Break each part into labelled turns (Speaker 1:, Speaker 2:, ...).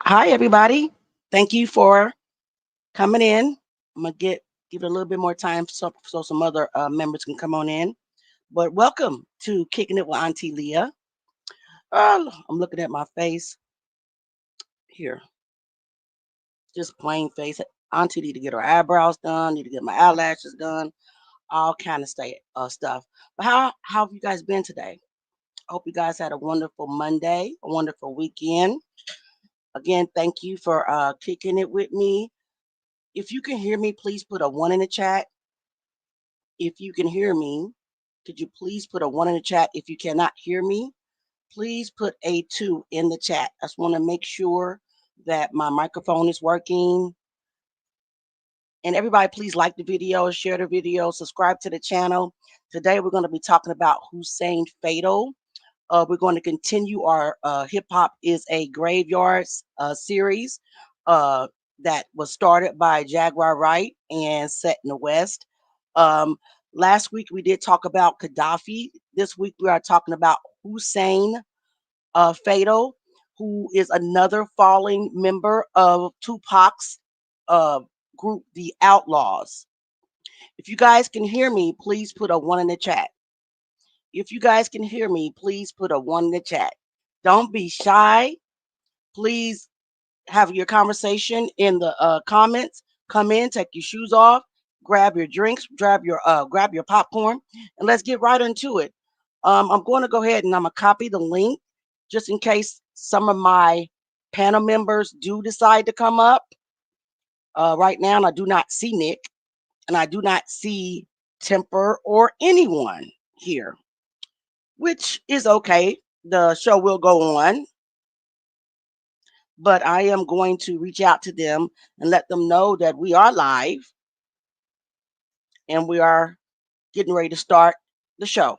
Speaker 1: Hi, everybody. Thank you for coming in. I'm gonna give it a little bit more time so some other members can come on in. But welcome to Kicking It with Auntie Leah. I'm looking at my face here, just plain face. Auntie need to get her eyebrows done. Need to get my eyelashes done. All kind of stuff. But how have you guys been today? I hope you guys had a wonderful Monday, a wonderful weekend. Again, thank you for kicking it with me. If you can hear me, please put a 1 in the chat. If you can hear me, could you please put a 1 in the chat? If you cannot hear me, please put a 2 in the chat. I just want to make sure that my microphone is working. And everybody, please like the video, share the video, subscribe to the channel. Today, we're going to be talking about Hussein F.A.T.A.L. We're going to continue our Hip Hop is a Graveyard series that was started by Jaguar Wright and set in the West. Last week, we did talk about Gaddafi. This week, we are talking about Hussein F.A.T.A.L, who is another falling member of Tupac's group, the Outlawz. If you guys can hear me, please put a 1 in the chat. If you guys can hear me, please put a 1 in the chat. Don't be shy. Please have your conversation in the comments. Come in, take your shoes off, grab your drinks, grab your popcorn, and let's get right into it. I'm going to go ahead and I'm going to copy the link just in case some of my panel members do decide to come up. Right now, I do not see Nick, and I do not see Temper or anyone here, which is okay. The show will go on, but I am going to reach out to them and let them know that we are live and we are getting ready to start the show.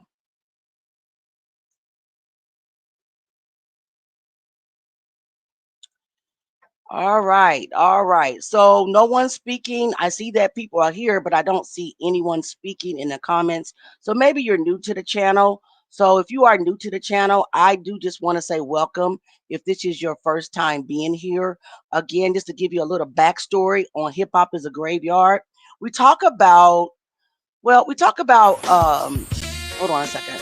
Speaker 1: All right. So no one's speaking. I see that people are here, but I don't see anyone speaking in the comments. So maybe you're new to the channel. So if you are new to the channel, I do just want to say welcome. If this is your first time being here, again, just to give you a little backstory on Hip Hop is a Graveyard. We talk about, hold on a second.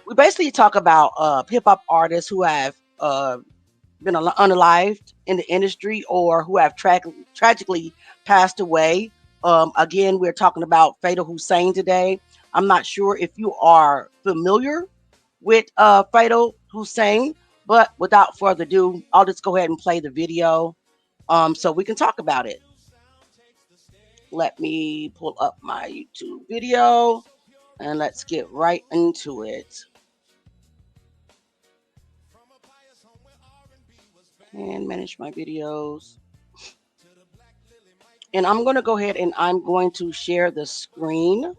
Speaker 1: We basically talk about hip hop artists who have been unalived in the industry or who have tragically passed away. Again, we're talking about Fatal Hussein today. I'm not sure if you are familiar with Fatal Hussein, but without further ado, I'll just go ahead and play the video so we can talk about it. Let me pull up my YouTube video and let's get right into it. And manage my videos. And I'm going to go ahead and I'm going to share the screen.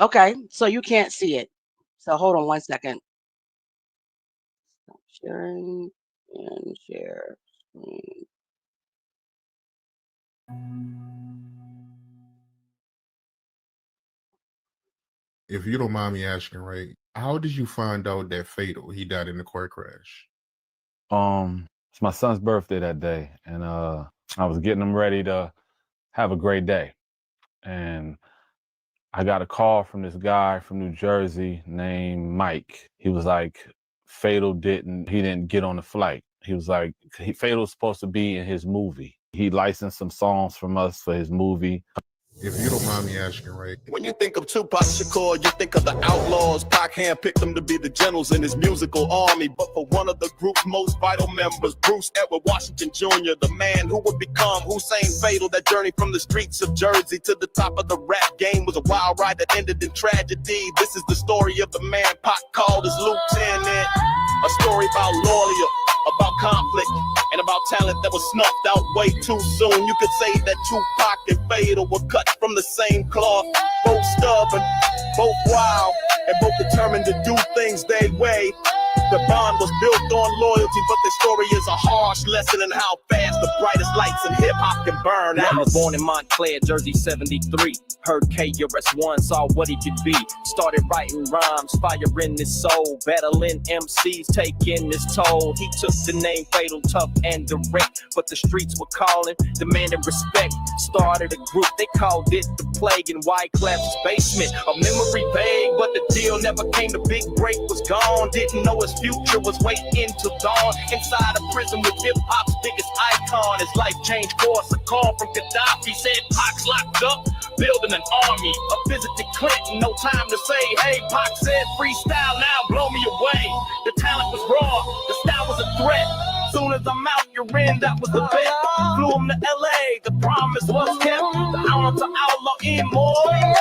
Speaker 1: Okay, so you can't see it. So hold on 1 second. Stop sharing and share screen.
Speaker 2: If you don't mind me asking, right, how did you find out that Fatal, he died in the car crash?
Speaker 3: It's my son's birthday that day, and I was getting him ready to have a great day. And I got a call from this guy from New Jersey named Mike. He was like, Fatal didn't get on the flight. He was like, Fatal was supposed to be in his movie. He licensed some songs from us for his movie.
Speaker 2: If you don't mind me asking, right,
Speaker 4: when you think of Tupac Shakur, you think of the Outlawz. Pac handpicked them to be the generals in his musical army. But for one of the group's most vital members, Bruce Edward Washington Jr., the man who would become Hussein F.A.T.A.L, that journey from the streets of Jersey to the top of the rap game was a wild ride that ended in tragedy. This is the story of the man Pac called his lieutenant. A story about loyalty, about conflict, and about talent that was snuffed out way too soon. You could say that Tupac and Fatal were cut from the same cloth. Both stubborn, both wild, and both determined to do things their way. The bond was built on loyalty, but the story is a harsh lesson in how fast the brightest lights in hip-hop can burn out.
Speaker 5: I was born in Montclair, Jersey 73. Heard KRS-One, saw what he could be. Started writing rhymes, fire in his soul. Battling MCs, taking his toll. He took the name Fatal, tough and direct. But the streets were calling, demanding respect. Started a group, they called it The Plague in Wyclef's basement. A memory vague, but the deal never came. The big break was gone. Didn't know his future was waiting till dawn. Inside a prison with hip-hop's biggest icon. His life changed course. A call from Gaddafi said Pac's locked up, building an army. A visit to Clinton, no time to say, hey, Pac said freestyle, now blow me away. The talent was raw, the style was a threat. Soon as I'm out, you're in, that was the bet. Flew him to LA, the promise was kept. The honor to Outlaw Immortalz.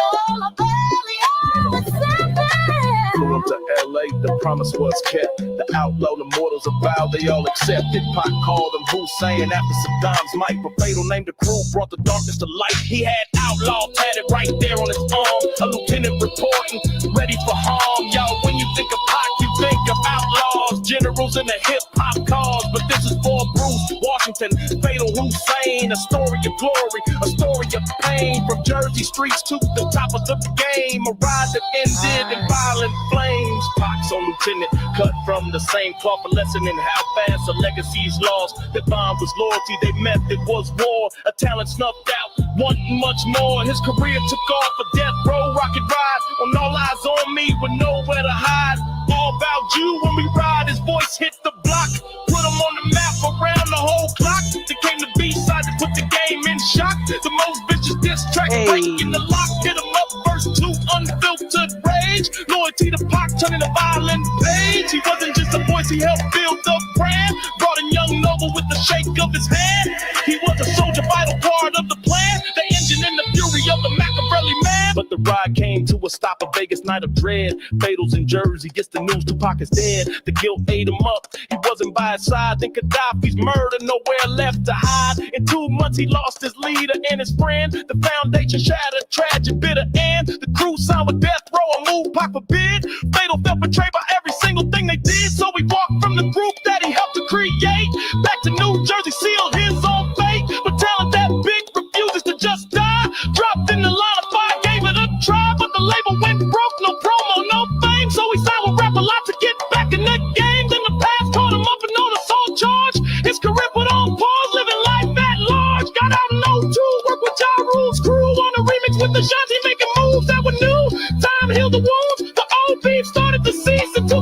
Speaker 5: Flew him to LA, the promise was kept. The Outlaw Immortalz avowed, they all accepted. Pac called him Hussein after Saddam's mic. But Fatal named the crew, brought the darkness to light. He had Outlaw tatted right there on his arm. A lieutenant reporting, ready for harm. Y'all, when you think of Pac, you think of outlaws, generals in the hip-hop cause. But this is for Bruce Washington, Fatal Hussein. A story of glory, a story of pain. From Jersey streets to the top of the game. A ride that ended in violent flames. Pac's on lieutenant, cut from the same cloth. A lesson in how fast a legacy's lost. Their bond was loyalty, their method was war. A talent snuffed out, wanting much more. His career took off a death row, rocket ride. On All Eyes on Me with nowhere to hide. All about you when we ride. His voice hit the block, put him on the map around the whole clock. They came to B-side to put the game in shock. The most vicious diss track, breaking the lock. Hit him up, verse 2, unfiltered rage. Loyalty to Pac, turning a violent page. He wasn't just a voice, he helped build the brand. Brought in young Noble with the shake of his hand. He was a soldier, vital part of the plan. The engine and the fury of the Machiavelli man. But the ride came to a stop, a Vegas night of dread. Fatal's in Jersey, gets the news Tupac is dead. The guilt ate him up, he wasn't by his side. Then Gaddafi's murder, nowhere left to hide. In 2 months he lost his leader and his friend. The foundation shattered, tragic, bitter end. The crew signed with death row, a move Pac forbid. Fatal felt betrayed by every single thing they did. So he walked from the group that he helped to create. Back to New Jersey, sealed his own fate. But talent that big refuses to just die. Dropped in the line of fire, gave it a try. But the label went broke, no promo, no fame. So he signed with Rap a Lot to get back in the game. Then the past caught him up and on assault charge. His career put on pause, living life at large. Got out in 02, worked with Ja Rule's crew on a remix with the Shanti, making moves that were new. Time healed the wounds, the old beef started to cease. In 2009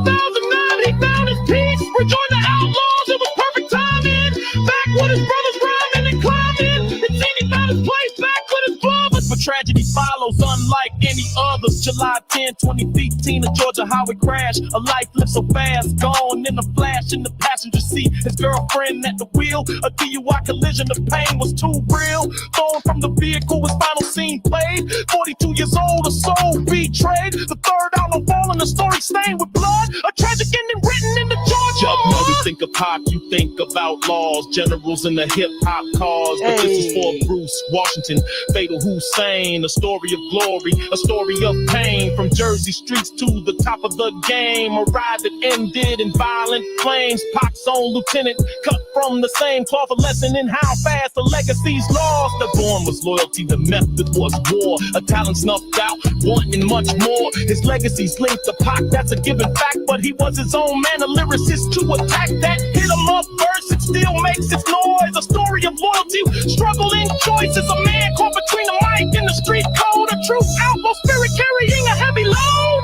Speaker 5: he found his peace, rejoined the Outlaws, it was perfect timing. Back with his brothers rhyming and climbing. It seemed he found his place back with his brothers. But tragedy follows unlike any others. July 10, 2015, a Georgia highway crash. A life lived so fast, gone in a flash in the passenger seat. His girlfriend at the wheel, a DUI collision, the pain was too real. Thrown from the vehicle, his final scene played. 42 years old, a soul betrayed. The third outlaw falling, the story stained with blood. A tragic ending written in the Georgia. When you think of Pac, you think of outlaws, generals in the hip-hop cause. But this is for Bruce Washington, Fatal Hussein. A story of glory, a story of pain. From Jersey streets to the top of the game. A ride that ended in violent flames. Pac's own lieutenant, cut from the same cloth. A lesson in how fast the legacy's lost. The born was loyalty, the method was war. A talent snuffed out, wanting much more. His legacy's linked to Pac, that's a given fact. But he was his own man, a lyricist to attack. That hit him up first, it still makes its noise. A story of loyalty, struggle in choices. A man caught between the mic and the street code. A true outlaw spirit carrying a heavy load.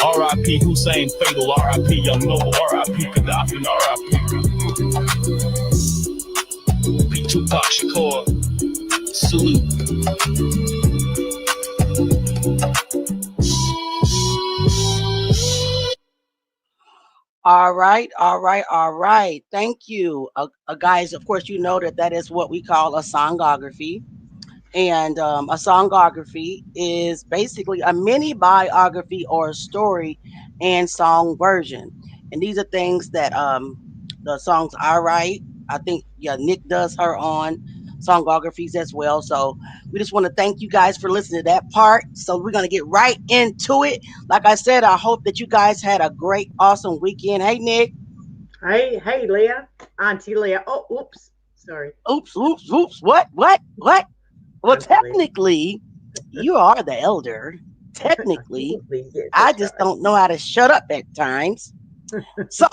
Speaker 5: R.I.P. Hussein Fatal, R.I.P. Young Noble, R.I.P. Gaddafi, and R.I.P. Tupac Shakur. Salute.
Speaker 1: All right. Thank you. Guys, of course, you know that is what we call a songography. And a songography is basically a mini biography or a story and song version. And these are things that the songs I write. I think yeah, Nick does her on songographies as well. So we just want to thank you guys for listening to that part. So we're gonna get right into it. Like I said, I hope that you guys had a great, awesome weekend. Hey Nick.
Speaker 6: Hey, Leah, Auntie Leah. Oh, oops, sorry,
Speaker 1: Oops, oops, oops. What? Well,
Speaker 6: Auntie Leah.
Speaker 1: technically, you are the elder. Technically,
Speaker 6: Yes,
Speaker 1: I
Speaker 6: that's
Speaker 1: just
Speaker 6: right.
Speaker 1: don't know how to shut up at times. So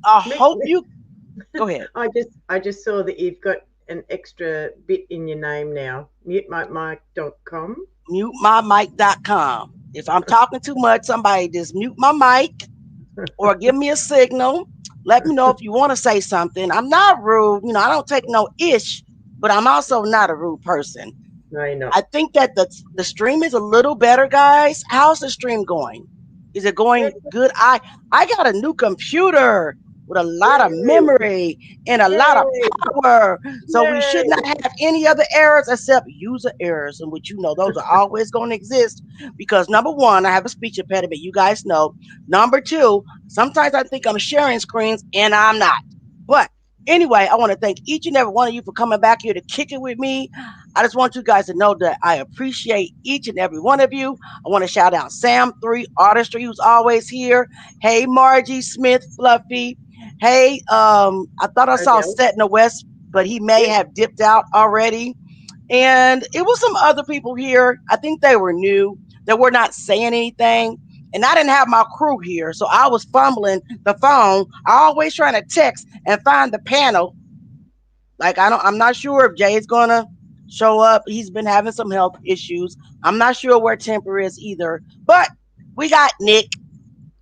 Speaker 1: I
Speaker 6: Nick,
Speaker 1: hope you go ahead.
Speaker 6: I just saw that you've got an extra bit in your name now. MuteMikeMike.com.
Speaker 1: MuteMyMic.com. If I'm talking too much, somebody just mute my mic or give me a signal. Let me know if you want to say something. I'm not rude. I don't take no ish, but I'm also not a rude person.
Speaker 6: No, you're not.
Speaker 1: I think that the stream is a little better, guys. How's the stream going? Is it
Speaker 6: Yeah,
Speaker 1: going good? I got a new computer with a lot of
Speaker 6: yay,
Speaker 1: memory and a lot of
Speaker 6: yay,
Speaker 1: power. So we should
Speaker 6: yay.
Speaker 1: not have any other errors except user errors, in which those are always going to exist because number one, I have a speech impediment. You guys know. Number two, sometimes I think I'm sharing screens and I'm not. But anyway, I want to thank each and every one of you for coming back here to kick it with me. I just want you guys to know that I appreciate each and every one of you. I want to shout out Sam3 Artistry, who's always here. Hey, Margie Smith Fluffy. Hey, I thought I saw
Speaker 6: Odell.
Speaker 1: Set in the West, but he may
Speaker 6: Yep,
Speaker 1: have dipped out already. And it was some other people here. I think they were new. That were not saying anything. And I didn't have my crew here, so I was fumbling the phone. I always trying to text and find the panel. Like I'm not sure if Jay's gonna show up. He's been having some health issues. I'm not sure where Temper is either. But we got Nick,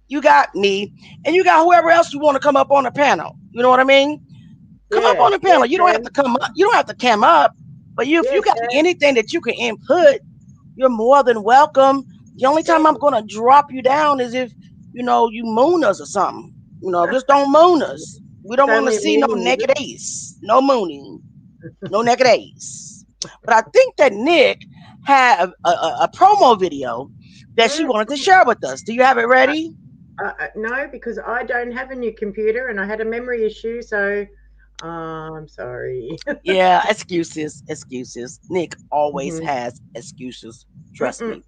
Speaker 1: you got me, and you got whoever else you want to come up on the panel. You know what I mean? Come up
Speaker 6: yeah,
Speaker 1: on the
Speaker 6: yeah,
Speaker 1: panel. You don't have to
Speaker 6: Sam.
Speaker 1: come up. You don't have to come up. But if
Speaker 6: Yeah,
Speaker 1: you got
Speaker 6: Sam.
Speaker 1: anything that you can input, you're more than welcome. The only time
Speaker 6: Sam.
Speaker 1: I'm gonna drop you down is if you moon us or something. Just don't moon us. We don't
Speaker 6: It's
Speaker 1: want to
Speaker 6: only a
Speaker 1: see no
Speaker 6: mooning, is
Speaker 1: naked
Speaker 6: it?
Speaker 1: ace. No mooning. No naked ace. But I think that Nick had a promo video that she
Speaker 6: Mm,
Speaker 1: wanted to share with us. Do you have it ready?
Speaker 6: no, because I don't have a new computer and I had a memory issue, so I'm sorry.
Speaker 1: Yeah, excuses, excuses. Nick always
Speaker 6: Mhm.
Speaker 1: has excuses. Trust
Speaker 6: Mm-mm,
Speaker 1: me.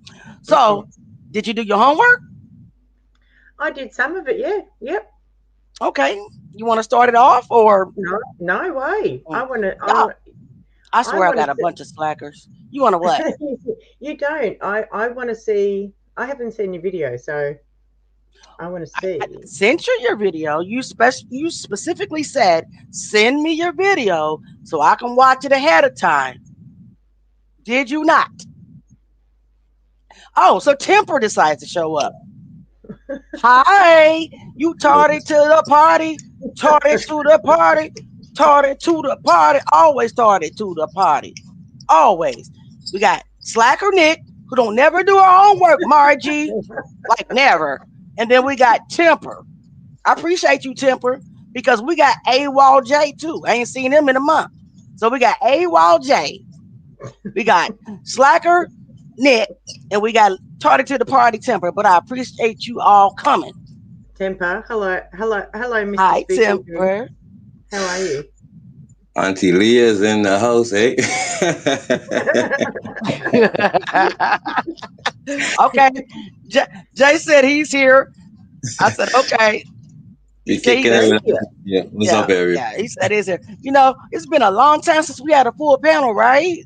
Speaker 6: mm-mm.
Speaker 1: So, did you do your homework?
Speaker 6: I did some of it, yeah. Yep.
Speaker 1: Okay. You want to start it off, or
Speaker 6: No, no way.
Speaker 1: mm,
Speaker 6: I
Speaker 1: y'all? I
Speaker 6: I
Speaker 1: swear I
Speaker 6: want to
Speaker 1: got a bunch of slackers. You want to what?
Speaker 6: see. You don't. I want to see. I haven't seen your video, so I want to
Speaker 1: I
Speaker 6: see.
Speaker 1: sent you your video. You specifically said send me your video so I can watch it ahead of time. Did you not? Oh, so Temper decides to show up. Hi, you tardy to the party, tardy to the party, tardy to the party, always tardy to the party, always. We got Slacker Nick, who don't never do her homework, Margie, like never. And then we got Temper. I appreciate you, Temper, because we got AWOL J too. I ain't seen him in a month. So we got AWOL J, we got Slacker Nick, and we got tardy to the party Temper. But I appreciate you all coming.
Speaker 6: Temper, hello, Mr.
Speaker 1: Hi,
Speaker 6: Speaker.
Speaker 1: Temper.
Speaker 6: How are you?
Speaker 7: Auntie Leah's in the house, eh?
Speaker 1: Okay. Jay said he's here. I said, okay. He
Speaker 7: We
Speaker 1: said
Speaker 7: kicking
Speaker 1: he's,
Speaker 7: it.
Speaker 6: Thank you.
Speaker 7: Yeah, what's
Speaker 1: yeah,
Speaker 7: up, everybody?
Speaker 1: yeah. He said he's here. It's been a long time since we had a full panel, right?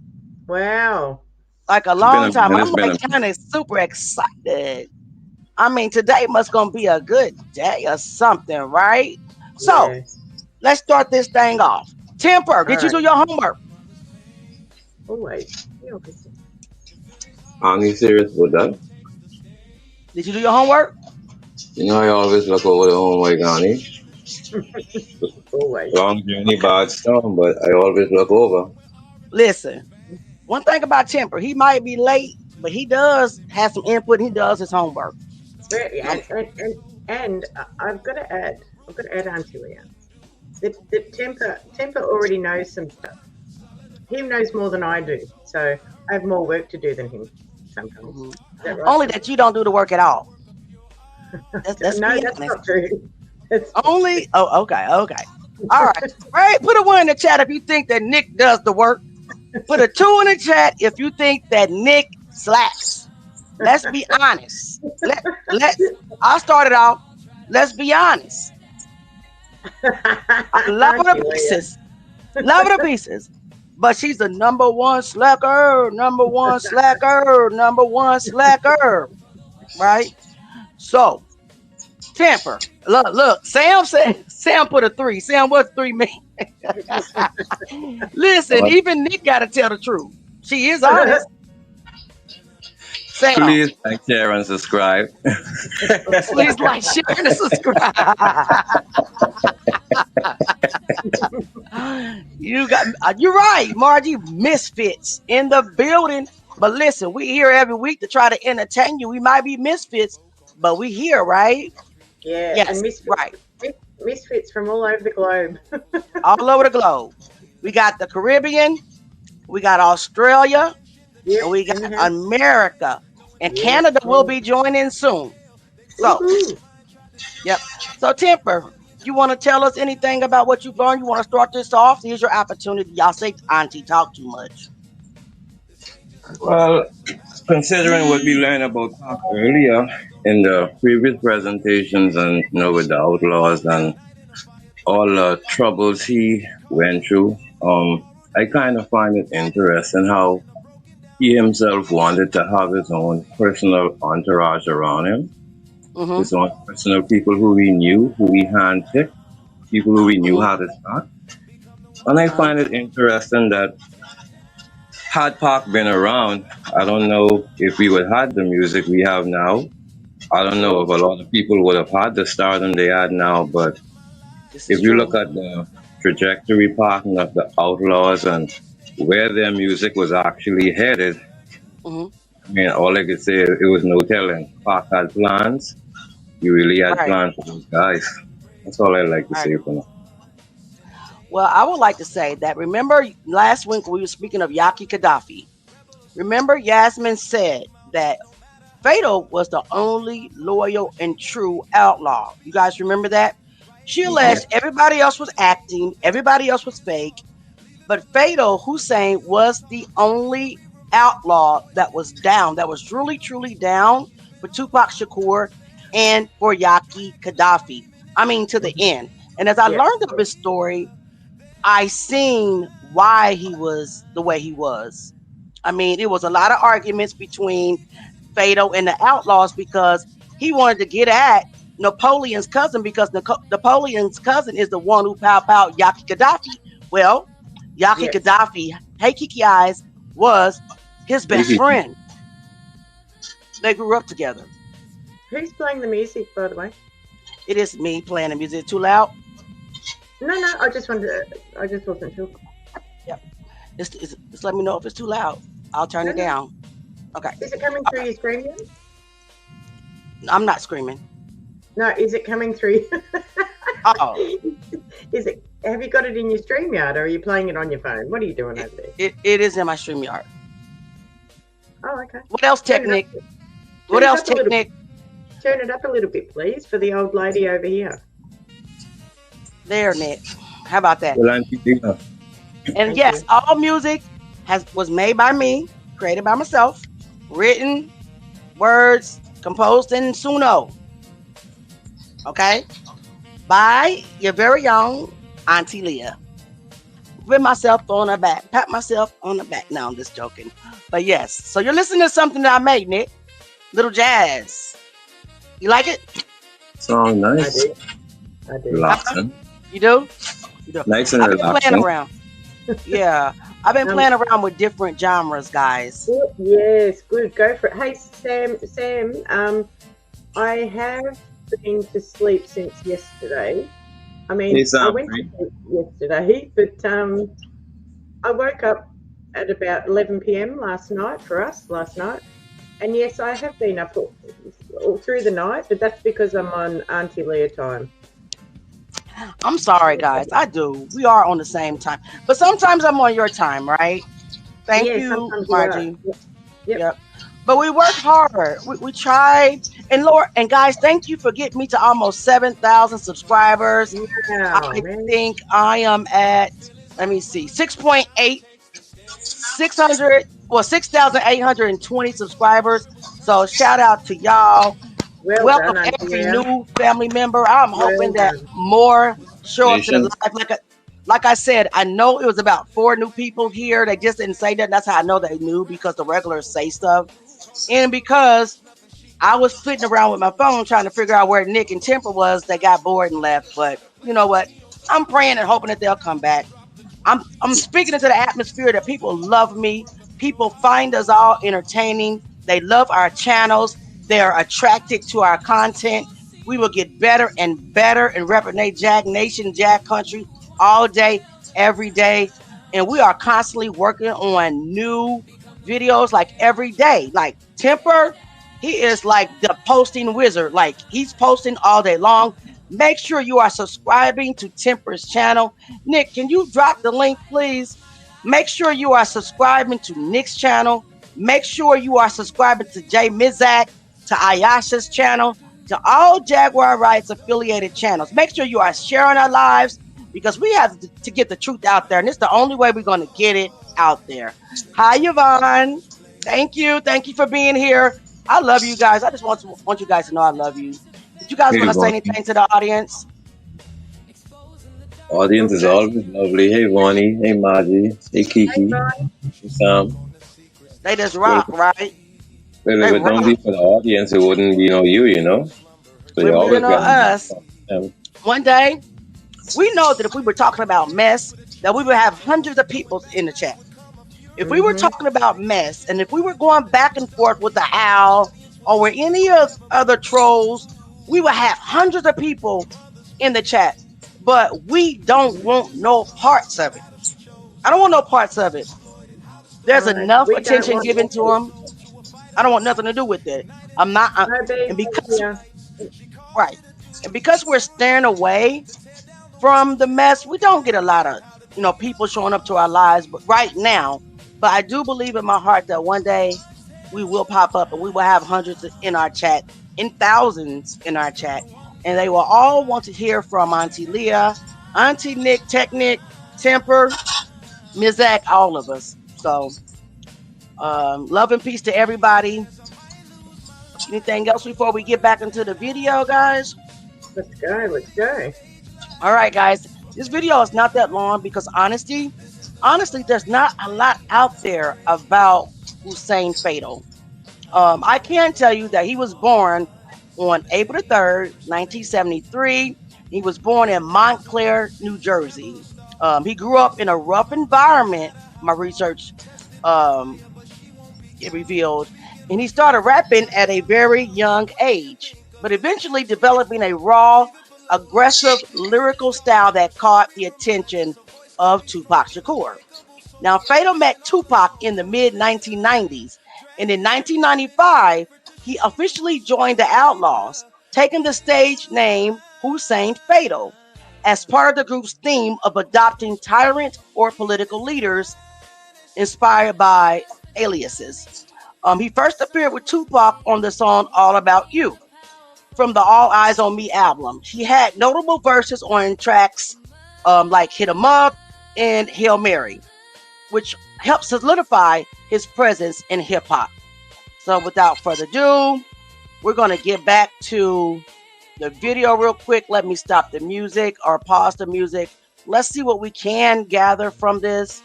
Speaker 6: Wow.
Speaker 1: Like a
Speaker 7: It's been
Speaker 1: long
Speaker 7: a
Speaker 1: time.
Speaker 7: minute.
Speaker 1: I'm
Speaker 7: It's been
Speaker 1: like
Speaker 7: a
Speaker 1: kind of super excited. I mean, today must gonna be a good day or something, right? So
Speaker 6: Yeah.
Speaker 1: let's start this thing off. Temper,
Speaker 6: All
Speaker 1: did you
Speaker 6: right.
Speaker 1: do your homework?
Speaker 6: Always. Yeah, obviously.
Speaker 7: Aren't serious with that?
Speaker 1: Did you do your homework?
Speaker 7: You know, I always look over the homework, Annie.
Speaker 6: Always.
Speaker 7: Long journey,
Speaker 1: Okay.
Speaker 7: bad storm, but I always look over.
Speaker 1: Listen, one thing about Temper, he might be late, but he does have some input. He does his homework.
Speaker 6: Yeah, and I've got to add Auntie Leah. The temper already knows some stuff. he knows more than I do. So I have more work to do than him sometimes.
Speaker 1: Mhm.
Speaker 6: Is that right?
Speaker 1: Only that you don't do the work at all. Let's
Speaker 6: No,
Speaker 1: be
Speaker 6: that's
Speaker 1: honest.
Speaker 6: not true. That's
Speaker 1: Only. Oh, okay. All right. Right. Put a 1 in the chat if you think that Nick does the work. Put a 2 in the chat if you think that Nick slaps. Let's be honest. Let's. I'll start it off. Let's be honest. I love her to
Speaker 6: Auntie Leah.
Speaker 1: pieces. Love her to pieces. But she's the number one slacker. Number one slacker. Number one slacker. Right. So temper. Look. Sam said. Sam put a 3. Sam, what's 3 mean? Listen, even Nick got to tell the truth. She is honest. Sam,
Speaker 7: Please like, share, and subscribe.
Speaker 1: please like, share, and subscribe. You're right, Margie. Misfits in the building. But listen, we here every week to try to entertain you. We might be misfits, but we here, right?
Speaker 6: Yeah,
Speaker 1: Yes,
Speaker 6: and misfits,
Speaker 1: right.
Speaker 6: misfits from all over the globe.
Speaker 1: All over the globe. We got the Caribbean, we got Australia,
Speaker 6: Yep,
Speaker 1: and we got
Speaker 6: mhm.
Speaker 1: America. And
Speaker 6: Yeah,
Speaker 1: Canada will
Speaker 6: yeah.
Speaker 1: be joining soon. So,
Speaker 6: Woohoo.
Speaker 1: yep. So, Temper, you want to tell us anything about what you've learned? You want to start this off? Here's your opportunity. Y'all say Auntie talk too much.
Speaker 7: Well, considering what we learned about Pac earlier in the previous presentations, and with the Outlaws and all the troubles he went through, I kind of find it interesting how he himself wanted to have his own personal entourage around him,
Speaker 1: Mm-hmm.
Speaker 7: his own personal people who he knew, who he handpicked, people who he knew had his back. And I find it interesting that had Pac been around, I don't know if we would have had the music we have now. I don't know if a lot of people would have had the stardom they had now, but
Speaker 1: This
Speaker 7: if
Speaker 1: is
Speaker 7: you
Speaker 1: true.
Speaker 7: look at the trajectory pattern of the Outlaws and where their music was actually headed,
Speaker 1: Mhm.
Speaker 7: I mean, all I could say is it was no telling. Pac had plans. You really had
Speaker 1: Right.
Speaker 7: plans for those guys. That's all I like to
Speaker 1: Right.
Speaker 7: say for now.
Speaker 1: Well, I would like to say that remember last week we were speaking of Yaki Gaddafi. Remember Yasmin said that Fatal was the only loyal and true outlaw. You guys remember that? She alleged everybody else was acting, everybody else was fake, but Fatal Hussein was the only outlaw that was down, that was truly, truly down for Tupac Shakur and for Yaki Gaddafi. I mean, to the end. And as I learned of his story, I seen why he was the way he was. I mean, it was a lot of arguments between Fatal and the Outlaws because he wanted to get at Napoleon's cousin because Napoleon's cousin is the one who powed Yaki Gaddafi. Well, Yaki Gaddafi, Hey Kiki Eyes, was his best friend. They grew up together.
Speaker 6: Who's playing the music, by the way?
Speaker 1: It is me playing the music. Too loud?
Speaker 6: No, I just wasn't sure.
Speaker 1: Yep. Just let me know if it's too loud. I'll turn it down. Okay.
Speaker 6: Is it coming through your screen?
Speaker 1: I'm not screaming.
Speaker 6: No, is it coming through?
Speaker 1: Oh.
Speaker 6: Is it? Have you got it in your StreamYard, or are you playing it on your phone? What are you doing over there?
Speaker 1: It is in my StreamYard.
Speaker 6: Oh, okay.
Speaker 1: What else, Technic? What else, Technic?
Speaker 6: Turn it up a little bit, please, for the old lady over here.
Speaker 1: There, Nick. How about that?
Speaker 7: Well, Auntie Leah.
Speaker 1: And yes, all music was made by me, created by myself, written, words, composed in Suno. Okay? By your very own Auntie Leah. With myself on her back. Pat myself on the back. No, I'm just joking. But yes. So you're listening to something that I made, Nick. Little jazz. You like it?
Speaker 7: Sound nice.
Speaker 6: I do.
Speaker 7: Relaxing.
Speaker 1: You do?
Speaker 7: Nice and
Speaker 1: I've been
Speaker 7: relaxing.
Speaker 1: playing around. Yeah. I've been playing around with different genres, guys.
Speaker 6: Yes, good. Go for it. Hey, Sam, I have been to sleep since yesterday. I mean, I went to sleep yesterday, but I woke up at about 11 p.m. last night. And yes, I have been up all through the night, but that's because I'm on Auntie Leah time.
Speaker 1: I'm sorry, guys. I do. We are on the same time, but sometimes I'm on your time, right? Thank
Speaker 6: Yeah,
Speaker 1: you,
Speaker 6: sometimes you are.
Speaker 1: Margie.
Speaker 6: Yep.
Speaker 1: Yep. But we work hard. We try. And Lord, and guys, thank you for getting me to almost 7,000 subscribers.
Speaker 6: Wow,
Speaker 1: I
Speaker 6: man.
Speaker 1: think I am at, let me see, 6.8, 600, well, 6,820 subscribers. So shout out to y'all.
Speaker 6: Well
Speaker 1: Welcome
Speaker 6: done, Auntie
Speaker 1: every
Speaker 6: Leah.
Speaker 1: new family member. I'm hoping
Speaker 6: Well
Speaker 1: that
Speaker 6: done.
Speaker 1: more show up to the
Speaker 7: Congratulations.
Speaker 1: live. Like I said, I know it was about 4 new people here. They just didn't say that. That's how I know they knew, because the regulars say stuff. And because I was flitting around with my phone trying to figure out where Nick and Temper was, they got bored and left. But you know what? I'm praying and hoping that they'll come back. I'm speaking into the atmosphere that people love me. People find us all entertaining. They love our channels. They're attracted to our content. We will get better and better and represent Jag Nation, Jag Country all day, every day. And we are constantly working on new videos like every day. Like Temper, he is like the posting wizard. Like he's posting all day long. Make sure you are subscribing to Temper's channel. Nick, can you drop the link, please? Make sure you are subscribing to Nick's channel. Make sure you are subscribing to Jay Mizak, to Ayasha's channel, to all Jaguar Rights affiliated channels. Make sure you are sharing our lives, because we have to get the truth out there. And it's the only way we're going to get it out there. Hi, Yvonne. Thank you. Thank you for being here. I love you guys. I just want you guys to know I love you. Did you guys
Speaker 7: Hey,
Speaker 1: want to say
Speaker 7: Bonnie.
Speaker 1: anything to the audience?
Speaker 7: Audience is always lovely. Hey, Bonnie. Hey, Margie. Hey,
Speaker 6: Hey,
Speaker 7: Kiki.
Speaker 6: bye.
Speaker 7: Hey, Sam.
Speaker 1: They just
Speaker 7: Well,
Speaker 1: rock, right?
Speaker 7: well, if
Speaker 1: They
Speaker 7: it don't
Speaker 1: rock.
Speaker 7: be for the audience, it wouldn't be no you, you know? So you
Speaker 1: When we
Speaker 7: always
Speaker 1: know
Speaker 7: got to give
Speaker 1: us,
Speaker 7: them.
Speaker 1: one day, we know that if we were talking about mess, that we would have hundreds of people in the chat. If we were
Speaker 6: Mm-hmm.
Speaker 1: talking about mess, and if we were going back and forth with the Owl or with any of other trolls, we would have hundreds of people in the chat. But we don't want no parts of it. I don't want no parts of it. There's
Speaker 6: No,
Speaker 1: enough
Speaker 6: we don't
Speaker 1: attention
Speaker 6: want
Speaker 1: given to
Speaker 6: that.
Speaker 1: them. I don't want nothing to do with it. I'm not,
Speaker 6: No
Speaker 1: and
Speaker 6: beef
Speaker 1: because
Speaker 6: here.
Speaker 1: right, and because we're staring away from the mess, we don't get a lot of people showing up to our lives. But right now, but I do believe in my heart that one day we will pop up and we will have hundreds in our chat, in thousands in our chat, and they will all want to hear from Auntie Leah, Auntie Nick, Technic, Temper, Mizak, all of us. So love and peace to everybody. Anything else before we get back into the video, guys?
Speaker 6: Let's go. Let's go.
Speaker 1: All right, guys. This video is not that long because honestly, there's not a lot out there about Hussein F.A.T.A.L. I can tell you that he was born on April 3rd, 1973. He was born in Montclair, New Jersey. He grew up in a rough environment, my research it revealed, and he started rapping at a very young age, but eventually developing a raw, aggressive lyrical style that caught the attention of Tupac Shakur. Now, F.A.T.A.L met Tupac in the mid 1990s, and in 1995, he officially joined the Outlawz, taking the stage name Hussein F.A.T.A.L as part of the group's theme of adopting tyrant or political leaders inspired by aliases. He first appeared with Tupac on the song All About You from the All Eyes on Me album. He had notable verses on tracks like Hit 'em Up and Hail Mary, which helped solidify his presence in hip hop. So without further ado, we're going to get back to the video real quick. Let me stop the music or pause the music. Let's see what we can gather from this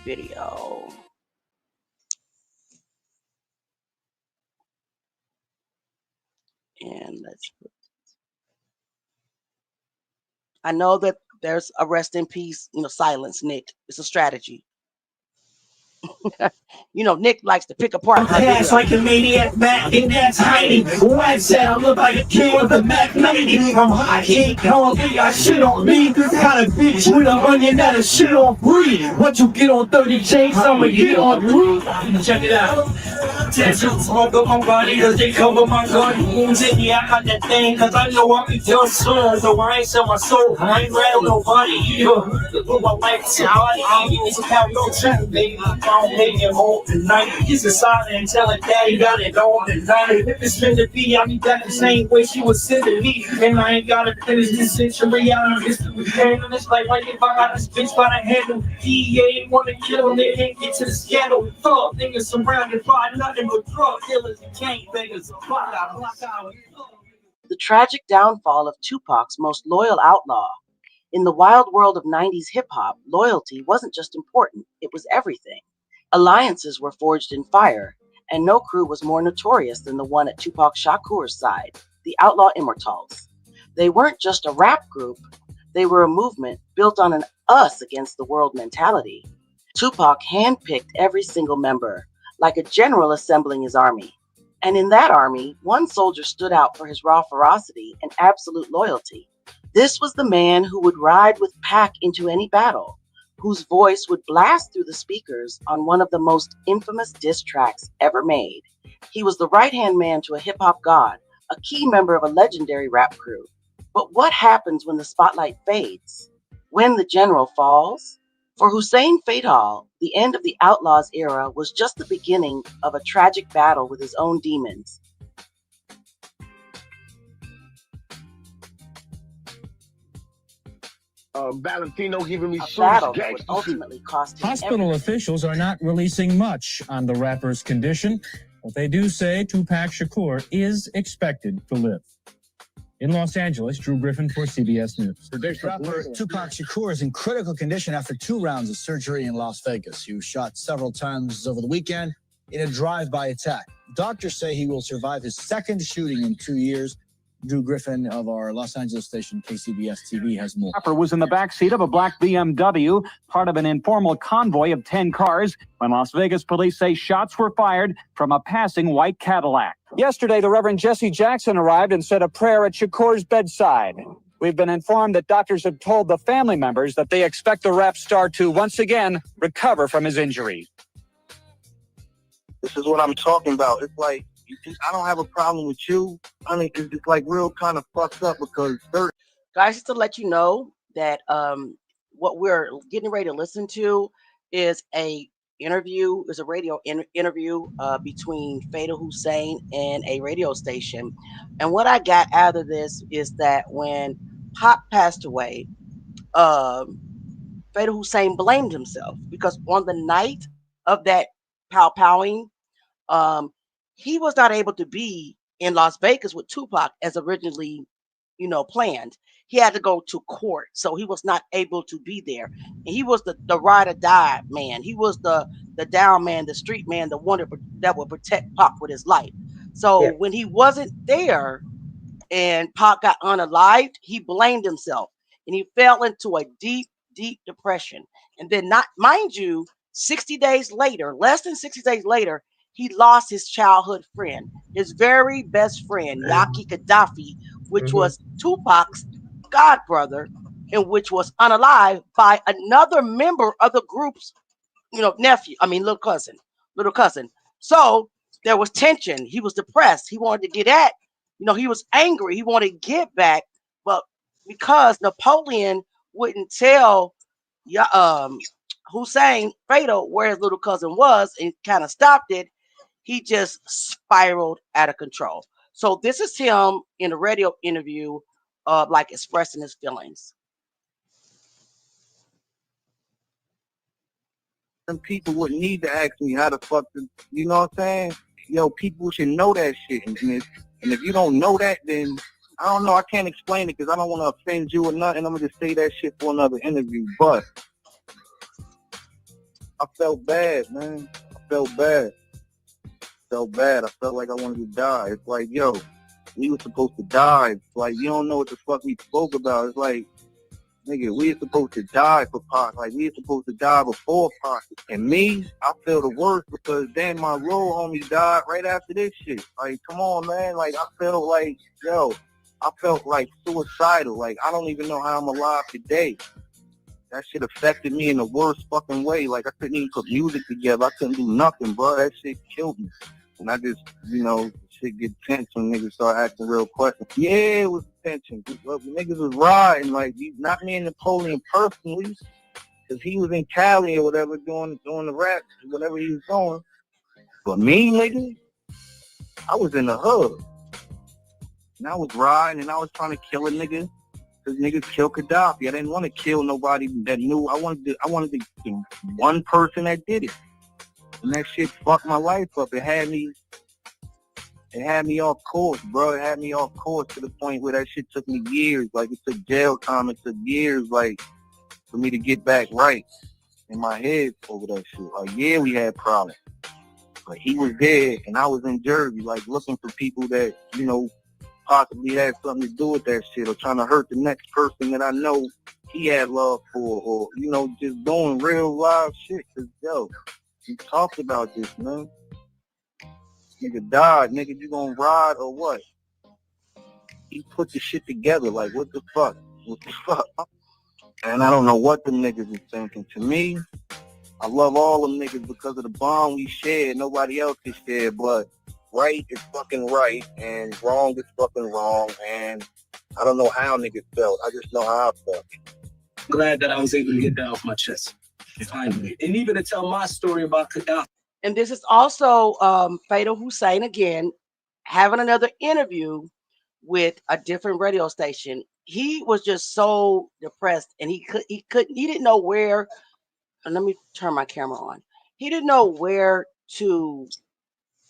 Speaker 1: video. And I know that there's a rest in peace, silence, Nick. It's a strategy. Nick likes to pick apart our
Speaker 8: Ass
Speaker 1: videos.
Speaker 8: like a maniac, back and that's tiny. White said I look like a kid with a Mac 90. I'm high heat, don't be I shit on me. This kind of bitch with a onion that'll shit on free. What you get on 30 J's, I'ma get on 3. Check it out. tattoos all over my body, cause they cover my gun wounds. And yeah, I got that thing, cause I know I'll be done soon. So I ain't sell my soul, I ain't rattle nobody. Look my life, so I don't have no check, baby. I don't make it home tonight. It's a sign and tell it daddy got it on tonight. If it's meant to be, I'll be back the same way she was sending me. And I ain't gotta finish this century out of history. And it's like, right if I got this bitch by the handle. DEA wanna kill him, they ain't get to the scandal. Thug niggas surrounded by nothing but drug dealers and gangbangers.
Speaker 1: The tragic downfall of Tupac's most loyal outlaw. In the wild world of 90s hip-hop, loyalty wasn't just important, it was everything. Alliances were forged in fire, and no crew was more notorious than the one at Tupac Shakur's side, the Outlaw Immortalz. They weren't just a rap group, they were a movement built on an us against the world mentality. Tupac handpicked every single member, like a general assembling his army. And in that army, one soldier stood out for his raw ferocity and absolute loyalty. This was the man who would ride with Pac into any battle, whose voice would blast through the speakers on one of the most infamous diss tracks ever made. He was the right-hand man to a hip-hop god, a key member of a legendary rap crew. But what happens when the spotlight fades? When the general falls? For Hussein F.A.T.A.L, the end of the Outlawz era was just the beginning of a tragic battle with his own demons.
Speaker 5: Valentino giving me
Speaker 1: A battle that would ultimately cost him
Speaker 9: Hospital
Speaker 1: everything.
Speaker 9: officials are not releasing much on the rapper's condition, but they do say Tupac Shakur is expected to live. In Los Angeles, Drew Griffin for CBS News.
Speaker 10: Rapper Tupac Shakur is in critical condition after 2 rounds of surgery in Las Vegas. He was shot several times over the weekend in a drive-by attack. Doctors say he will survive his second shooting in 2 years. Drew Griffin of our Los Angeles station KCBS TV has more.
Speaker 11: Rapper was in the backseat of a black BMW, part of an informal convoy of 10 cars, when Las Vegas police say shots were fired from a passing white Cadillac. Yesterday, the Reverend Jesse Jackson arrived and said a prayer at Shakur's bedside. We've been informed that doctors have told the family members that they expect the rap star to once again recover from his injuries.
Speaker 12: This is what I'm talking about. It's like, I don't have a problem with you. I mean, it's just like real kind of fucked up because
Speaker 1: Guys, just to let you know that what we're getting ready to listen to is a radio interview between Fatal Hussein and a radio station. And what I got out of this is that when Pop passed away, Fatal Hussein blamed himself because on the night of that powing, he was not able to be in Las Vegas with Tupac as originally, planned. He had to go to court, so he was not able to be there. And he was the ride or die man. He was the down man, the street man, the one that would protect Pac with his life. So when he wasn't there and Pac got unalived, he blamed himself and he fell into a deep, deep depression. And then, not mind you, 60 days later, less than 60 days later, he lost his childhood friend, his very best friend, Yaki Gaddafi, which was Tupac's godbrother, and which was unalived by another member of the group's, little cousin. So there was tension. He was depressed. He wanted to get at, he was angry. He wanted to get back, but because Napoleon wouldn't tell Hussein Fatal where his little cousin was and kind of stopped it, he just spiraled out of control. So this is him in a radio interview, expressing his feelings.
Speaker 12: some people wouldn't need to ask me how the fuck, you know what I'm saying? People should know that shit. And if you don't know that, then I don't know. I can't explain it because I don't want to offend you or nothing. I'm going to just say that shit for another interview. But I felt bad, man. I felt bad. I felt like I wanted to die. It's like, we were supposed to die. It's like, you don't know what the fuck we spoke about. It's like, nigga, we were supposed to die for Pac. Like, we were supposed to die before Pac. And me, I feel the worst because then my real homies died right after this shit. Like, come on, man. Like, I felt like, I felt like suicidal. Like, I don't even know how I'm alive today. That shit affected me in the worst fucking way. Like, I couldn't even put music together. I couldn't do nothing, bro. That shit killed me. And I just, shit get tense when niggas start asking real questions. Yeah, it was tension. Niggas was riding, like, not me and Napoleon personally, because he was in Cali or whatever doing the rap, whatever he was doing. But me, nigga, I was in the hood. And I was riding and I was trying to kill a nigga. Because niggas killed Gaddafi. I didn't want to kill nobody that knew. I wanted the one person that did it. And that shit fucked my life up. It had me off course, bro. It had me off course to the point where that shit took me years. Like, it took jail time. It took years, like, for me to get back right in my head over that shit. Like, yeah, we had problems. But he was there, and I was in Jersey, like, looking for people that, possibly had something to do with that shit, or trying to hurt the next person that I know he had love for, or, just doing real live shit. Because, we talked about this, man. Nigga died. Nigga, you gonna ride or what? He put the shit together. Like, what the fuck? What the fuck? And I don't know what the niggas is thinking. To me, I love all them niggas because of the bond we shared. Nobody else can share, but right is fucking right, and wrong is fucking wrong, and I don't know how niggas felt. I just know how I felt.
Speaker 8: Glad that I was able to get that off my chest. Finally. And even to tell my story about Gaddafi.
Speaker 1: And this is also Fatal Hussein again, having another interview with a different radio station. He was just so depressed, and he didn't know where. And let me turn my camera on. He didn't know where to.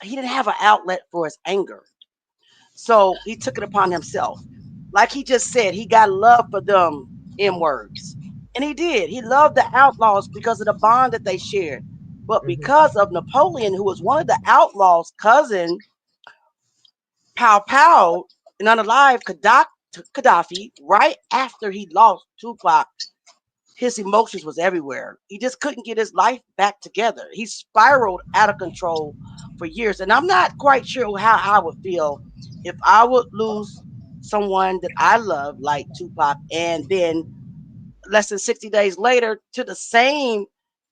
Speaker 1: He didn't have an outlet for his anger, so he took it upon himself. Like he just said, he got love for them M words, and he did. He loved the Outlaws because of the bond that they shared. But because of Napoleon, who was one of the Outlaws' cousin, Pow and unalive Gaddafi, right after he lost Tupac, his emotions was everywhere. He just couldn't get his life back together. He spiraled out of control for years. And I'm not quite sure how I would feel if I would lose someone that I love, like Tupac, and then less than 60 days later, to the same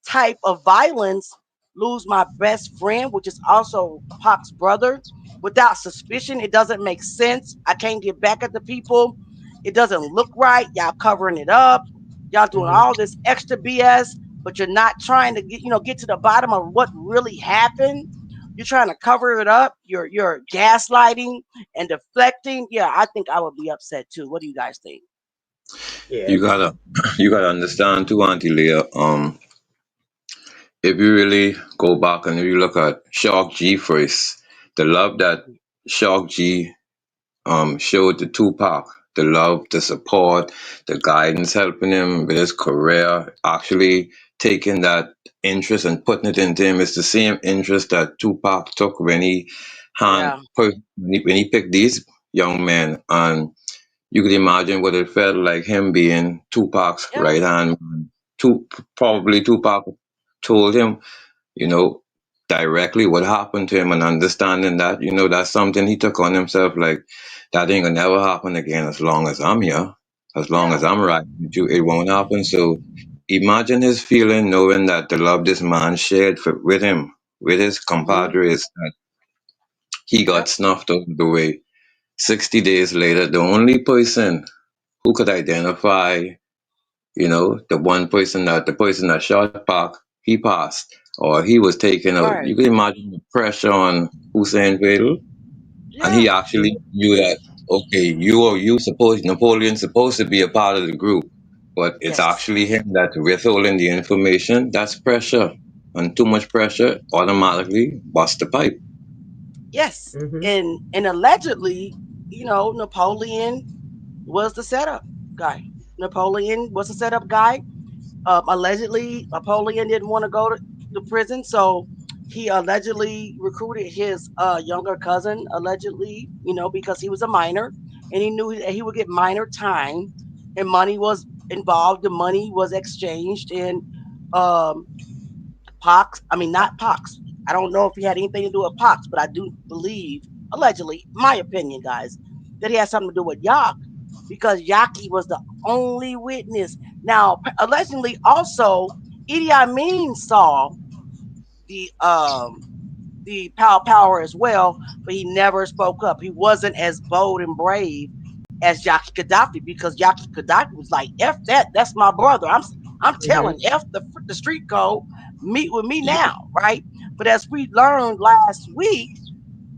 Speaker 1: type of violence, lose my best friend, which is also Pac's brother, without suspicion. It doesn't make sense. I can't get back at the people. It doesn't look right. Y'all covering it up. Y'all doing all this extra BS, but you're not trying to get to the bottom of what really happened. You're trying to cover it up. You're gaslighting and deflecting. Yeah, I think I would be upset too. What do you guys think?
Speaker 6: Yeah.
Speaker 7: You gotta you gotta understand too, Auntie Leah. If you really go back and you look at Shock G first, the love that Shock G showed to Tupac, the love, the support, the guidance, helping him with his career, actually taking that interest and putting it into him is the same interest that Tupac took when he
Speaker 1: Yeah.
Speaker 7: when he picked these young men. And you could imagine what it felt like him being Tupac's
Speaker 1: Yeah.
Speaker 7: right hand man. Probably Tupac told him, you know, directly what happened to him, and understanding that, that's something he took on himself. Like, that ain't gonna never happen again as long as I'm here, as long as
Speaker 1: Yeah.
Speaker 7: I'm riding with you, it won't happen. So imagine his feeling knowing that the love this man shared with him, with his compadres, that he got
Speaker 1: Yep.
Speaker 7: snuffed out of the way. 60 days later, the only person who could identify, the person that shot Pac, he passed, or he was taken out.
Speaker 1: Right.
Speaker 7: You can imagine the pressure on Hussein Fatal, and
Speaker 1: Yeah.
Speaker 7: he actually knew that, okay, you supposed Napoleon's supposed to be a part of the group, but it's
Speaker 1: Yes.
Speaker 7: actually him that's withholding the information. That's pressure, and too much pressure automatically bust the pipe.
Speaker 1: Yes. And allegedly, Napoleon was the setup guy. Napoleon was the setup guy. Allegedly, Napoleon didn't want to go to prison, so he allegedly recruited his younger cousin, allegedly, because he was a minor, and he knew that he would get minor time, and money was involved. The money was exchanged, and um, Pox. I mean, not Pox. I don't know if he had anything to do with Pox, but I do believe, allegedly, my opinion, guys, that he had something to do with Yak, because Yaki was the only witness. Now, allegedly, also, Idi Amin saw the the power as well, but he never spoke up. He wasn't as bold and brave as Yaki Gaddafi, because Yaki Gaddafi was like, "F that, that's my brother. I'm telling F the street code. Meet with me now, right?" But as we learned last week,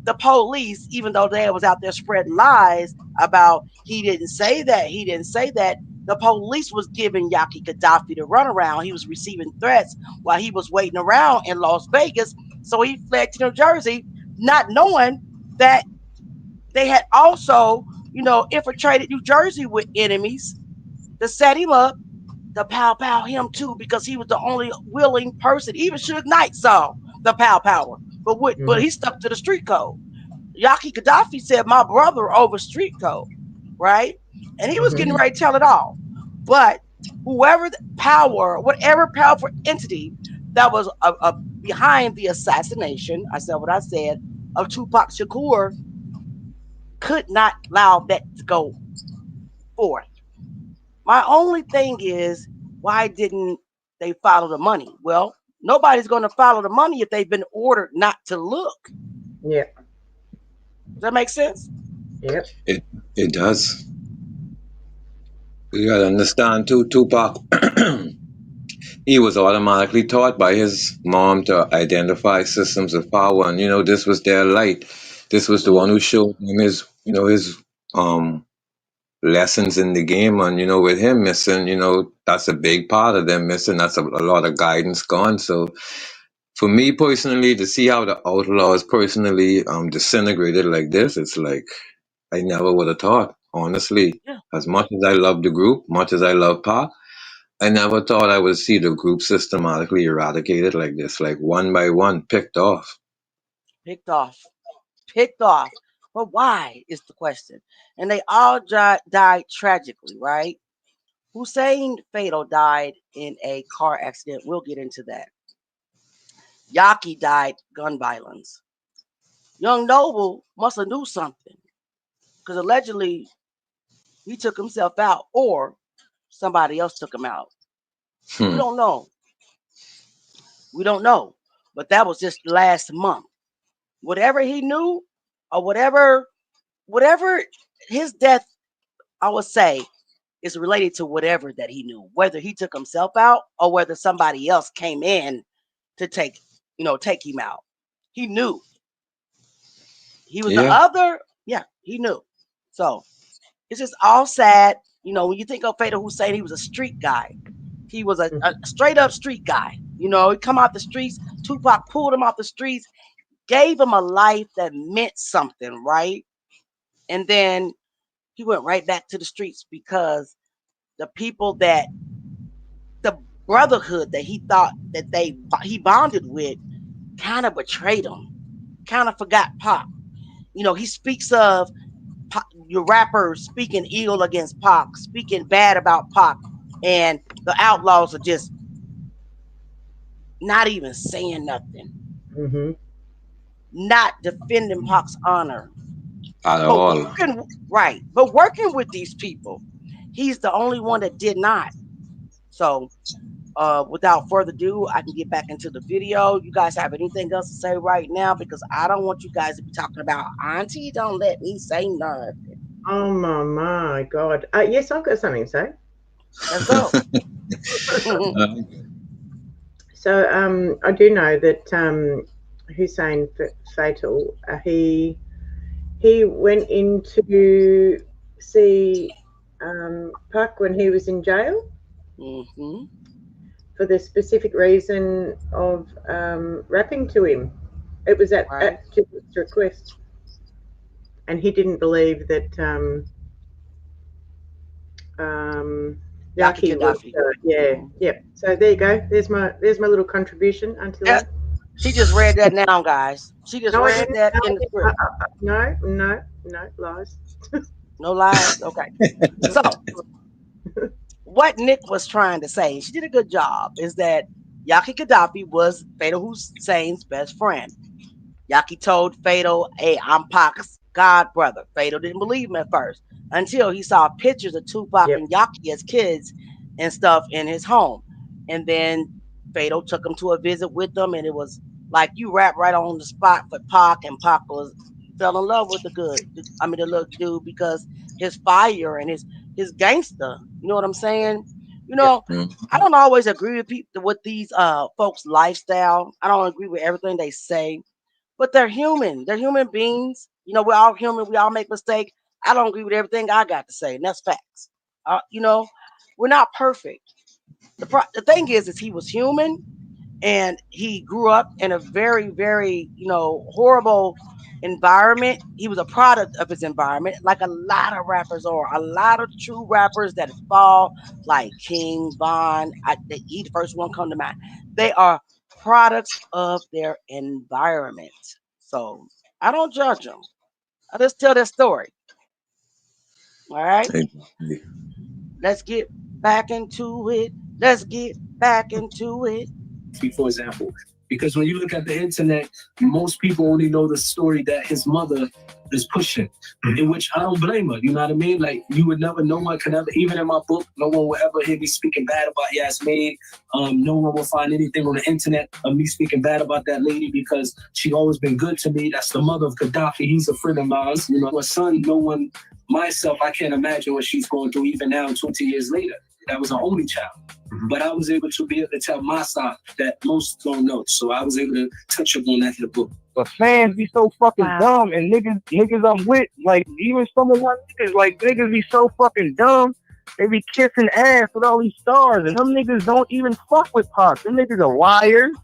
Speaker 1: the police, even though they was out there spreading lies about he didn't say that, the police was giving Yaki Gaddafi the runaround. He was receiving threats while he was waiting around in Las Vegas. So he fled to New Jersey, not knowing that they had also, infiltrated New Jersey with enemies to set him up, to pow him too, because he was the only willing person. Even Suge Knight saw the power, but he stuck to the street code. Yaki Gaddafi said, "My brother," over street code, right? And he was getting ready to tell it all. But whoever the power, whatever powerful entity that was behind the assassination, I said what I said, of Tupac Shakur, could not allow that to go forth. My only thing is, why didn't they follow the money? Well, nobody's going to follow the money if they've been ordered not to look.
Speaker 6: Yeah.
Speaker 1: Does that make sense?
Speaker 6: Yep.
Speaker 7: It does. You gotta understand too, Tupac. He was automatically taught by his mom to identify systems of power, and this was their light. This was the one who showed him his lessons in the game, and with him missing, that's a big part of them missing. That's a lot of guidance gone. So for me personally, to see how the Outlaws personally disintegrated like this, it's like I never would have thought, honestly.
Speaker 1: Yeah.
Speaker 7: As much as I love the group, much as I love Pac, I never thought I would see the group systematically eradicated like this, like one by one, picked off.
Speaker 1: Picked off. But why is the question? And they all died tragically, right? Hussein F.A.T.A.L died in a car accident. We'll get into that. Yaki died gun violence. Young Noble must have knew something, because allegedly he took himself out, or somebody else took him out. We don't know. But that was just last month. Whatever he knew, or whatever his death, I would say, is related to whatever that he knew, whether he took himself out or whether somebody else came in to take him out. He knew. He was the
Speaker 7: Yeah.
Speaker 1: other. Yeah, he knew. So it's just all sad. When you think of Fatal Hussein, he was a street guy. He was a straight up street guy. He come out the streets. Tupac pulled him off the streets, gave him a life that meant something, right? And then he went right back to the streets because the people the brotherhood that he thought that he bonded with kind of betrayed him, kind of forgot Pac. He speaks of your rappers speaking ill against Pac, speaking bad about Pac, and the Outlawz are just not even saying nothing, not defending Pac's honor.
Speaker 7: At all.
Speaker 1: But working with these people, he's the only one that did not. So without further ado, I can get back into the video. You guys have anything else to say right now? Because I don't want you guys to be talking about Auntie. Don't let me say nothing.
Speaker 6: Oh my God. Yes, I've got something to say.
Speaker 1: Let's go.
Speaker 6: So I do know that Hussein F.A.T.A.L, he went in to see Pac when he was in jail. For the specific reason of rapping to him. It was at Tupac's request. And he didn't believe that Yaki was, So there you go. There's my little contribution until that.
Speaker 1: She just read that now, guys. She just read that in the script.
Speaker 6: No, lies.
Speaker 1: No lies? Okay. So what Nick was trying to say, she did a good job, is that Yaki Gaddafi was Fatal Hussein's best friend. Yaki told Fatal, "Hey, I'm Pac's god brother." Fatal didn't believe him at first until he saw pictures of Tupac and Yaki as kids and stuff in his home. And then Fatal took him to a visit with them, and it was Like you rap right on the spot for Pac, and Pac fell in love with the little dude because his fire and his gangster. You know what I'm saying? You know, I don't always agree with people with these folks' lifestyle. I don't agree with everything they say, but they're human. They're human beings. You know, we're all human. We all make mistakes. I don't agree with everything I got to say, and that's facts. You know, we're not perfect. The thing is he was human, and he grew up in a very, very, horrible environment. He was a product of his environment, like a lot of rappers are. A lot of true rappers that fall, like King Von, he the first one come to mind. They are products of their environment. So I don't judge them. I just tell their story. All right. Let's get back into it. Let's get back into it.
Speaker 8: For example, because when you look at the internet, most people only know the story that his mother is pushing, in which I don't blame her. You know what I mean? Like, you would never, no one could ever, even in my book, no one will ever hear me speaking bad about Yasmin. No one will find anything on the internet of me speaking bad about that lady because she always been good to me. That's the mother of Gaddafi. He's a friend of mine. You know, my son, no one, myself, I can't imagine what she's going through even now, 20 years later. That was her only child. But I was able to be able to tell my side that most don't know. So I was able to touch up on that in the book.
Speaker 13: But fans be so fucking dumb, and niggas I'm with, like, even some of my niggas, like, niggas be so fucking dumb. They be kissing ass with all these stars, and some niggas don't even fuck with Pac. Them niggas are liars.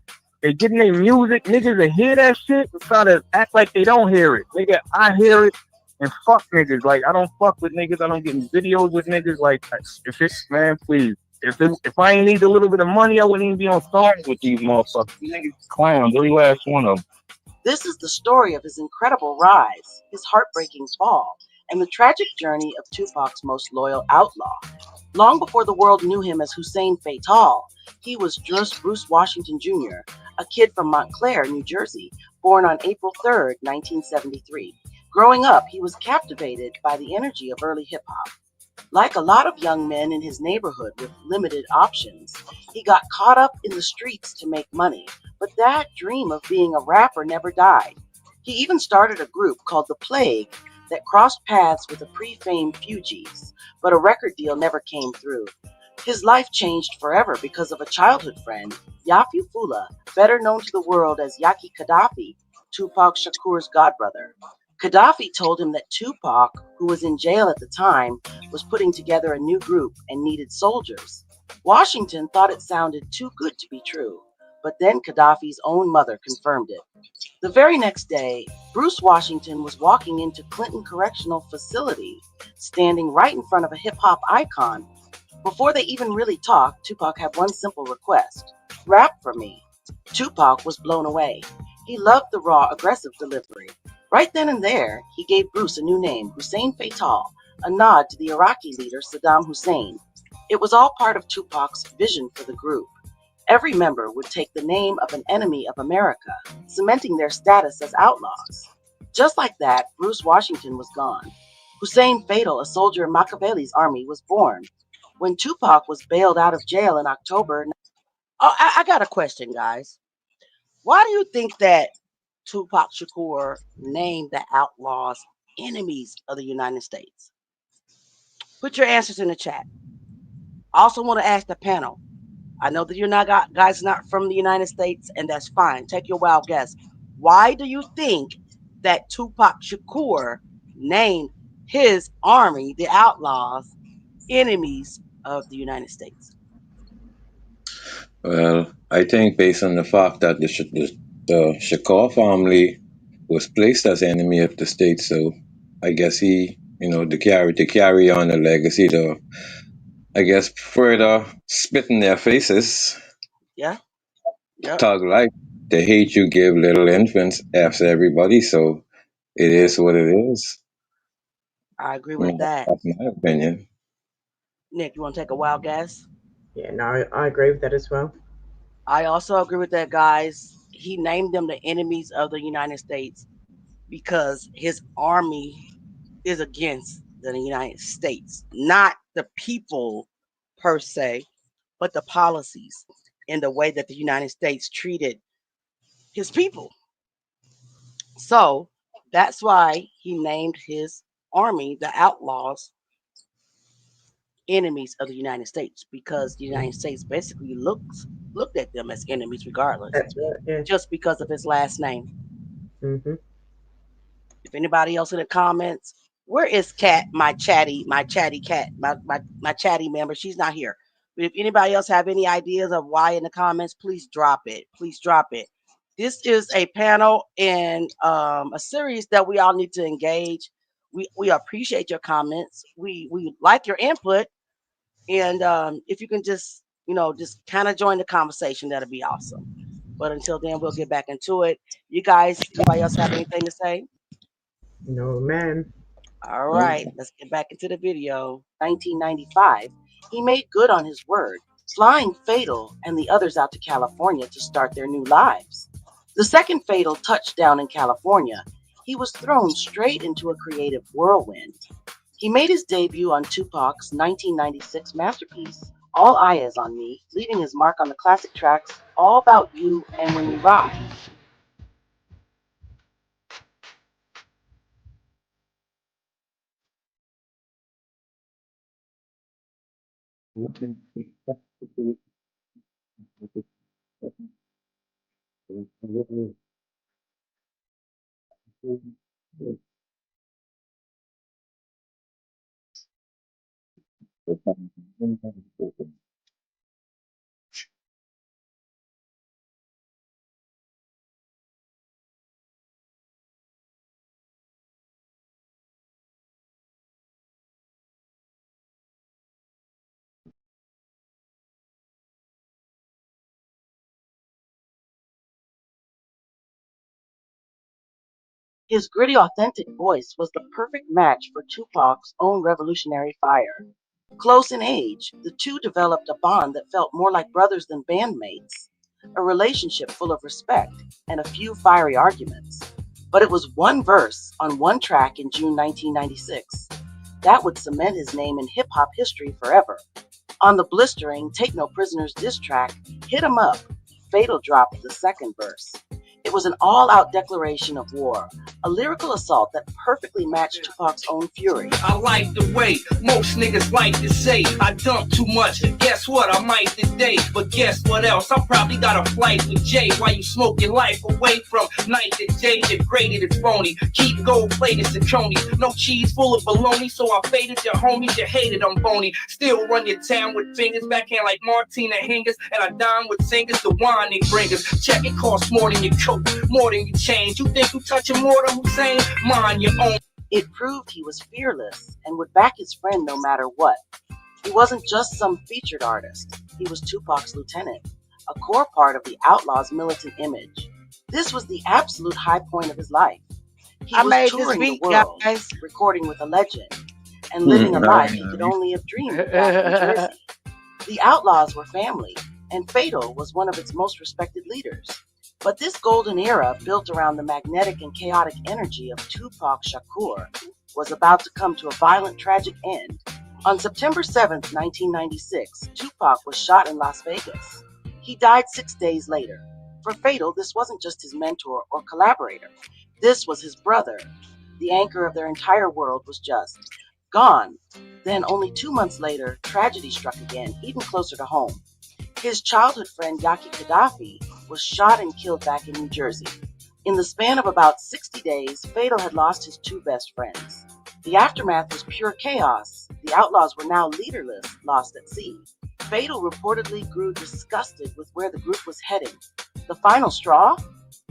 Speaker 13: They getting their music. Niggas that hear that shit and try to act like they don't hear it. Nigga, I hear it, and fuck niggas. Like, I don't fuck with niggas. I don't get in videos with niggas. Like, if it's, man, please. If I ain't need a little bit of money, I wouldn't even be on songs with these motherfuckers. These niggas clowns, every last one of them.
Speaker 1: This is the story of his incredible rise, his heartbreaking fall, and the tragic journey of Tupac's most loyal outlaw. Long before the world knew him as Hussein F.A.T.A.L, he was just Bruce Washington Jr., a kid from Montclair, New Jersey, born on April 3rd, 1973. Growing up, he was captivated by the energy of early hip-hop. Like a lot of young men in his neighborhood with limited options, he got caught up in the streets to make money, but that dream of being a rapper never died. He even started a group called The Plague that crossed paths with the pre-fame Fugees, but a record deal never came through. His life changed forever because of a childhood friend, Yafi Fula, better known to the world as Yaki Gaddafi, Tupac Shakur's godbrother. Gaddafi told him that Tupac, who was in jail at the time, was putting together a new group and needed soldiers. Washington thought it sounded too good to be true, but then Gaddafi's own mother confirmed it. The very next day, Bruce Washington was walking into Clinton Correctional Facility, standing right in front of a hip-hop icon. Before they even really talked, Tupac had one simple request: rap for me. Tupac was blown away. He loved the raw, aggressive delivery. Right then and there, he gave Bruce a new name, Hussein F.A.T.A.L, a nod to the Iraqi leader Saddam Hussein. It was all part of Tupac's vision for the group. Every member would take the name of an enemy of America, cementing their status as outlaws. Just like that, Bruce Washington was gone. Hussein F.A.T.A.L, a soldier in Machiavelli's army, was born. When Tupac was bailed out of jail in October... Oh, I got a question, guys. Why do you think that Tupac Shakur named the Outlawz enemies of the United States? Put your answers in the chat. I also want to ask the panel. I know that you're not guys not from the United States, and that's fine. Take your wild guess. Why do you think that Tupac Shakur named his army, the Outlawz, enemies of the United States?
Speaker 7: Well, I think based on the fact that the Shakur family was placed as enemy of the state, so I guess he, to carry on the legacy, to, I guess, further spit in their faces.
Speaker 1: Yeah. Yep.
Speaker 7: Thug life. The hate you give little infants after everybody, so it is what it is.
Speaker 1: I agree with that.
Speaker 7: That's my opinion.
Speaker 1: Nick, you want to take a wild guess?
Speaker 6: Yeah, no, I agree with that as well.
Speaker 1: I also agree with that, guys. He named them the enemies of the United States because his army is against the United States, not the people per se, but the policies and the way that the United States treated his people. So that's why he named his army the Outlaws, enemies of the United States, because the United States basically looked at them as enemies regardless,
Speaker 6: That's right. Yeah.
Speaker 1: just because of his last name.
Speaker 6: Mm-hmm.
Speaker 1: If anybody else in the comments, where is Cat, my chatty cat, my chatty member? She's not here. But if anybody else have any ideas of why in the comments, please drop it. Please drop it. This is a panel and a series that we all need to engage. We appreciate your comments. We like your input, and if you can just just kind of join the conversation, that'll be awesome. But until then, we'll get back into it. You guys, anybody else have anything to say?
Speaker 6: No, man.
Speaker 1: All right, let's get back into the video. 1995, he made good on his word, flying Fatal and the others out to California to start their new lives. The second Fatal touched down in California, he was thrown straight into a creative whirlwind. He made his debut on Tupac's 1996 masterpiece, All Eyes on Me, leaving his mark on the classic tracks All About You and When You Ride. His gritty, authentic voice was the perfect match for Tupac's own revolutionary fire. Close in age, the two developed a bond that felt more like brothers than bandmates, a relationship full of respect and a few fiery arguments. But it was one verse on one track in June 1996 that would cement his name in hip-hop history forever. On the blistering Take No Prisoners diss track, Hit 'Em Up, Fatal dropped the second verse. It was an all-out declaration of war, a lyrical assault that perfectly matched Tupac's own fury.
Speaker 8: I like the way most niggas like to say I dump too much. Guess what? I might today. But guess what else? I probably got a flight with Jay while you smoke your life away from night to day. Degraded and phony. Keep gold plated Ciccone. No cheese full of bologna. So I faded your homies. You hated I'm bony. Still run your town with fingers. Backhand like Martina Hingers. And I dine with singers. The wine they bring us. Check it costs more than your coat. More than you change. You think you touching more than Hussein? Mind your own.
Speaker 1: It proved he was fearless and would back his friend no matter what. He wasn't just some featured artist. He was Tupac's lieutenant, a core part of the Outlaw's militant image. This was the absolute high point of his life. He was touring the world, recording with a legend, and living a life he could only have dreamed back in Jersey. The Outlawz were family, and Fatal was one of its most respected leaders. But this golden era, built around the magnetic and chaotic energy of Tupac Shakur, was about to come to a violent, tragic end. On September 7th, 1996, Tupac was shot in Las Vegas. He died 6 days later. For Fatal, this wasn't just his mentor or collaborator. This was his brother. The anchor of their entire world was just gone. Then, only 2 months later, tragedy struck again, even closer to home. His childhood friend Yaki Gaddafi was shot and killed back in New Jersey. In the span of about 60 days, Fatal had lost his two best friends. The aftermath was pure chaos. The Outlawz were now leaderless, lost at sea. Fatal reportedly grew disgusted with where the group was heading. The final straw?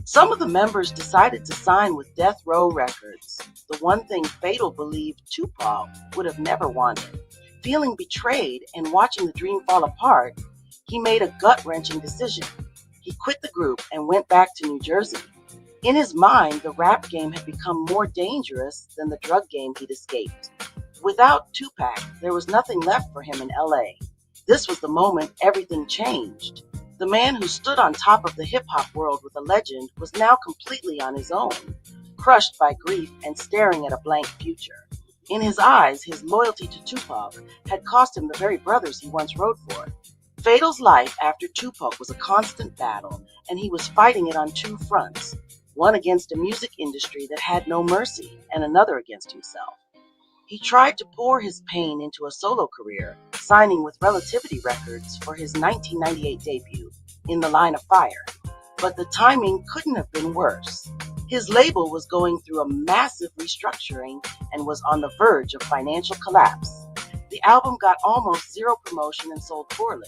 Speaker 1: Some of the members decided to sign with Death Row Records, the one thing Fatal believed Tupac would have never wanted. Feeling betrayed and watching the dream fall apart, he made a gut-wrenching decision. He quit the group and went back to New Jersey. In his mind, the rap game had become more dangerous than the drug game he'd escaped. Without Tupac, there was nothing left for him in LA. This was the moment everything changed. The man who stood on top of the hip-hop world with a legend was now completely on his own, crushed by grief and staring at a blank future. In his eyes, his loyalty to Tupac had cost him the very brothers he once rode for. Fatal's life after Tupac was a constant battle, and he was fighting it on two fronts, one against a music industry that had no mercy, and another against himself. He tried to pour his pain into a solo career, signing with Relativity Records for his 1998 debut, In the Line of Fire. But the timing couldn't have been worse. His label was going through a massive restructuring and was on the verge of financial collapse. The album got almost zero promotion and sold poorly.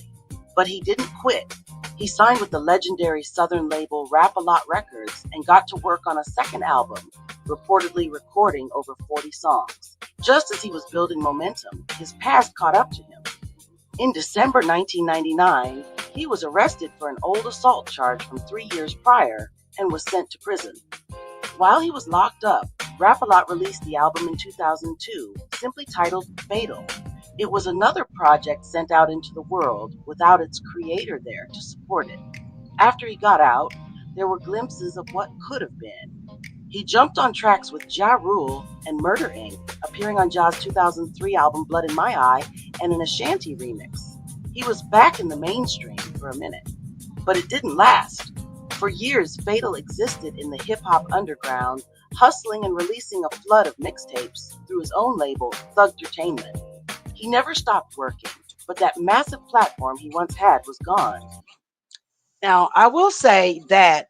Speaker 1: But he didn't quit. He signed with the legendary Southern label Rap-A-Lot Records and got to work on a second album, reportedly recording over 40 songs. Just as he was building momentum, his past caught up to him. In December 1999, he was arrested for an old assault charge from 3 years prior and was sent to prison. While he was locked up, Rap-A-Lot released the album in 2002, simply titled Fatal. It was another project sent out into the world without its creator there to support it. After he got out, there were glimpses of what could have been. He jumped on tracks with Ja Rule and Murder Inc., appearing on Ja's 2003 album Blood in My Eye and an Ashanti remix. He was back in the mainstream for a minute, but it didn't last. For years, Fatal existed in the hip-hop underground, hustling and releasing a flood of mixtapes through his own label, Thug Entertainment. He never stopped working, but that massive platform he once had was gone. Now, I will say that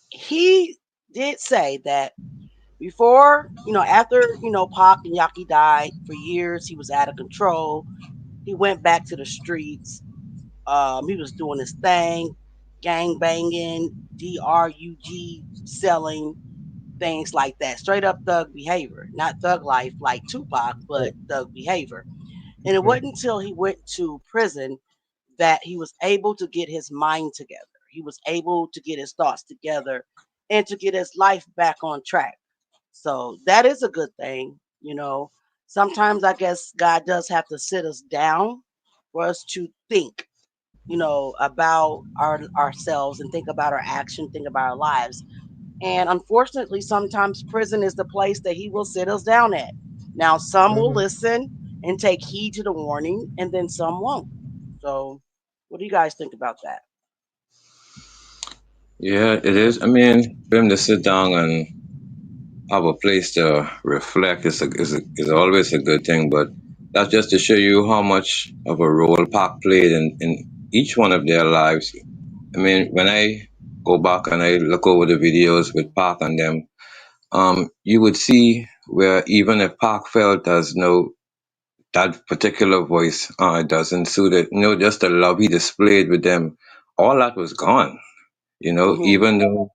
Speaker 1: he did say that before, after, Pac and Yaki died, for years he was out of control. He went back to the streets. He was doing his thing, gang banging, drug, selling, things like that. Straight up thug behavior, not thug life like Tupac, but thug behavior. And it wasn't until he went to prison that he was able to get his mind together. He was able to get his thoughts together and to get his life back on track. So that is a good thing. Sometimes I guess God does have to sit us down for us to think, about ourselves and think about our action, think about our lives. And unfortunately, sometimes prison is the place that he will sit us down at. Now, some will listen and take heed to the warning, and then some won't. So, what do you guys think about that?
Speaker 7: Yeah, it is. I mean, for him to sit down and have a place to reflect is always a good thing. But that's just to show you how much of a role Pac played in each one of their lives. I mean, when I go back and I look over the videos with Pac and them, you would see where even if Pac felt as no that particular voice doesn't suit it, just the love he displayed with them, all that was gone. Even though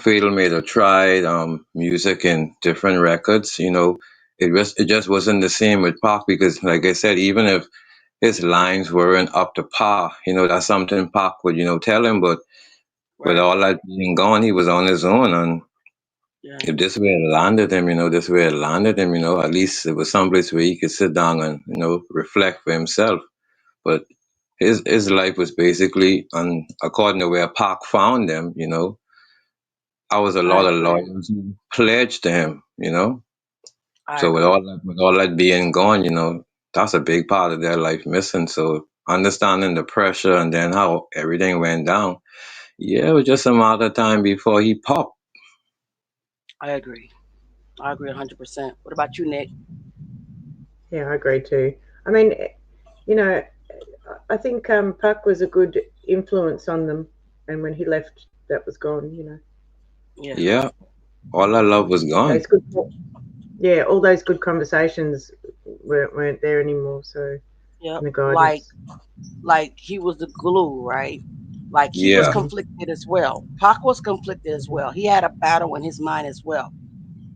Speaker 7: Fatal made a tried music and different records. It just wasn't the same with Pac because, like I said, even if his lines weren't up to par, that's something Pac would tell him. But with all that being gone, he was on his own, and if this way it landed him, this way it landed him, at least it was someplace where he could sit down and reflect for himself. But his life was basically, according to where Pac found them, I was a lot of loyalty pledged to him. So with all that being gone, that's a big part of their life missing. So understanding the pressure and then how everything went down, yeah, it was just a matter of time before he popped.
Speaker 1: I agree. I agree 100%. What about you, Nick?
Speaker 6: Yeah, I agree too. I mean, you know, I think Puck was a good influence on them, and when he left, that was gone.
Speaker 7: Yeah, all that love was gone.
Speaker 6: Those good, all those good conversations weren't there anymore. So,
Speaker 1: Yep.
Speaker 6: the guidance.
Speaker 1: Like he was the glue, right? Like he was conflicted as well. Pac was conflicted as well. He had a battle in his mind as well.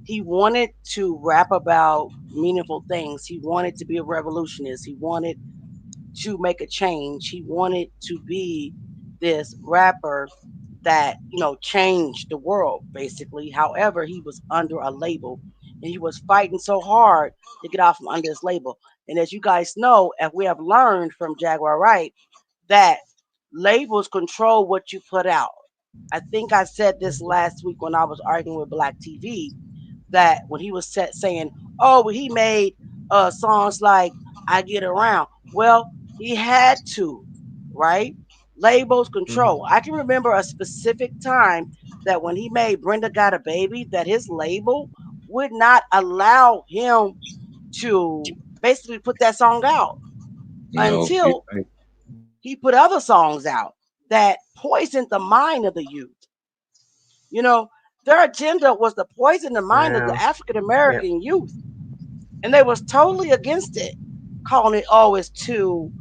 Speaker 1: He wanted to rap about meaningful things. He wanted to be a revolutionist. He wanted to make a change. He wanted to be this rapper that, changed the world basically. However, he was under a label and he was fighting so hard to get off from under his label. And as you guys know, as we have learned from Jaguar Wright, that labels control what you put out. I think I said this last week when I was arguing with Black TV, that when he was saying, oh, well, he made songs like I Get Around. Well, He had to, right? Labels control. I can remember a specific time that when he made Brenda Got a Baby, that his label would not allow him to basically put that song out
Speaker 7: No, you're
Speaker 1: until
Speaker 7: right.
Speaker 1: he put other songs out that poisoned the mind of the youth. You know, their agenda was to poison the mind of the
Speaker 6: Wow.
Speaker 1: African
Speaker 6: Yep.
Speaker 1: American youth, and they was totally against it, calling it, oh, it's too,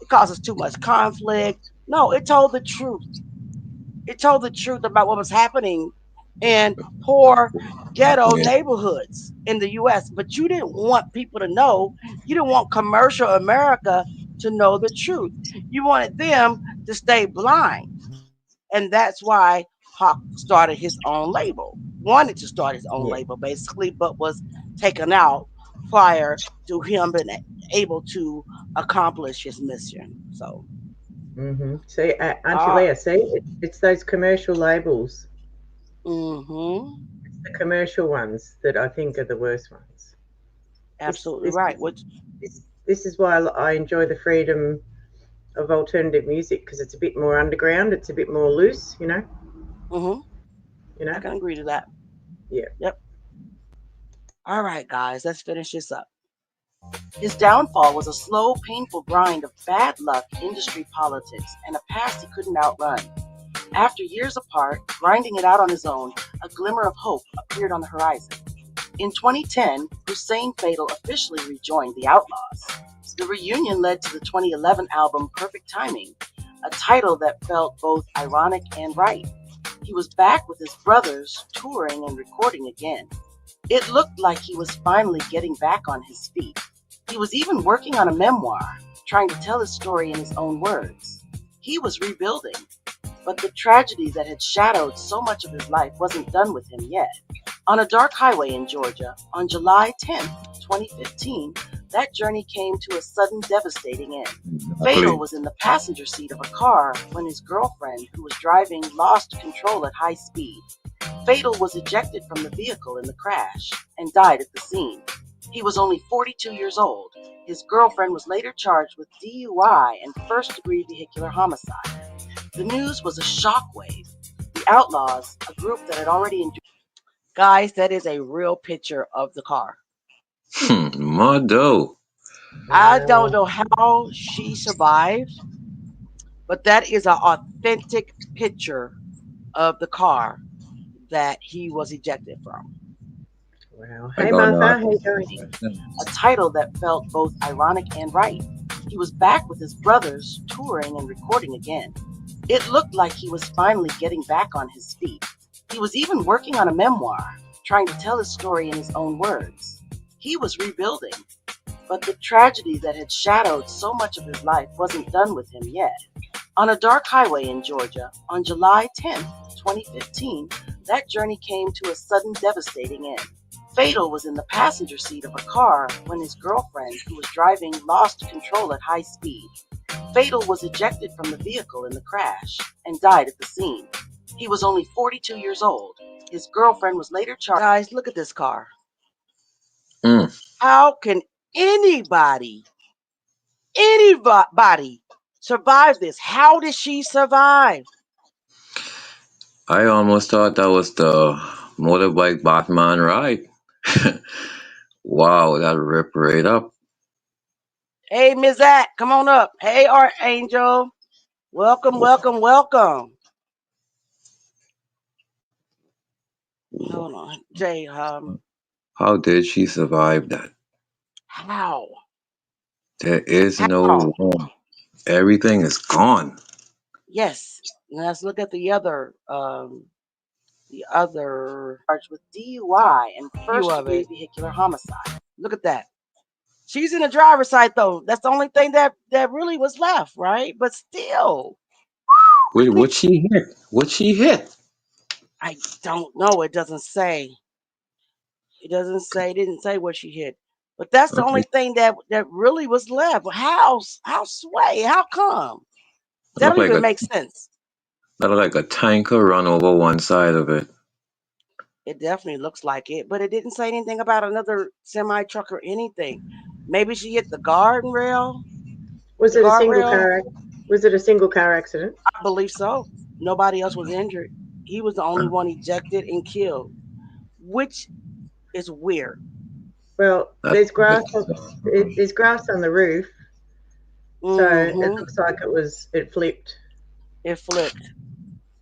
Speaker 1: it causes too much conflict. No, it told the truth. It told the truth about what was happening in poor ghetto
Speaker 7: Yeah.
Speaker 1: neighborhoods in the U.S. But you didn't want people to know. You didn't want commercial America to know the truth. You wanted them to stay blind. And that's why Pac started his own label. Wanted to start his own
Speaker 6: Yeah.
Speaker 1: label, basically, but was taken out prior to him being able to accomplish his mission. So,
Speaker 6: See, Auntie
Speaker 1: uh,
Speaker 6: Leah, see, it's those commercial labels,
Speaker 1: mm-hmm,
Speaker 6: the commercial ones that I think are the worst ones.
Speaker 1: absolutely
Speaker 6: This
Speaker 1: right. Which,
Speaker 6: this is why I enjoy the freedom of alternative music, because it's a bit more underground, it's a bit more loose, you know.
Speaker 1: I can agree to that.
Speaker 6: Yeah.
Speaker 1: Yep. All right, guys, let's finish this up. His downfall was a slow, painful grind of bad luck, industry politics, and a past he couldn't outrun. After years apart, grinding it out on his own, a glimmer of hope appeared on the horizon. In 2010, Hussein F.A.T.A.L officially rejoined the Outlawz. The reunion led to the 2011 album Perfect Timing, a title that felt both ironic and right. He was back with his brothers, touring and recording again. It looked like he was finally getting back on his feet. He was even working on a memoir, trying to tell his story in his own words. He was rebuilding, but the tragedy that had shadowed so much of his life wasn't done with him yet. On a dark highway in Georgia, on July 10th, 2015, that journey came to a sudden, devastating end. F.A.T.A.L was in the passenger seat of a car when his girlfriend, who was driving, lost control at high speed. F.A.T.A.L was ejected from the vehicle in the crash and died at the scene. He was only 42 years old. His girlfriend was later charged with DUI and first-degree vehicular homicide. The news was a shockwave. The Outlawz, a group that had already endured. Guys, that is a real picture of the car.
Speaker 7: Mado.
Speaker 1: I don't know how she survived, but that is an authentic picture of the car that he was ejected from.
Speaker 6: Wow.
Speaker 7: I
Speaker 6: Hey,
Speaker 7: got
Speaker 6: Martha, how you doing?
Speaker 1: A title that felt both ironic and right. He was back with his brothers, touring and recording again. It looked like he was finally getting back on his feet. He was even working on a memoir, trying to tell his story in his own words. He was rebuilding, but the tragedy that had shadowed so much of his life wasn't done with him yet. On a dark highway in Georgia, on July 10th, 2015, that journey came to a sudden, devastating end. F.A.T.A.L was in the passenger seat of a car when his girlfriend, who was driving, lost control at high speed. F.A.T.A.L was ejected from the vehicle in the crash and died at the scene. He was only 42 years old. His girlfriend was later charged. Guys, look at this car. How can anybody survive this? How did she survive?
Speaker 7: I almost thought that was the motorbike Batman ride. Wow, that ripped right up.
Speaker 1: Hey, Ms. Zach, come on up. Hey, Archangel. Welcome, welcome, welcome. Hold on. Jay,
Speaker 7: How did she survive that?
Speaker 1: how?
Speaker 7: There is
Speaker 1: How?
Speaker 7: no room. Everything is gone.
Speaker 1: Yes. Let's look at the other charge with DUI and first-degree vehicular homicide. Look at that. She's in the driver's side though. That's the only thing that really was left, right? But still,
Speaker 7: Wait, what she hit? What she hit?
Speaker 1: I don't know. It doesn't say. It doesn't say. It didn't say what she hit. But that's the only
Speaker 7: Okay.
Speaker 1: thing that really was left. How sway? How come? That
Speaker 7: Look
Speaker 1: don't
Speaker 7: like
Speaker 1: even
Speaker 7: a
Speaker 1: make sense.
Speaker 7: that look like a tanker run over one side of it.
Speaker 1: It definitely looks like it, but it didn't say anything about another semi truck or anything. Maybe she hit the guardrail.
Speaker 6: Was
Speaker 1: The
Speaker 6: it a single
Speaker 1: guardrail?
Speaker 6: car? Was it a single car accident?
Speaker 1: I believe so. Nobody else was injured. He was the only one ejected and killed, which is weird.
Speaker 6: Well, there's grass. There's grass on the roof, so it looks like it flipped.
Speaker 1: It flipped.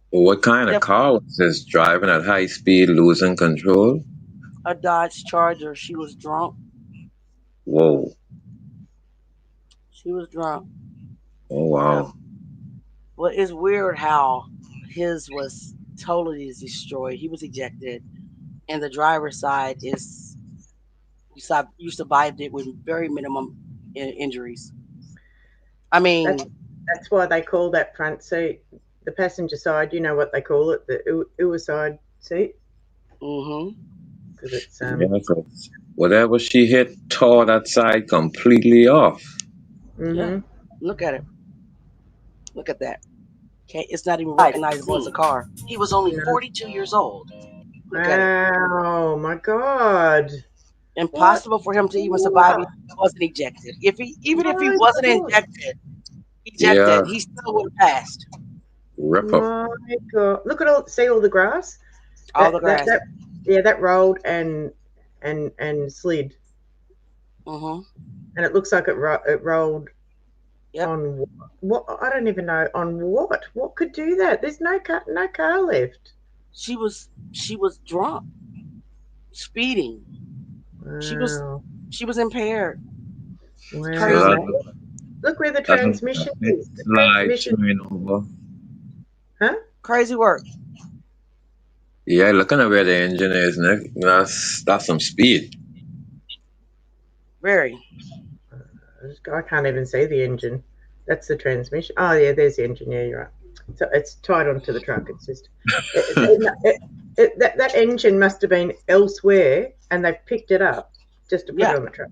Speaker 7: What kind of car was this? Driving at high speed, losing control?
Speaker 1: A Dodge Charger. She was drunk.
Speaker 7: Whoa.
Speaker 1: She was drunk.
Speaker 7: Oh, wow.
Speaker 1: Yeah. Well, it's weird how his was totally destroyed. He was ejected, and the driver's side is you survived it with very minimum injuries. I mean,
Speaker 6: that's why they call that front seat the passenger side. You know what they call it, the suicide seat. Because it's
Speaker 7: whatever she hit tore that side completely off.
Speaker 1: Yeah. Look at it. Look at that. Okay, it's not even recognizable as a car. He was only 42 years old. Look at it.
Speaker 6: Oh my God.
Speaker 1: Impossible for him to even survive if he wasn't ejected. If he wasn't ejected, he still would have passed.
Speaker 6: My God. Look at all the grass.
Speaker 1: The grass.
Speaker 6: That rolled and slid. And it looks like it rolled on what? I don't even know on what. What could do that? There's no car left.
Speaker 1: She was drunk, speeding.
Speaker 6: Wow.
Speaker 1: She was impaired.
Speaker 6: Wow.
Speaker 1: Crazy.
Speaker 6: Look where the transmission is. The transmission.
Speaker 7: Over.
Speaker 6: Huh?
Speaker 1: Crazy work.
Speaker 7: Yeah, looking at where the engine is, Nick, that's some speed.
Speaker 1: Very.
Speaker 6: I can't even see the engine. That's the transmission. Oh yeah, there's the engine. Yeah, you're right. So it's tied onto the truck. It's just that engine must have been elsewhere, and they picked it up just to put it on the truck.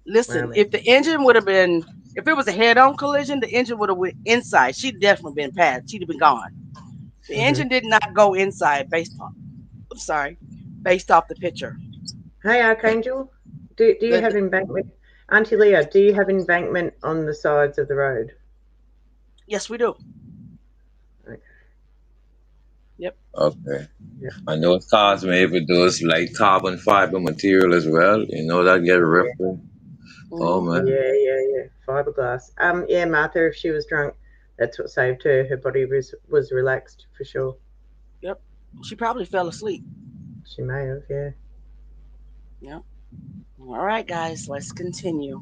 Speaker 1: Listen, if the engine would have been, if it was a head-on collision, the engine would have went inside. She'd definitely been passed. She'd have been gone. The engine did not go inside based off the picture.
Speaker 6: Hey, Archangel, do you have embankment? Auntie Leah, do you have embankment on the sides of the road?
Speaker 1: Yes, we do.
Speaker 6: Okay.
Speaker 1: Yep.
Speaker 7: Okay.
Speaker 6: Yeah.
Speaker 7: I know cars made with those like carbon fiber material as well. You know that get ripped. Oh man.
Speaker 6: Yeah. Fiberglass. Yeah, Martha, if she was drunk, that's what saved her. Her body was relaxed for sure.
Speaker 1: Yep. She probably fell asleep.
Speaker 6: She may have, yeah.
Speaker 1: Yep. All right, guys, let's continue.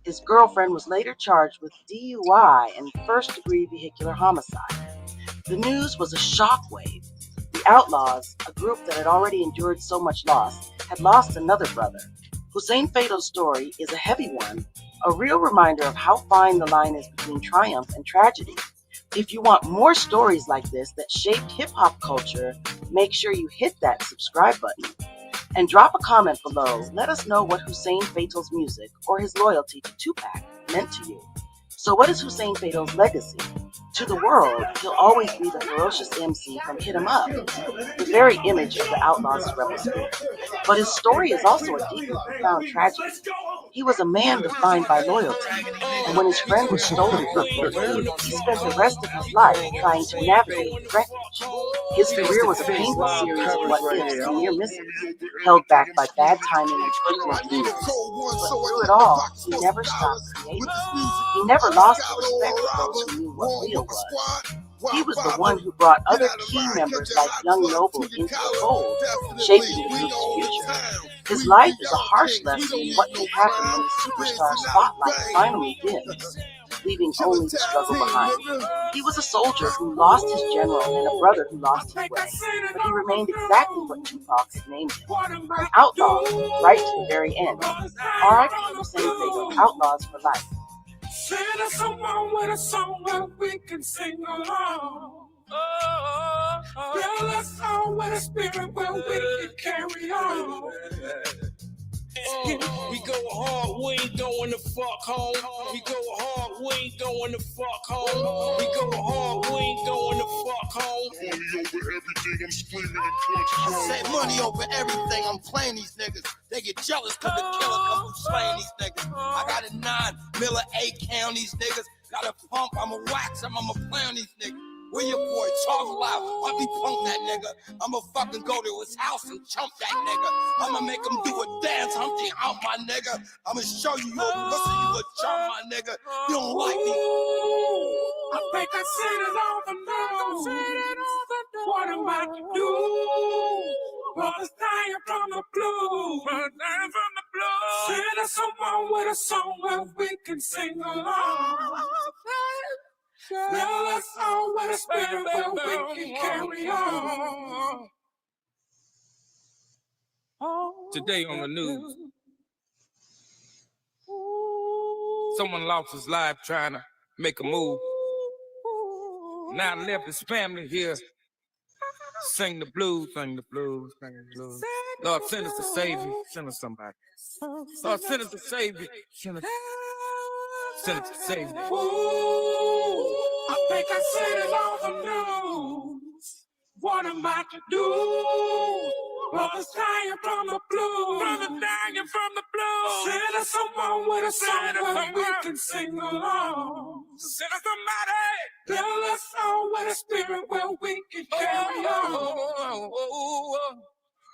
Speaker 1: His girlfriend was later charged with DUI and first-degree vehicular homicide. The news was a shockwave. The Outlawz, a group that had already endured so much loss, had lost another brother. Hussein F.A.T.A.L's story is a heavy one, a real reminder of how fine the line is between triumph and tragedy. If you want more stories like this that shaped hip-hop culture, make sure you hit that subscribe button. And drop a comment below. Let us know what Hussein F.A.T.A.L's music or his loyalty to Tupac meant to you. So what is Hussein F.A.T.A.L's legacy? To the world, he'll always be the ferocious MC from Hit 'Em Up, the very image of the Outlawz rebel spirit. But his story is also a deeply profound tragedy. He was a man defined by loyalty, and when his friend was stolen from him, he spent the rest of his life trying to navigate the wreckage. His career was a painful series of what-ifs and near misses, held back by bad timing and personal demons. But through it all, he never stopped creating. He never lost the respect for those who knew what real was. He was the one who brought other key members like Young Noble into the fold, shaping the group's future. His life is a harsh lesson in what can happen when the superstar spotlight finally dims, leaving only the struggle behind. He was a soldier who lost his general and a brother who lost his way, but he remained exactly what Tupac had named him, an outlaw, right to the very end. R.I.P. Hussein F.A.T.A.L, Outlawz for life.
Speaker 8: Send us someone with a song where we can sing along. Fill us all with a spirit where we can carry on. We go hard, we ain't going to fuck home. We go hard, we ain't going to fuck home. We go hard, we ain't going to fuck home. Money over everything, I'm screaming and clutching. I say money over everything, I'm playing these niggas. They get jealous cause the killer comes from slaying these niggas. I got a 9
Speaker 14: Miller 8 count these niggas. Got a pump, I'ma wax them, I'ma play on these niggas. Where your boy talk loud? I be punk that nigga. I'ma fucking go to his house and chump that nigga. I'ma make him do a dance, Humpty out my nigga. I'ma show you your pussy, you a chump my nigga. You don't like me.
Speaker 8: I think I said it all the news. What am I to do? Brothers dying from the blues. Send us someone with a song where we can sing along. Tell us all with a spirit where we can carry on.
Speaker 14: Today on the news, someone lost his life trying to make a move. Now left his family here. Sing the blues, sing the blues, sing the blues. Lord, send us a savior, send us somebody. Lord, send us a savior, send us a savior.
Speaker 8: I think I said it on the news. What am I to do? Brothers dying from the blues. Brothers dying from the blues. Send us someone with a song where we can sing along. Send us somebody. Fill us all with a spirit where we can carry on.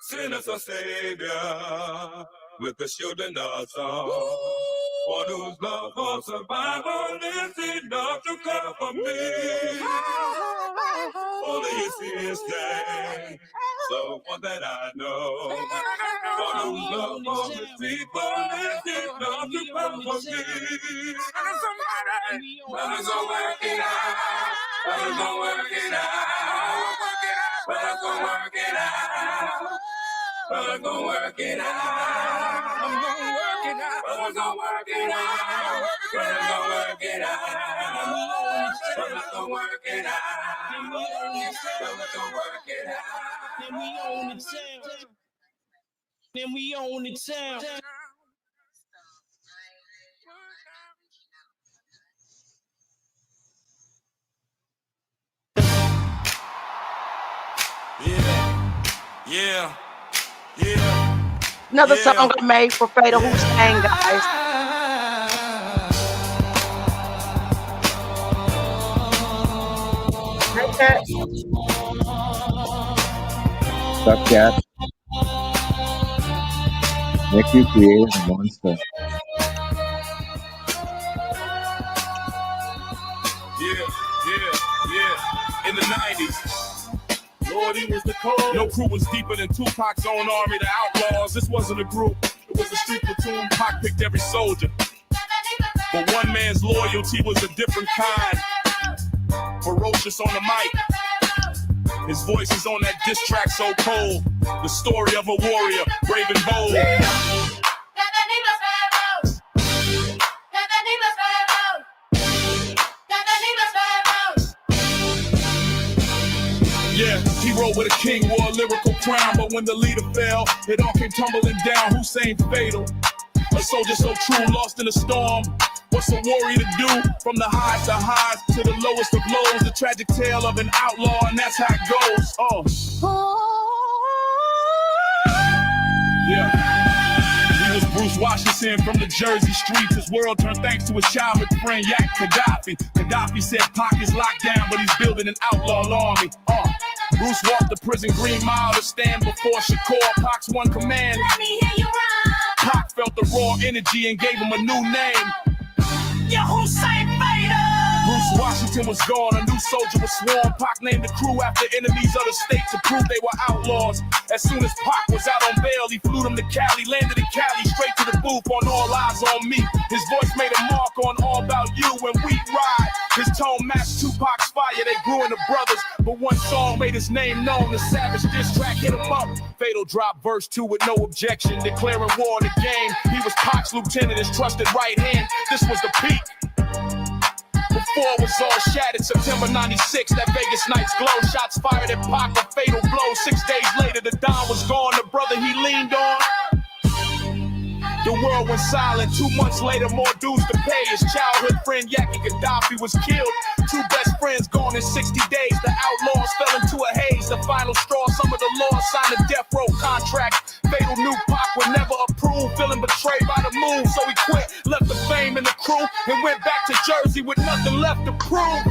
Speaker 14: Send us a savior with the shielding of song. One whose love for survival is enough to cover me. Only is his name, the one that I know. One whose love for his people is enough to cover me. Brothers are working out. Brothers are working out. Brothers are working out. Brothers gonna work it out. I'm gonna work it out. Brothers gonna work it out. Brothers gonna work it out. Brothers gonna work it out. Brothers gonna work it out.
Speaker 15: Then we own the town. Then we own the town.
Speaker 14: Yeah.
Speaker 1: Another song I made for Fatal Hussein, guys.
Speaker 16: Suck cat. Make you create a monster.
Speaker 4: In the 90s. Lord, he was the code. No crew was deeper than Tupac's own army, the Outlawz. This wasn't a group, it was a street platoon. Pac picked every soldier. But one man's loyalty was a different kind. Ferocious on the mic. His voice is on that diss track so cold. The story of a warrior, brave and bold. Yeah, he rode with a king, wore a lyrical crown. But when the leader fell, it all came tumbling down. Hussein F.A.T.A.L, a soldier so true, lost in a storm. What's a warrior to do? From the highs to the lowest of lows. The tragic tale of an outlaw, and that's how it goes. Yeah. He was Bruce Washington from the Jersey streets. His world turned thanks to his childhood friend, Gaddafi. Gaddafi said Pac is locked down, but he's building an outlaw army. Bruce walked the prison Green Mile to stand before Shakur. Pac's one command. Let me hear you run. Pac felt the raw energy and gave him a new name.
Speaker 8: Yo, Hussein F.A.T.A.L.
Speaker 4: Bruce Washington was gone, a new soldier was sworn. Pac named the crew after enemies of the state to prove they were outlaws. As soon as Pac was out on bail, he flew them to Cali, landed in Cali, straight to the booth on All Eyes on Me. His voice made a mark on All About You when we ride. His tone matched Tupac's fire, they grew into brothers. But one song made his name known, the savage diss track hit him up. Fatal dropped verse 2 with no objection, declaring war in the game. He was Pac's lieutenant, his trusted right hand. This was the peak. Before it was all shattered, September 96, that Vegas night's glow. Shots fired at Pac, a fatal blow. 6 days later, the Don was gone, the brother he leaned on. The world went silent. 2 months later, more dues to pay. His childhood friend, Yaki Gaddafi, was killed. 2 best friends gone in 60 days. The Outlaws fell into a haze. The final straw, some of the laws signed a death row contract.
Speaker 5: Fatal knew Pac would never approve, feeling betrayed by the move, so he quit, left the fame and the crew, and went back to Jersey with nothing left to prove.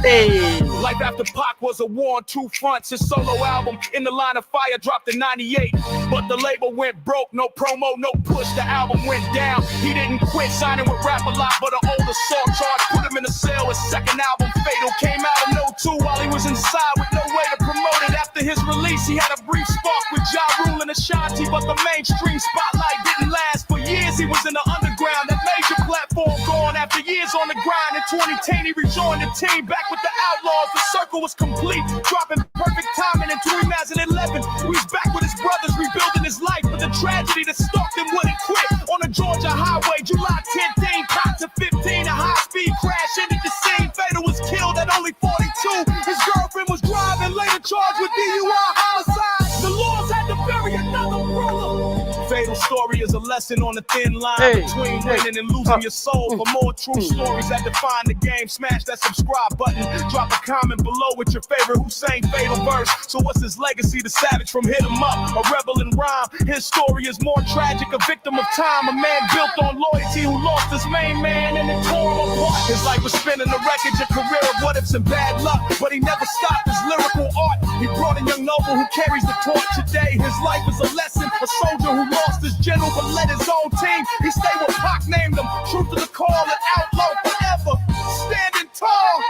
Speaker 1: Hey.
Speaker 5: Life after Pac was a war on two fronts. His solo album, In the Line of Fire, dropped in '98, but the label went broke. No promo, no push. The album went down. He didn't quit, signing with Rap-A-Lot, but an old assault charge put him in a cell. His second album, Fatal, came out in '02 while he was inside with no way to promote it. After his release, he had a brief spark with Ja Rule and Ashanti, but the mainstream spotlight didn't last. For years, he was in the underground. That major platform gone after years on the grind. In 2010, he rejoined the team back with the Outlawz. The circle was complete, dropping perfect timing in 2011. He's back with his brothers, rebuilding his life. But the tragedy that stalked him wouldn't quit. On the Georgia highway, July 10th, Pac to 15, a high-speed crash ended the scene. Fatal was killed at only 42. His girlfriend was driving, later charged with DUI homicide. The laws had to bury another brother. Fatal story is a lesson on the thin line between winning and losing your soul. For more true stories that define the game, smash that subscribe button. Drop a comment below with your favorite Hussein Fatal verse. So what's his legacy? The savage from Hit 'Em Up, a rebel in rhyme. His story is more tragic, a victim of time. A man built on loyalty who lost his main man and it tore him apart. His life was spinning the wreckage, a career of what ifs and bad luck. But he never stopped his lyrical art. He brought a young noble who carries the torch today. His life is a lesson, a soldier who lost his general but led his own team. He stayed where Pac named him. True to the call, an outlaw forever, standing tall.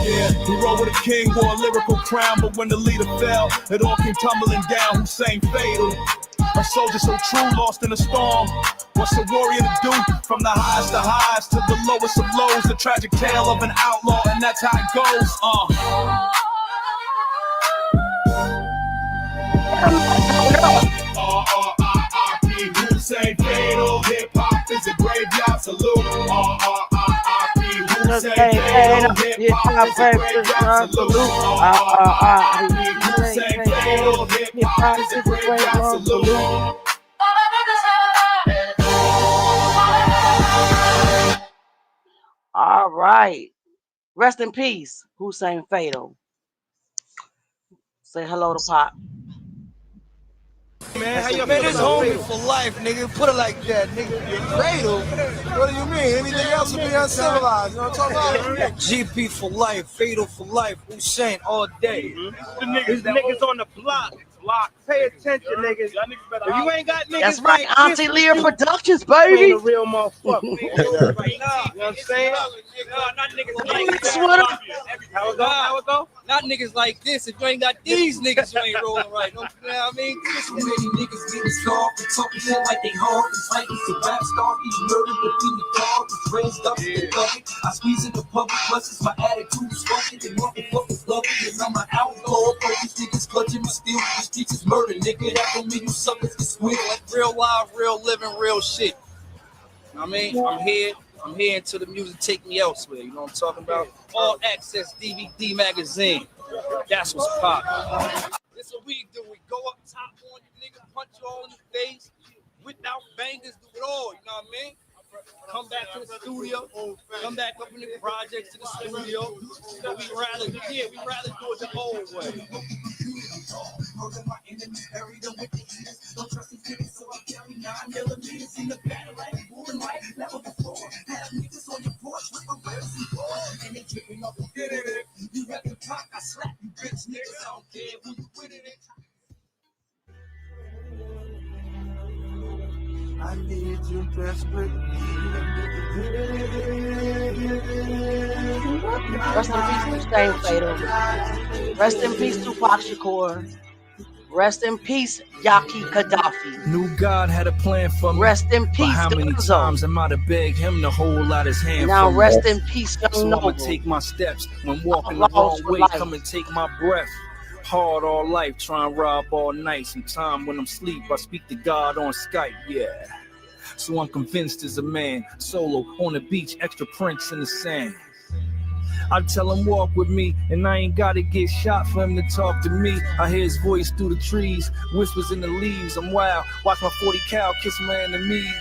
Speaker 5: Yeah, he rode with a king, wore a lyrical crown, but when the leader fell, it all came tumbling down. Hussein Fatal, a soldier so true, lost in a storm. What's a warrior to do? From the highest to highs to the lowest of lows, the tragic tale of an outlaw, and that's how it goes. R.I.P. Hussein Fatal, hip hop is a graveyard salute. R.I.P. Hussein Fatal, hip hop is a graveyard salute. R.I.P. Hussein Fatal, hip hop is a graveyard salute.
Speaker 1: All right. Rest in peace, Hussein Fatal. Say hello to Pop.
Speaker 17: Man, how you man, this homie for life, nigga. Put it like that, nigga. Fatal? What do you mean? Anything else would be uncivilized. You know what I'm talking about? GP for life, Fatal for life, Hussein all day.
Speaker 5: These niggas on the block.
Speaker 17: Pay attention, niggas. If you ain't got niggas,
Speaker 1: that's right,
Speaker 17: like
Speaker 1: Auntie Leah Productions,
Speaker 17: you
Speaker 1: baby.
Speaker 17: ain't a real motherfucker. You know what I'm saying?
Speaker 8: Not niggas like this. How it go? Not niggas like this. If you ain't got these niggas, you ain't rolling right. You know what I mean?
Speaker 14: Too many niggas get soft and talking shit like they hard and fighting to rap star. He's murdered between the dogs, his brains up in the bucket. I squeeze in the public buses, my attitude is fucking. They motherfuckers love me, and I'm an outlaw. But these niggas clutching me still. The streets is murder, nigga. That don't mean you suckers can squeal.
Speaker 8: Like real live, real living, real shit. I mean, I'm here until the music take me elsewhere. You know what I'm talking about? All access DVD magazine. That's what's poppin'. This what we do. We go up top on you, nigga, punch you all in the face, without bangers, do it all. You know what I mean? Come back to the studio. Come back up in the projects to the studio. So we rather do it the old way.
Speaker 14: Don't trust these niggas, so I carry 9mm in the battle like moving right level before. Have niggas on your porch with a rosy boy, and they dripping off the fit. You rap the talk, I slap you bitch niggas. I don't care who you with it.
Speaker 17: I need you desperately.
Speaker 1: Rest in peace, Hussein Fatal. Rest in peace, Tupac Shakur. Rest in peace, Yaki Gaddafi.
Speaker 5: Knew God had a plan for me.
Speaker 1: Rest in peace,
Speaker 5: how many times I might have begged him to hold out his hand
Speaker 1: now
Speaker 5: for
Speaker 1: rest
Speaker 5: me.
Speaker 1: in peace, young
Speaker 5: So
Speaker 1: noble.
Speaker 5: I'ma take my steps when walking the wrong way. Come and take my breath. Hard all life, try and rob all night. Sometime when I'm asleep, I speak to God on Skype, yeah. So I'm convinced as a man, solo on the beach, extra prints in the sand. I tell him walk with me, and I ain't gotta get shot for him to talk to me. I hear his voice through the trees, whispers in the leaves. I'm wild, watch my 40 cal kiss my enemies.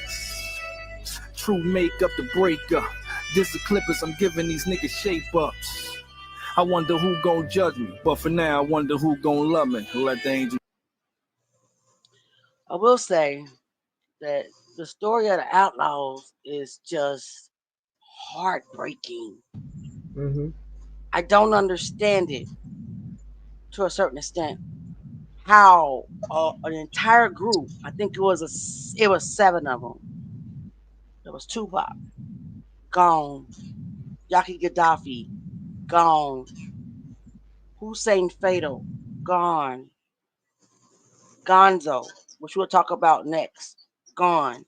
Speaker 5: True make up the breakup. This the clippers, I'm giving these niggas shape ups. I wonder who gon' judge me, but for now I wonder who gon' love me. Let the angel.
Speaker 1: I will say that the story of the Outlawz is just heartbreaking.
Speaker 6: Mm-hmm.
Speaker 1: I don't understand it to a certain extent. How an entire group, I think it was 7 of them. There was Tupac, gone. Yaki Gaddafi, gone. Hussein F.A.T.A.L, gone. Gonzo, which we'll talk about next, gone.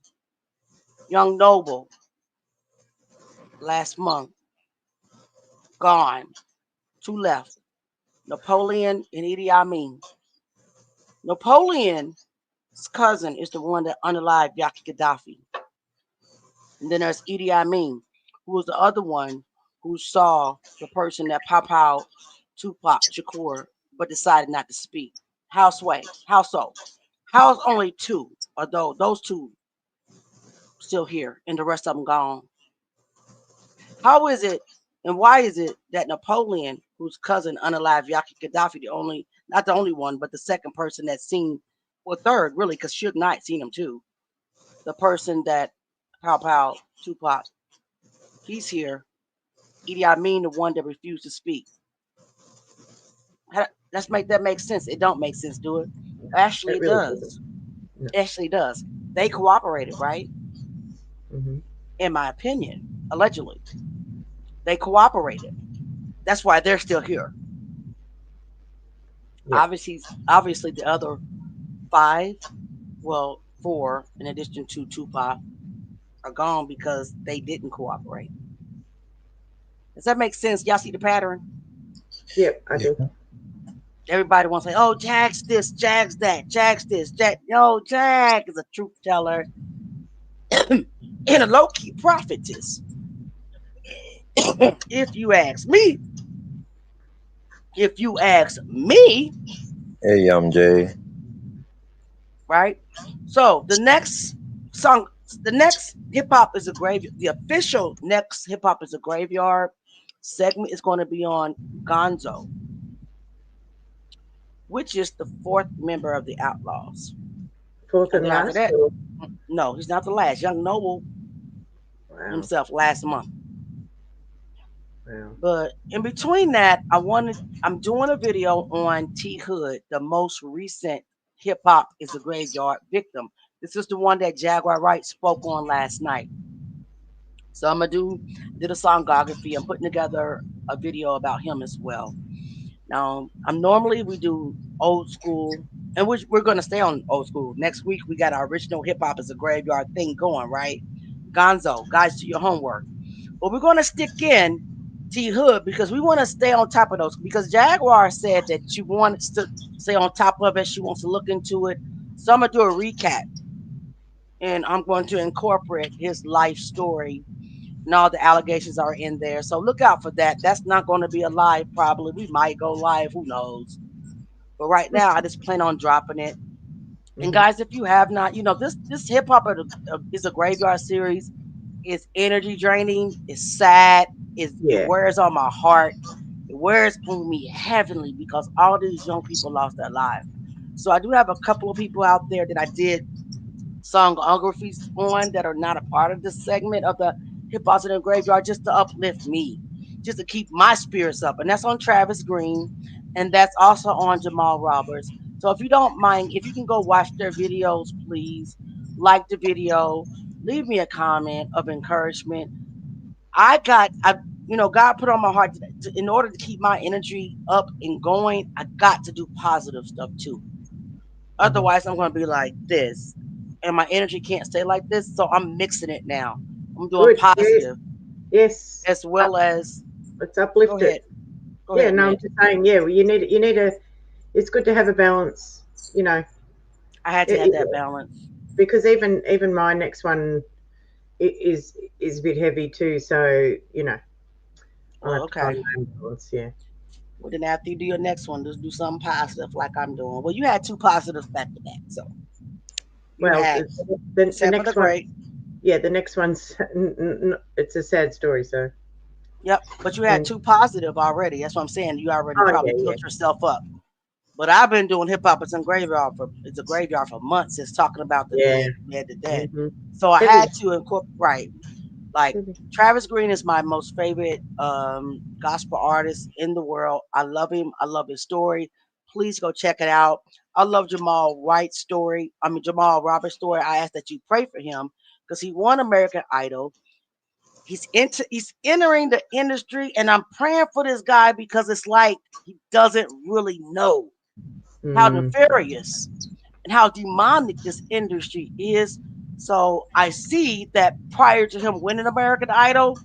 Speaker 1: Young Noble, last month, gone. 2 left. Napoleon and Idi Amin. Napoleon's cousin is the one that unalived Yaki Gaddafi. And then there's Idi Amin, who was the other one who saw the person that Papa Tupac Shakur, but decided not to speak. How sway? How so? How's only 2, although those 2 still here and the rest of them gone? How is it and why is it that Napoleon, whose cousin unalived Yaki Gaddafi, not the only one, but the second person that's seen, well, third really, because Suge Knight seen him too. The person that Pow Tupac, he's here. Idi Amin, the one that refused to speak. Let's make that make sense. It don't make sense, do it? Actually, it really does.
Speaker 6: No.
Speaker 1: Actually does. They cooperated, right?
Speaker 6: Mm-hmm.
Speaker 1: In my opinion, allegedly. They cooperated. That's why they're still here. Yeah. Obviously, the other 5, well, 4, in addition to Tupac, are gone because they didn't cooperate. Does that make sense? Y'all see the pattern?
Speaker 6: Yep, I do.
Speaker 1: Everybody wants to say, oh, Jack's this, Jack's that, Jack's this, Jack. No, Jack is a truth teller and a low-key prophetess. If you ask me.
Speaker 16: Hey, Jay.
Speaker 1: Right? So the next song, the next hip hop is a graveyard. The official next hip hop is a graveyard segment is going to be on Gonzo, which is the 4th member of the Outlawz.
Speaker 6: 4th and last?
Speaker 1: No, he's not the last. Young Noble himself last month.
Speaker 6: Wow.
Speaker 1: But in between that, I'm doing a video on T Hood, the most recent hip hop is a graveyard victim. This is the one that Jaguar Wright spoke on last night. So I'm gonna did a songography. I'm putting together a video about him as well. Now, we do old school, and we're gonna stay on old school. Next week we got our original hip hop is a graveyard thing going, right? Gonzo, guys, do your homework. But we're gonna stick in T Hood because we want to stay on top of those. Because Jaguar said that she wants to stay on top of it. She wants to look into it. So I'm gonna do a recap, and I'm going to incorporate his life story. And all the allegations are in there. So look out for that. That's not going to be a live, probably. We might go live. Who knows? But right now, I just plan on dropping it. Mm-hmm. And guys, if you have not, this hip hop is a graveyard series. It's energy draining. It's sad. It wears on my heart. It wears on me heavily because all these young people lost their lives. So I do have a couple of people out there that I did songographies on that are not a part of this segment of the Hip Hop in the Graveyard, just to uplift me, just to keep my spirits up. And that's on Travis Green, and that's also on Jamal Roberts. So if you don't mind, if you can go watch their videos, please like the video, leave me a comment of encouragement. God put on my heart in order to keep my energy up and going, I got to do positive stuff too. Otherwise, I'm going to be like this, and my energy can't stay like this. So I'm mixing it now. I'm doing positive.
Speaker 6: Yes.
Speaker 1: As well as
Speaker 6: let's uplift it. Go ahead, I'm just saying, you need to. It's good to have a balance. I
Speaker 1: had to have that balance
Speaker 6: because even my next one is a bit heavy too. So I'll have to find my balance. Yeah.
Speaker 1: Well, then after you do your next one, just do something positive like I'm doing. Well, you had 2 positives back to back, so.
Speaker 6: The next one. Yeah, the next one's it's a sad story. So.
Speaker 1: Yep. But you had 2 positive already. That's what I'm saying. You already
Speaker 6: Oh
Speaker 1: probably
Speaker 6: yeah,
Speaker 1: built yourself up. But I've been doing hip hop. It's a graveyard for months. It's talking about the
Speaker 6: yeah,
Speaker 1: dead.
Speaker 6: Mm-hmm.
Speaker 1: So I
Speaker 6: Heavy.
Speaker 1: had to incorporate. Like
Speaker 6: Heavy.
Speaker 1: Travis Green is my most favorite gospel artist in the world. I love him. I love his story. Please go check it out. I love Jamal Roberts' story. I ask that you pray for him because he won American Idol. He's entering the industry, and I'm praying for this guy because it's like he doesn't really know how nefarious and how demonic this industry is. So I see that prior to him winning American Idol,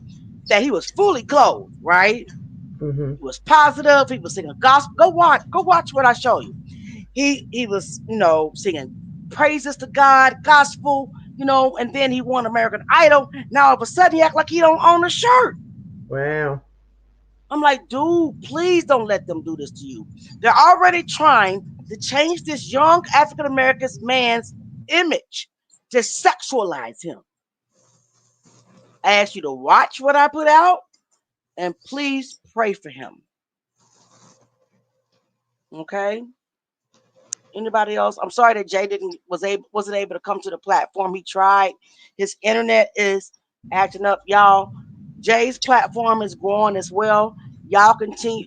Speaker 1: that he was fully clothed, right?
Speaker 6: Mm-hmm.
Speaker 1: He was positive. He was singing gospel. Go watch what I show you. He was, singing praises to God, gospel, and then he won American Idol. Now all of a sudden he act like he don't own a shirt.
Speaker 6: Wow.
Speaker 1: I'm like, dude, please don't let them do this to you. They're already trying to change this young African American man's image to sexualize him. I ask you to watch what I put out and please pray for him. Okay? Anybody else? I'm sorry that Jay wasn't able to come to the platform. He tried. His internet is acting up, y'all. Jay's platform is growing as well. Y'all continue.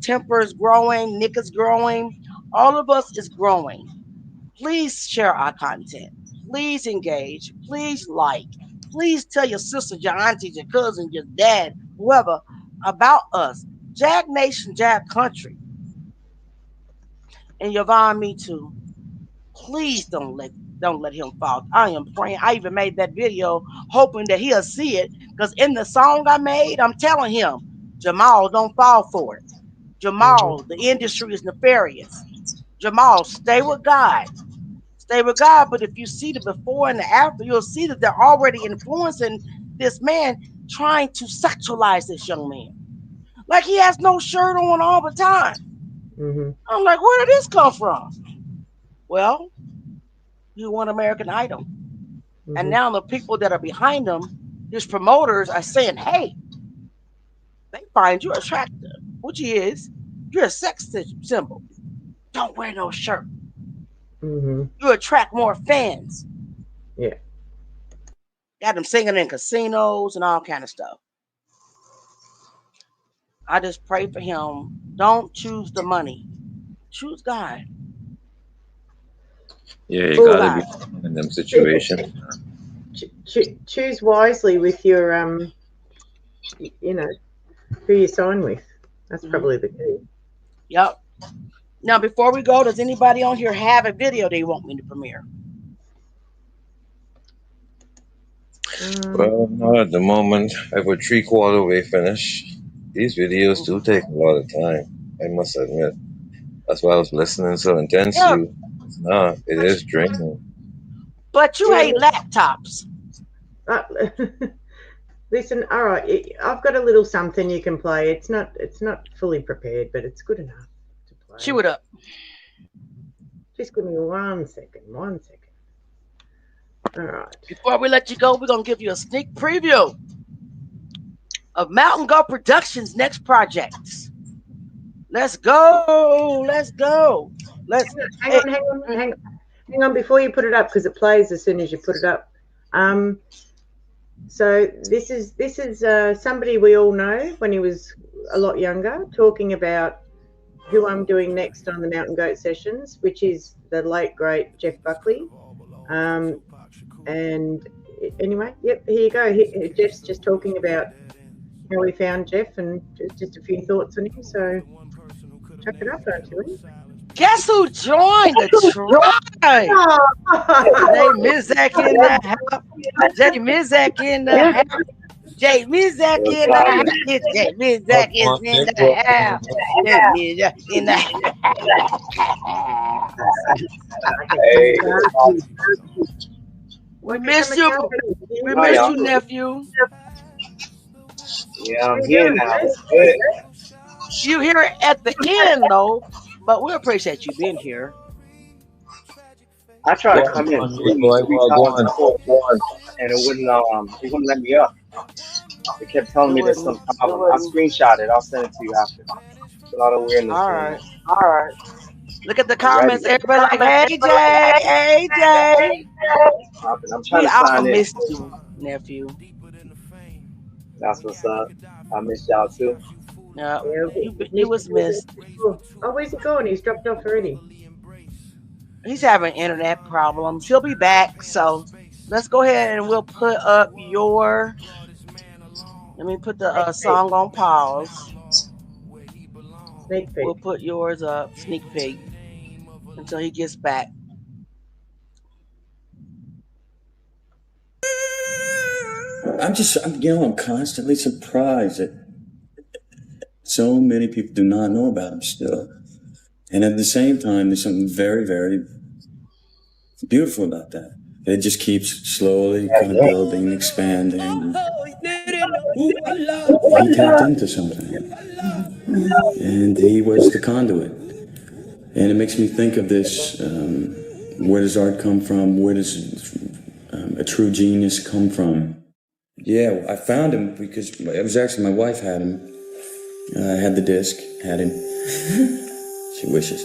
Speaker 1: Temper is growing. Nick is growing. All of us is growing. Please share our content. Please engage. Please like. Please tell your sisters, your aunties, your cousins, your dad, whoever about us. Jag Nation, Jag Country. And Yvonne, me too. Please don't let him fall. I am praying. I even made that video hoping that he'll see it. Because in the song I made, I'm telling him, Jamal, don't fall for it. Jamal, the industry is nefarious. Jamal, stay with God. Stay with God. But if you see the before and the after, you'll see that they're already influencing this man, trying to sexualize this young man. Like he has no shirt on all the time.
Speaker 6: Mm-hmm.
Speaker 1: I'm like, where did this come from? Well, he won American Idol.
Speaker 6: Mm-hmm.
Speaker 1: And now the people that are behind him, his promoters, are saying, hey, they find you attractive, which he is. You're a sex symbol. Don't wear no shirt.
Speaker 6: Mm-hmm.
Speaker 1: You attract more fans.
Speaker 6: Yeah.
Speaker 1: Got him singing in casinos and all kind of stuff. I just pray for him. Don't choose the money. Choose God.
Speaker 7: Yeah, you gotta be in them situations.
Speaker 6: Choose wisely with your who you sign with. That's probably the key.
Speaker 1: Yep. Now, before we go, does anybody on here have a video they want me to premiere?
Speaker 7: Well, not at the moment. I have a 3/4 way finished. These videos do take a lot of time, I must admit. That's why I was listening so intensely. It's not. It is draining.
Speaker 1: But you hate laptops.
Speaker 6: Listen, all right. I've got a little something you can play. It's not fully prepared, but it's good enough to play.
Speaker 1: Chew it up.
Speaker 6: Just give me 1 second. 1 second. All right.
Speaker 1: Before we let you go, we're gonna give you a sneak preview of Mountain Goat Productions' next projects. Let's go. Let's go.
Speaker 6: Hang on before you put it up, because it plays as soon as you put it up. So this is somebody we all know when he was a lot younger, talking about who I'm doing next on the Mountain Goat Sessions, which is the late great Jeff Buckley. And anyway, yep, here you go. Jeff's just talking about how we found Jeff and just a few thoughts on him. So check it up, don't you?
Speaker 1: Guess who joined the tribe? Jay Mizak in the house. Jay Mizak in the house. Jay Mizak in the house. Jay Mizak is in the house. Jay Mizak in the house. We missed you. We missed you, nephew.
Speaker 13: Yeah, I'm here now. Good.
Speaker 1: You hear it at the end, though, but we appreciate you being here.
Speaker 13: I tried to come in 3 times and it wouldn't let me up.
Speaker 18: It kept telling
Speaker 1: It
Speaker 18: me there's some
Speaker 1: wouldn't.
Speaker 18: problem. I screenshot it. I'll send it to you after. It's a lot of weirdness
Speaker 1: All
Speaker 18: going
Speaker 1: right.
Speaker 18: on.
Speaker 1: Look at the
Speaker 18: You ready?
Speaker 1: comments. Everybody like, hey Jay, hey Jay.
Speaker 18: I'm trying
Speaker 1: We
Speaker 18: to
Speaker 1: all
Speaker 18: sign in.
Speaker 1: missed you, nephew.
Speaker 18: That's what's up. I missed y'all too.
Speaker 1: Yeah,
Speaker 6: Yeah,
Speaker 1: you was missed.
Speaker 6: oh, where's he gone? He's dropped off already.
Speaker 1: He's having internet problems. He'll be back. So let's go ahead and we'll put up your. Let me put the song on pause.
Speaker 6: Sneak peek.
Speaker 1: We'll put yours up, sneak peek, until he gets back.
Speaker 19: I'm constantly surprised that so many people do not know about him still. And at the same time, there's something very, very beautiful about that. It just keeps slowly kind of building and expanding. He tapped into something. And he was the conduit. And it makes me think of this, where does art come from? Where does a true genius come from? Yeah, I found him because it was actually my wife had him. I had the disc, had him. She wishes.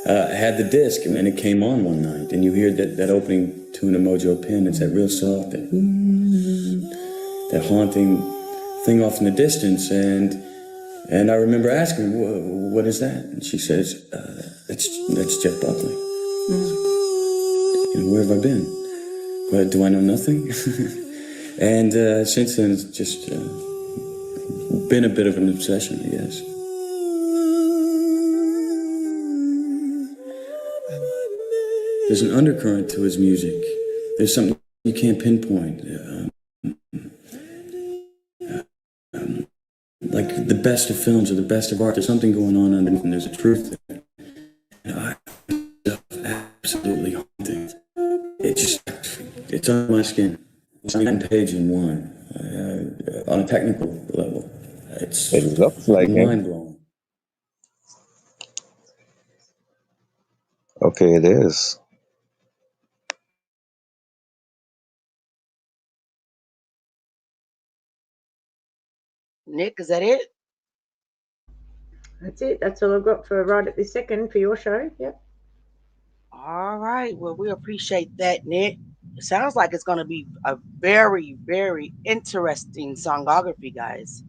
Speaker 19: I had the disc, and it came on one night, and you hear that opening tune of Mojo Pin. It's that real soft, that haunting thing off in the distance, and I remember asking, "What is that?" And she says, "That's Jeff Buckley." Where have I been? Well, do I know nothing? And since then, it's just been a bit of an obsession, I guess. There's an undercurrent to his music. There's something you can't pinpoint. Like the best of films or the best of art, there's something going on underneath, and there's a truth there. Absolutely haunting. It's on my skin. It's on page in one. On a technical level,
Speaker 16: It looks like
Speaker 19: mind
Speaker 16: him.
Speaker 19: blowing.
Speaker 16: Okay, it is.
Speaker 1: Nick, is that it?
Speaker 6: That's it. That's all I've got for right at this second for your show. Yep.
Speaker 1: All right. Well, we appreciate that, Nick. It sounds like it's going to be a very, very interesting songography, guys.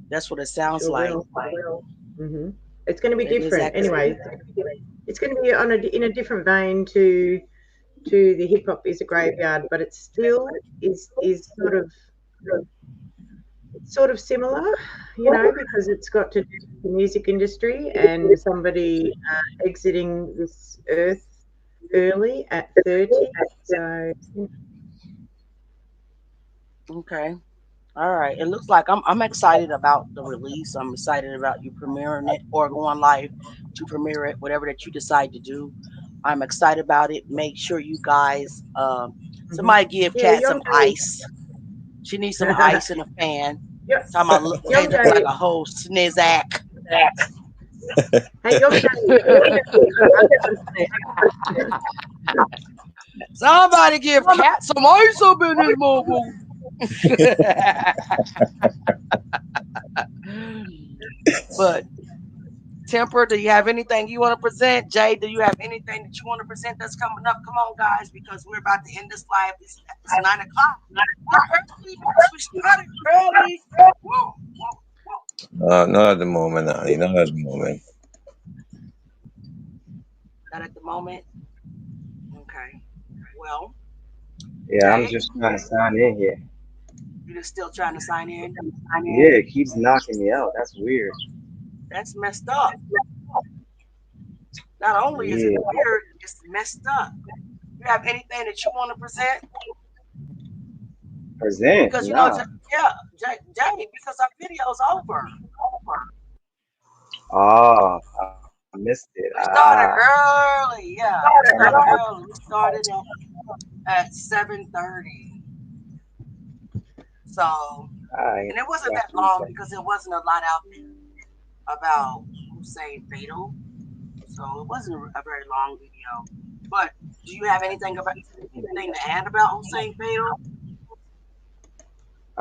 Speaker 1: That's what it sounds
Speaker 6: Sure
Speaker 1: like.
Speaker 6: will. Mm-hmm. It's going to be
Speaker 1: It is
Speaker 6: different. Anyway, it's going to be in a different vein to the hip hop is a graveyard, but it still is sort of similar, because it's got to do with the music industry and somebody exiting this earth early at 30. So
Speaker 1: Okay. All right. It looks like I'm excited about the release. I'm excited about you premiering it or going live to premiere it, whatever that you decide to do. I'm excited about it. Make sure you guys somebody give Kat some ice. She needs some ice and a fan.
Speaker 6: Yep.
Speaker 1: Talking about Jay looks like a whole snizzack.
Speaker 6: Hey,
Speaker 1: Somebody give Kat some ice up in this mobile. But Temper, do you have anything you want to present? Jay, do you have anything that you want to present that's coming up? Come on, guys, because we're about to end this live. It's 9 o'clock. We started early. Whoa.
Speaker 16: Not at the moment, honey. Not at the moment.
Speaker 1: Not at the moment. Okay. Well.
Speaker 18: Yeah,
Speaker 1: Jay,
Speaker 18: I'm just trying to sign in here.
Speaker 1: you're still trying to sign in?
Speaker 18: Yeah, it keeps knocking me out. That's weird.
Speaker 1: That's messed up. Not only is it weird, it's messed up. You have anything that you want to present?
Speaker 18: Present?
Speaker 1: Because
Speaker 18: Nah.
Speaker 1: Jay, because our video's over.
Speaker 18: Oh, I missed it.
Speaker 1: We started early, yeah. We started at 7:30. So, and it wasn't that long because there wasn't a lot out there about Hussein F.A.T.A.L. So it wasn't a very long video. But do you have anything to add about Hussein F.A.T.A.L?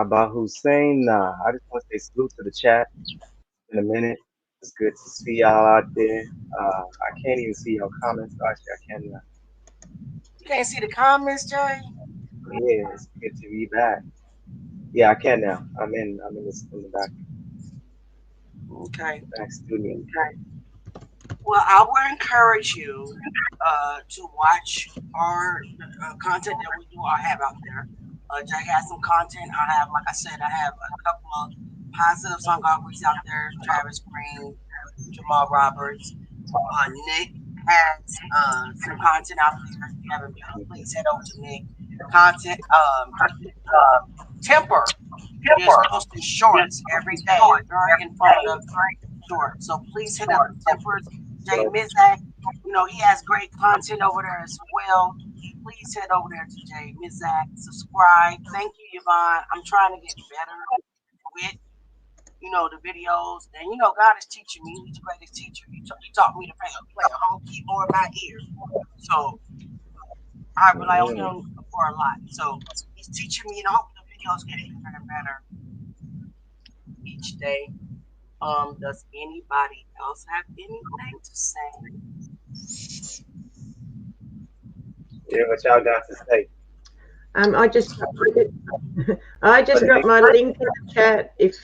Speaker 18: About Hussein, I just want to say salute to the chat in a minute. It's good to see y'all out there. I can't even see your comments. Actually, I can now.
Speaker 1: You can't see the comments, Jay?
Speaker 18: Yeah, it's good to be back. Yeah, I can now. I'm in the back
Speaker 1: Okay.
Speaker 18: studio.
Speaker 1: Well, I will encourage you to watch our content that we do. I have out there. Jay has some content. I have, like I said, I have a couple of positive song offers out there. Travis Green, Jamal Roberts, Nick has some content out there. If you haven't viewed, please head over to Nick. Content. Temper is posting shorts every day. Very informative short. So please hit up Tempers. Jay Mizak, he has great content over there as well. Please head over there to Jay Mizak. Subscribe. Thank you, Yvonne. I'm trying to get better with, the videos. And, God is teaching me. He's the greatest teacher. He taught me to play a whole keyboard by ear. So I rely on him for a lot. So he's teaching me, and I hope the videos get better and better each day. Does anybody else have anything to say?
Speaker 18: Yeah, what y'all got to say?
Speaker 6: I just dropped my link in the chat. If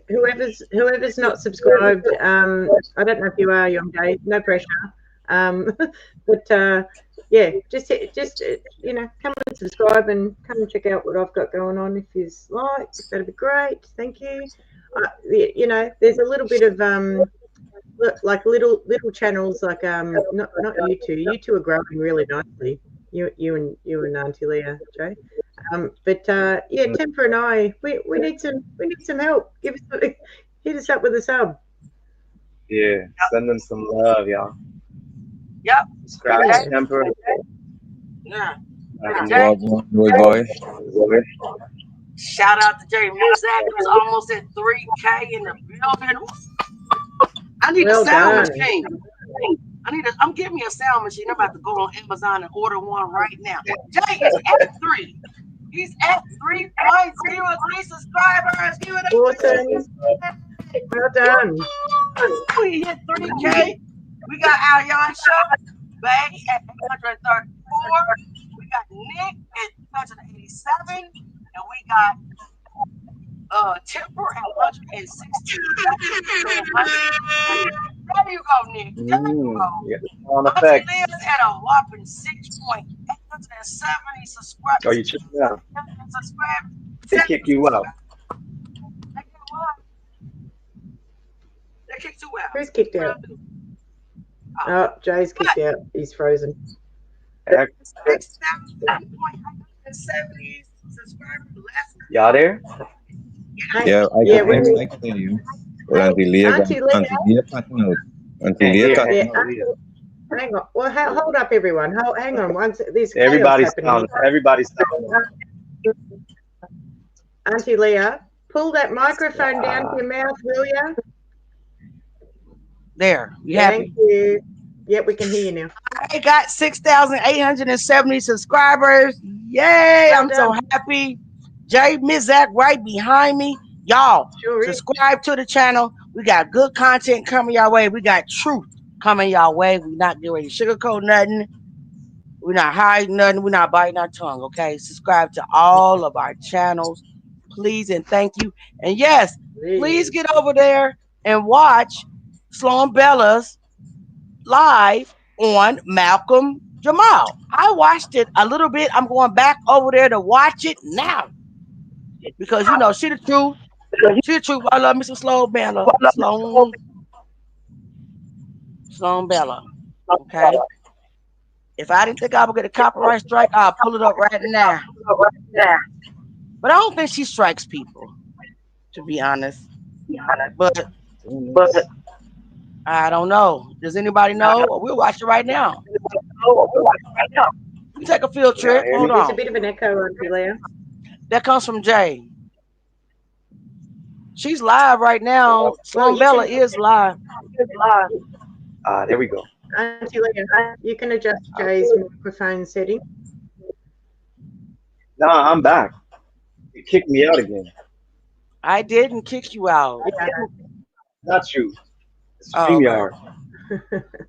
Speaker 6: whoever's not subscribed, I don't know if you are, young Dave. No pressure. But yeah, just come and subscribe and come and check out what I've got going on. If you like, that'd be great. Thank you. There's a little bit of like little channels like not you two. You two are growing really nicely. You and Auntie Leah, Jay. But yeah, Temper and I, we need some help. Hit us up with a sub.
Speaker 18: Yeah, send them some love, y'all.
Speaker 1: Yep.
Speaker 18: Subscribe to Temper.
Speaker 1: Yeah.
Speaker 16: Boy.
Speaker 1: Shout out to Jay Mizak, who's almost at 3K in the building. I need a sound machine. I'm getting me a sound machine. I'm about to go on Amazon and order one right now. Jay is at 3. He's at 3.03 subscribers. Give it up.
Speaker 6: Awesome. Well done.
Speaker 1: We hit 3K. We got our Yon Show, Bay at 134. We got Nick at 187. And we got Temper at 160. There you go, Nick. There you go. Auntie Leah's at a whopping 6.870 subscribers.
Speaker 18: Oh, you check it out. They kick you out.
Speaker 1: They kicked you out.
Speaker 6: Who's kicked out? Oh, Jay's kicked out. He's frozen.
Speaker 1: 6,870 subscribers.
Speaker 18: Y'all there?
Speaker 16: Yeah, I can hear you. Auntie Leah cutting out. Auntie Leah cutting out.
Speaker 6: Hang on. Well, hold up, everyone. Hang on.
Speaker 18: Everybody's sound.
Speaker 6: Auntie Leah, pull that microphone down to your mouth, will you?
Speaker 1: There.
Speaker 6: Thank you. Yep, we can hear you now.
Speaker 1: I got 6,870 subscribers. Yay! I'm so happy. Jay Mizak right behind me. Y'all, subscribe to the channel. We got good content coming your way. We got truth coming your way. We're not getting ready to sugarcoat nothing. We're not hiding nothing. We're not biting our tongue, okay? Subscribe to all of our channels, please, and thank you. And yes, please get over there and watch Sloan Bella's live on Malcolm Jamal. I watched it a little bit. I'm going back over there to watch it now because she the truth. She the truth. I love me some Sloan Bella. Sloan Bella. Okay. If I didn't think I would get a copyright strike, I'll pull it up right now. But I don't think she strikes people, to be honest. But I don't know. Does anybody know? Well, we'll watch it right now. We take a field trip. Hold on.
Speaker 6: There's a bit of an echo, Auntie Leah.
Speaker 1: That comes from Jay. She's live right now. Sloan Bella is live.
Speaker 18: There we go.
Speaker 6: Auntie Leah, you can adjust Jay's microphone setting.
Speaker 18: No, I'm back. You kicked me out again.
Speaker 1: I didn't kick you out.
Speaker 18: Not you. It's
Speaker 1: Oh, okay.
Speaker 18: StreamYard.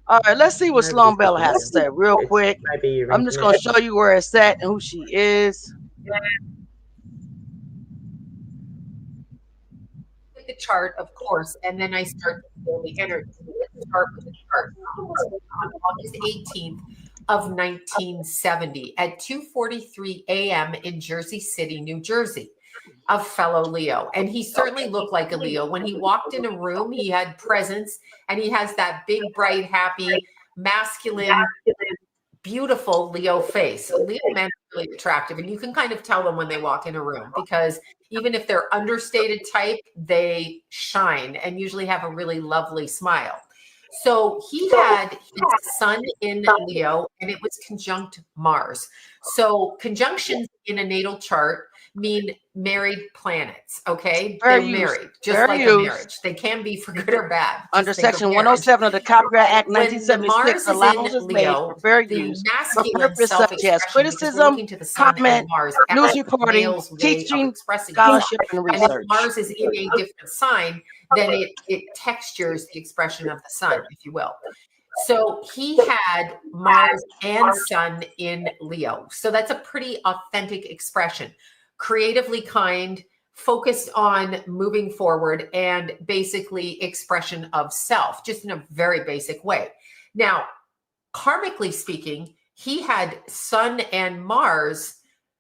Speaker 1: All right, let's see what
Speaker 6: Nobody's
Speaker 1: Sloan Bella
Speaker 6: kicking
Speaker 1: has to say
Speaker 6: you.
Speaker 1: real
Speaker 6: It's
Speaker 1: quick.
Speaker 6: maybe your
Speaker 1: I'm just going to
Speaker 6: internet.
Speaker 1: show you where it's at and who she is.
Speaker 20: The chart, of course, and then I start to feel the energy. Let's start with the chart. On August 18th of 1970 at 2:43 a.m. in Jersey City, New Jersey, a fellow Leo. And he certainly looked like a Leo. When he walked in a room, he had presence, and he has that big, bright, happy, masculine, beautiful Leo face. Leo men are really attractive, and you can kind of tell them when they walk in a room, because even if they're understated type, they shine and usually have a really lovely smile. So he had his sun in Leo, and it was conjunct Mars. So conjunctions in a natal chart mean married planets, okay? They're married, just like a marriage. They can be for good or bad.
Speaker 1: Under Section 107 of the Copyright Act
Speaker 20: When the
Speaker 1: 1976,
Speaker 20: Mars is
Speaker 1: allowance
Speaker 20: in
Speaker 1: is made
Speaker 20: Leo,
Speaker 1: for fair
Speaker 20: the
Speaker 1: use for
Speaker 20: masculine
Speaker 1: purpose such as
Speaker 20: self-expression, because we're
Speaker 1: criticism,
Speaker 20: looking to the sun and
Speaker 1: comment,
Speaker 20: Mars
Speaker 1: news
Speaker 20: as
Speaker 1: reporting,
Speaker 20: male's way of
Speaker 1: teaching,
Speaker 20: expressing
Speaker 1: scholarship,
Speaker 20: himself.
Speaker 1: and
Speaker 20: And if
Speaker 1: research.
Speaker 20: Mars is in a different sign, then it textures the expression of the sun, if you will. So he had Mars and Sun in Leo. So that's a pretty authentic expression. Creatively kind, focused on moving forward, and basically expression of self, just in a very basic way. Now, karmically speaking, he had Sun and Mars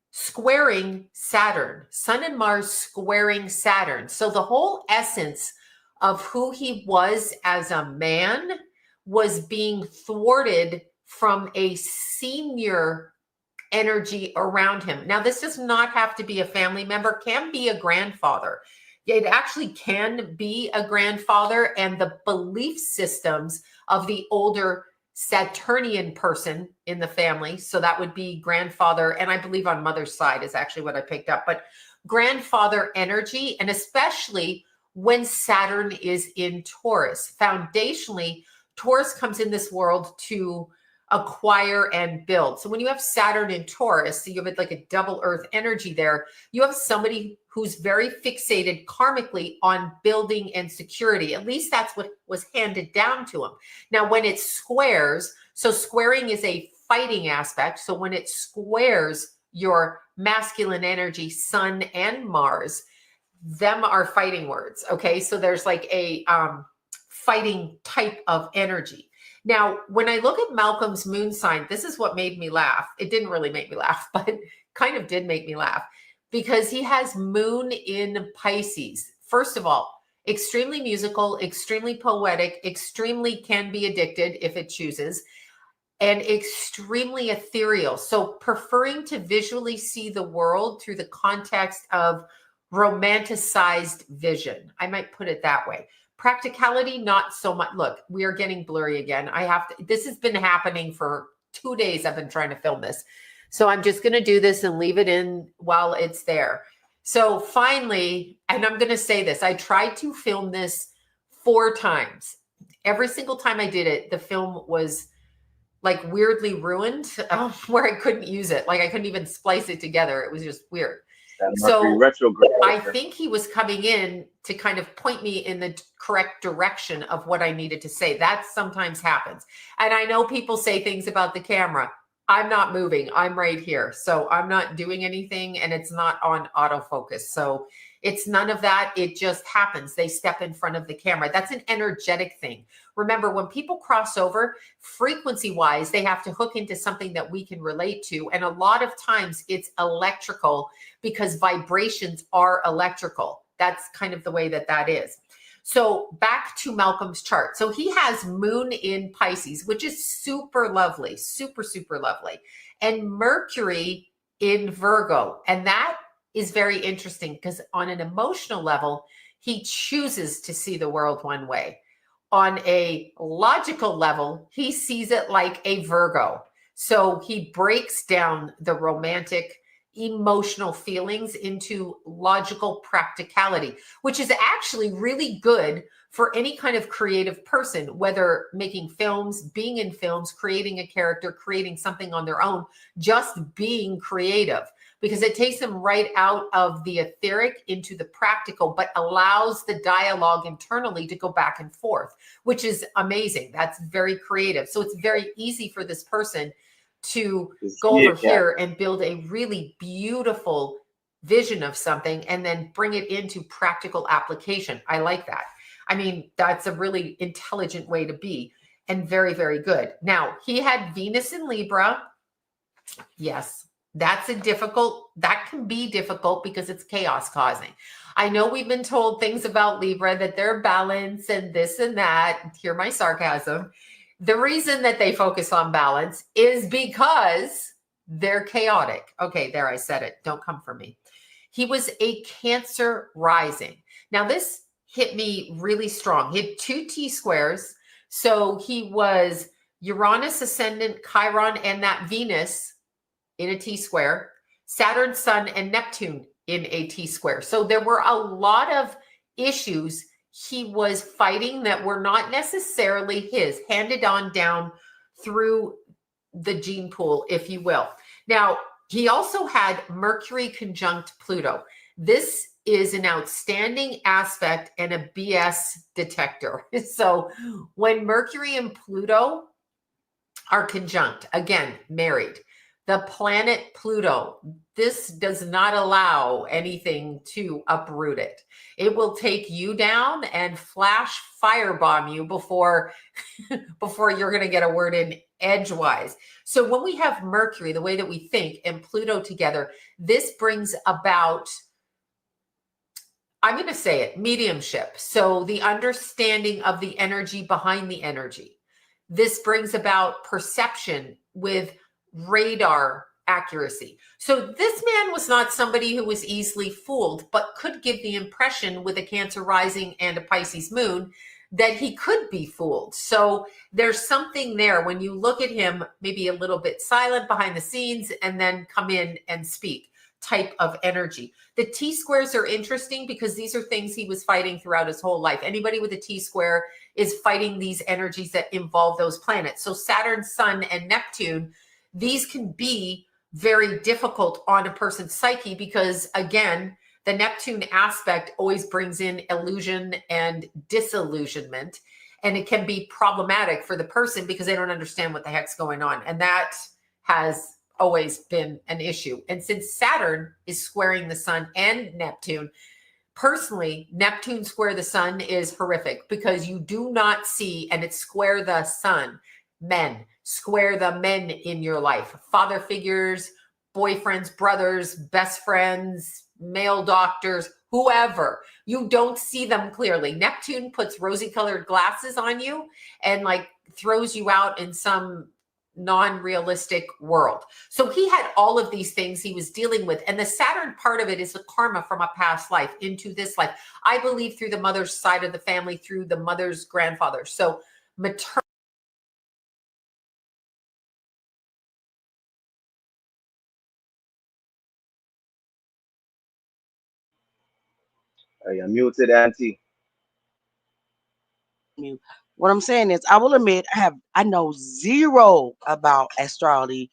Speaker 20: squaring Saturn. Sun and Mars squaring Saturn. So the whole essence of who he was as a man was being thwarted from a senior energy around him. Now, this does not have to be a family member, can be a grandfather. It actually can be a grandfather, and the belief systems of the older Saturnian person in the family. So that would be grandfather, and I believe on mother's side is actually what I picked up, but grandfather energy, and especially when Saturn is in Taurus. Foundationally, Taurus comes in this world to acquire and build. So when you have Saturn in Taurus, so you have like a double earth energy there, you have somebody who's very fixated karmically on building and security. At least that's what was handed down to him. Now, when it squares, so squaring is a fighting aspect. So when it squares your masculine energy, Sun and Mars, them are fighting words. Okay. So there's like a fighting type of energy. Now, when I look at Malcolm's moon sign, this is what made me laugh. It didn't really make me laugh, but kind of did make me laugh, because he has moon in Pisces. First of all, extremely musical, extremely poetic, extremely can be addicted if it chooses, and extremely ethereal. So preferring to visually see the world through the context of romanticized vision. I might put it that way. Practicality, not so much. Look, we are getting blurry again. This has been happening for 2 days. I've been trying to film this. So I'm just going to do this and leave it in while it's there. So finally, and I'm going to say this, I tried to film this 4 times. Every single time I did it, the film was like weirdly ruined, where I couldn't use it. Like I couldn't even splice it together. It was just weird. So I think he was coming in to kind of point me in the correct direction of what I needed to say. That sometimes happens. And I know people say things about the camera. I'm not moving. I'm right here. So I'm not doing anything, and it's not on autofocus. So it's none of that. It just happens. They step in front of the camera. That's an energetic thing. Remember, when people cross over, frequency-wise, they have to hook into something that we can relate to. And a lot of times it's electrical, because vibrations are electrical. That's kind of the way that is. So back to Malcolm's chart. So he has moon in Pisces, which is super lovely, super, super lovely. And Mercury in Virgo. And that is very interesting, because on an emotional level, he chooses to see the world one way. On a logical level, he sees it like a Virgo. So he breaks down the romantic, emotional feelings into logical practicality, which is actually really good for any kind of creative person, whether making films, being in films, creating a character, creating something on their own, just being creative. because it takes him right out of the etheric into the practical, but allows the dialogue internally to go back and forth, which is amazing. That's very creative. So it's very easy for this person to go over here and build a really beautiful vision of something and then bring it into practical application. I like that. I mean, that's a really intelligent way to be, and very, very good. Now, he had Venus in Libra. Yes, that can be difficult because it's chaos causing. I know we've been told things about Libra, that they're balanced and this and that. Hear my sarcasm. The reason that they focus on balance is because they're chaotic. Okay, there, I said it. Don't come for me. He was a Cancer rising. Now, this hit me really strong. He had 2 T-squares. So he was Uranus ascendant, Chiron, and that Venus in a T-square, Saturn, Sun, and Neptune in a T-square. So there were a lot of issues he was fighting that were not necessarily his, handed on down through the gene pool, if you will. Now, he also had Mercury conjunct Pluto. This is an outstanding aspect and a BS detector. So when Mercury and Pluto are conjunct, again, married, the planet Pluto, this does not allow anything to uproot it. It will take you down and flash firebomb you before you're going to get a word in edgewise. So when we have Mercury, the way that we think, and Pluto together, this brings about, I'm going to say it, mediumship. So the understanding of the energy behind the energy. This brings about perception with radar accuracy. So this man was not somebody who was easily fooled, but could give the impression with a Cancer rising and a Pisces moon that he could be fooled. So there's something there when you look at him, maybe a little bit silent behind the scenes and then come in and speak type of energy. The T-squares are interesting because these are things he was fighting throughout his whole life. Anybody with a T-square is fighting these energies that involve those planets. So Saturn, Sun, and Neptune, these can be very difficult on a person's psyche because, again, the Neptune aspect always brings in illusion and disillusionment, and it can be problematic for the person because they don't understand what the heck's going on. And that has always been an issue. And since Saturn is squaring the Sun and Neptune, personally, Neptune square the Sun is horrific because you do not see, and it's square the Sun, men, square the men in your life, father figures, boyfriends, brothers, best friends, male doctors, whoever. You don't see them clearly. Neptune puts rosy colored glasses on you and like throws you out in some non-realistic world. So he had all of these things he was dealing with. And the Saturn part of it is the karma from a past life into this life. I believe through the mother's side of the family, through the mother's grandfather. So maternal.
Speaker 18: You're muted, Auntie.
Speaker 1: What I'm saying is, I will admit, I know zero about astrology.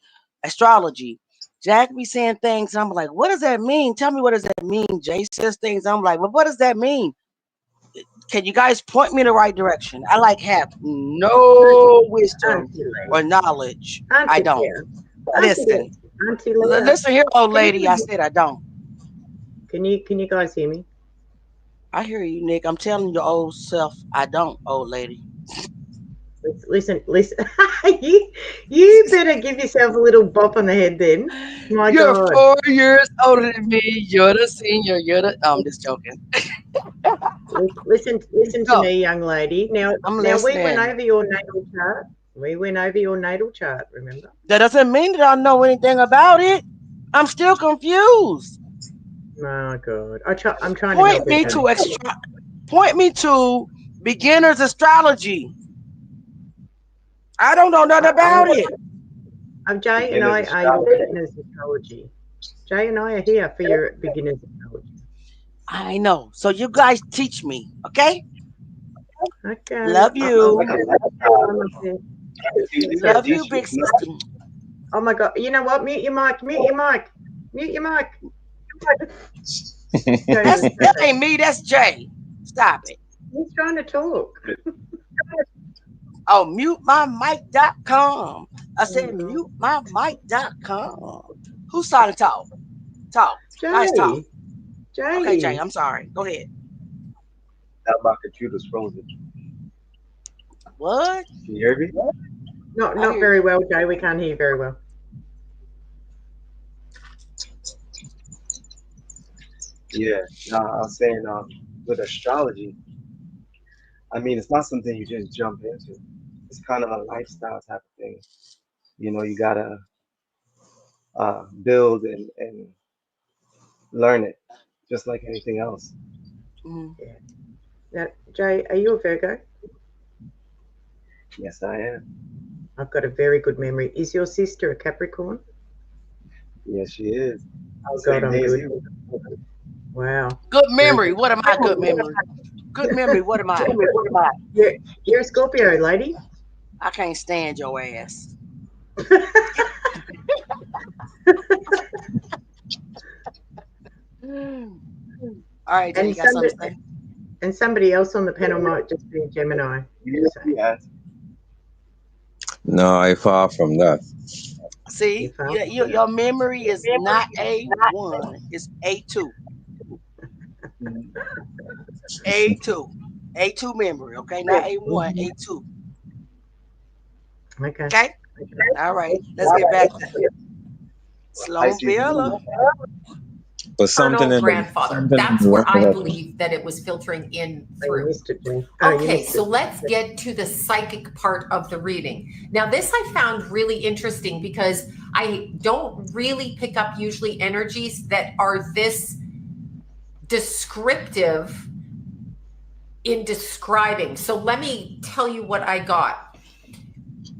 Speaker 1: Jack be saying things, and I'm like, what does that mean? Tell me, what does that mean? Jay says things, I'm like, well, what does that mean? Can you guys point me in the right direction? I have no wisdom or knowledge. I don't. Listen. Listen here, old lady. I said I don't.
Speaker 6: Can you guys hear me?
Speaker 1: I hear you, Nick. I'm telling your old self, I don't, old lady.
Speaker 6: Listen. you better give yourself a little bop on the head then. My
Speaker 1: You're
Speaker 6: God.
Speaker 1: 4 years older than me. You're the senior. I'm just joking.
Speaker 6: Listen to me, young lady. Now we went over your natal chart. Remember?
Speaker 1: That doesn't mean that I know anything about it. I'm still confused.
Speaker 6: Oh God! I'm trying
Speaker 1: to point me to beginner's astrology. I don't know nothing about it.
Speaker 6: Jay and I are your beginner's astrology. Jay and I are here for your beginner's astrology.
Speaker 1: I know. So you guys teach me, okay?
Speaker 6: Okay.
Speaker 1: Love you. Love you, big sister.
Speaker 6: Oh my God! You know what? Mute your mic. Mute your mic.
Speaker 1: That ain't me. That's Jay. Stop it.
Speaker 6: He's trying to talk.
Speaker 1: Oh, mutemymic.com. I said mutemymic.com. Who's starting to talk? Talk.
Speaker 6: Jay.
Speaker 1: Nice talk.
Speaker 6: Jay.
Speaker 1: Okay, Jay, I'm sorry. Go ahead.
Speaker 18: Now my computer's frozen.
Speaker 1: What?
Speaker 18: Can you hear me?
Speaker 6: Not very well, Jay. We can't hear you very well.
Speaker 18: Yeah. No, I was saying with astrology, I mean, it's not something you just jump into. It's kind of a lifestyle type of thing. You know, you gotta build and learn it, just like anything else.
Speaker 6: Yeah. Now, Jay, are you a Virgo?
Speaker 18: Yes, I am.
Speaker 6: I've got a very good memory. Is your sister a Capricorn?
Speaker 18: Yes, she is.
Speaker 6: Oh, God, I'm good. Wow.
Speaker 1: Good memory. What am I? Good memory. Good memory. What am I?
Speaker 6: You're a Scorpio, lady.
Speaker 1: I can't stand your ass. All right, Jay, you got something to say?
Speaker 6: And somebody else on the panel might just be a Gemini.
Speaker 18: Yes.
Speaker 16: No, I far from that.
Speaker 1: See, your memory is not A1, it's A2. A2 memory, okay? Not A1, A2.
Speaker 6: Okay.
Speaker 1: All right, let's get back to Sloan Villa.
Speaker 16: But something in
Speaker 20: grandfather. That's where I believe that it was filtering in through. Okay, so let's get to the psychic part of the reading. Now, this I found really interesting because I don't really pick up usually energies that are this descriptive in describing. So let me tell you what I got.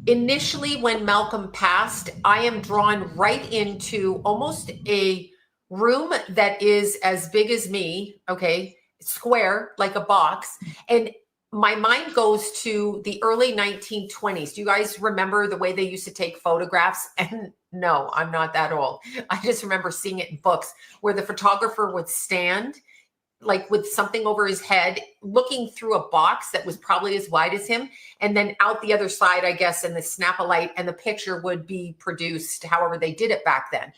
Speaker 20: Initially, when Malcolm passed, I am drawn right into almost a room that is as big as me, okay, square, like a box. And my mind goes to the early 1920s. Do you guys remember the way they used to take photographs? And no, I'm not that old. I just remember seeing it in books where the photographer would stand like with something over his head, looking through a box that was probably as wide as him. And then out the other side, I guess, and the snap a light and the picture would be produced however they did it back then.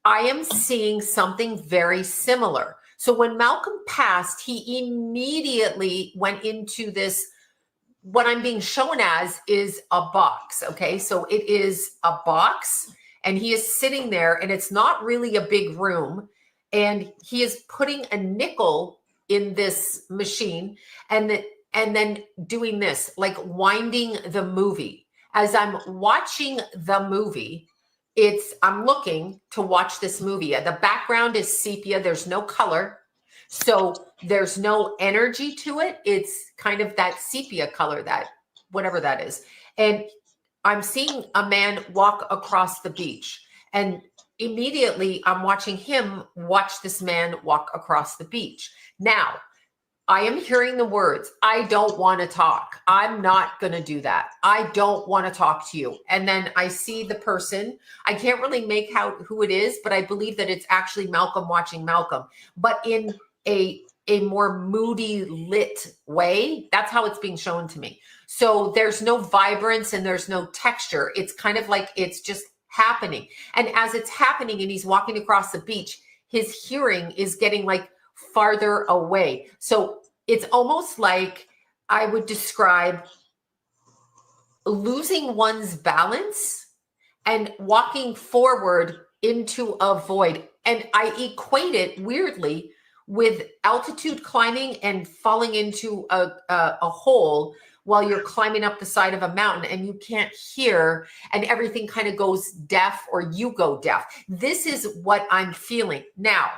Speaker 20: I am seeing something very similar. So when Malcolm passed, he immediately went into this, what I'm being shown as is a box. Okay. So it is a box and he is sitting there and it's not really a big room. And he is putting a nickel in this machine and then doing this, like winding the movie. As I'm watching the movie, I'm looking to watch this movie. The background is sepia. There's no color. So there's no energy to it. It's kind of that sepia color, that whatever that is. And I'm seeing a man walk across the beach. And immediately I'm watching him watch this man walk across the beach. Now, I am hearing the words, I don't want to talk. I'm not going to do that. I don't want to talk to you. And then I see the person. I can't really make out who it is, but I believe that it's actually Malcolm watching Malcolm, but in a more moody lit way. That's how it's being shown to me. So there's no vibrance and there's no texture. It's kind of like it's just happening. And as it's happening and he's walking across the beach, his hearing is getting like farther away. So it's almost like I would describe losing one's balance and walking forward into a void. And I equate it weirdly with altitude climbing and falling into a hole while you're climbing up the side of a mountain and you can't hear and everything kind of goes deaf or you go deaf. This is what I'm feeling. Now,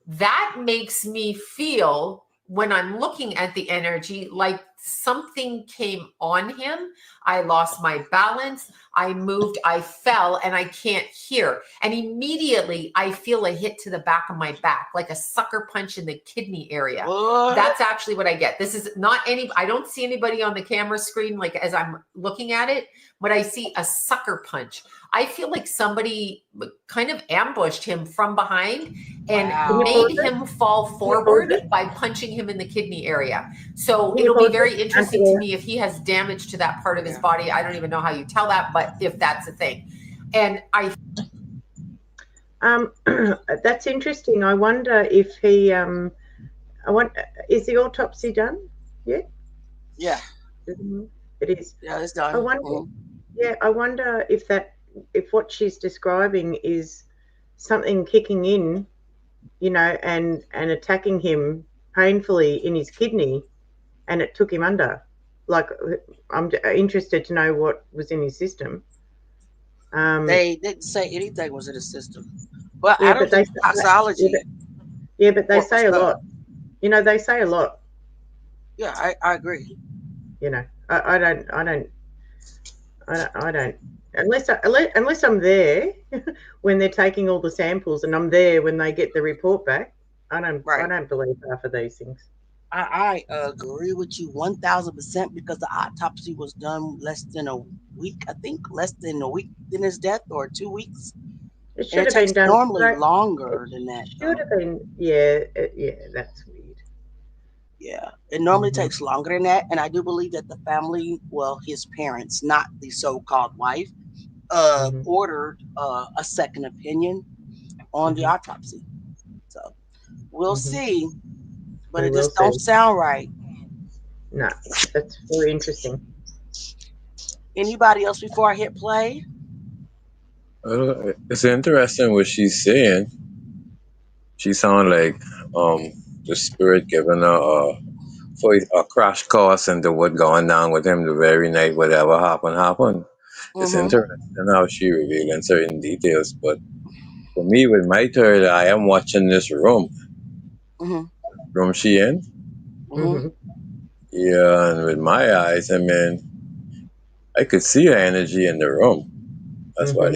Speaker 20: that makes me feel when I'm looking at the energy, like something came on him. I lost my balance. I moved, I fell, and I can't hear. And immediately I feel a hit to the back of my back, like a sucker punch in the kidney area. What? That's actually what I get. This is not I don't see anybody on the camera screen, like as I'm looking at it, but I see a sucker punch. I feel like somebody kind of ambushed him from behind and
Speaker 1: Wow.
Speaker 20: made him fall forward by punching him in the kidney area. So it'll be very interesting to me if he has damage to that part of his body. I don't even know how you tell that, but if that's a thing. And
Speaker 6: that's interesting. I wonder if he is the autopsy done yet?
Speaker 1: Yeah.
Speaker 6: It is.
Speaker 1: Yeah, it's done.
Speaker 6: I wonder. Yeah, I wonder if what she's describing is something kicking in, you know, and attacking him painfully in his kidney, and it took him under. Like, I'm interested to know what was in his system.
Speaker 1: They didn't say anything was in the system, but
Speaker 6: yeah,
Speaker 1: I don't think toxology.
Speaker 6: Yeah, but they say a lot. You know, they say a lot.
Speaker 1: Yeah, I agree.
Speaker 6: You know, I don't. Unless I'm there when they're taking all the samples, and I'm there when they get the report back. I don't believe half of these things.
Speaker 1: I agree with you 1000% because the autopsy was done less than a week. I think less than a week in his death, or 2 weeks.
Speaker 6: It should have been done
Speaker 1: normally longer than that.
Speaker 6: Should have been, yeah, that's weird.
Speaker 1: Yeah, it normally takes longer than that, and I do believe that the family, well, his parents, not the so-called wife, ordered a second opinion on the autopsy. So we'll see, but it just don't sound right.
Speaker 6: No, that's very interesting.
Speaker 1: Anybody else before I hit play?
Speaker 16: It's interesting what she's saying. She sounds like the spirit giving her for a crash course into what going down with him the very night whatever happened. It's interesting how she revealing certain details. But for me, with my third eye, I'm watching this room. Room she in? Yeah, and with my eyes, I mean, I could see her energy in the room. That's why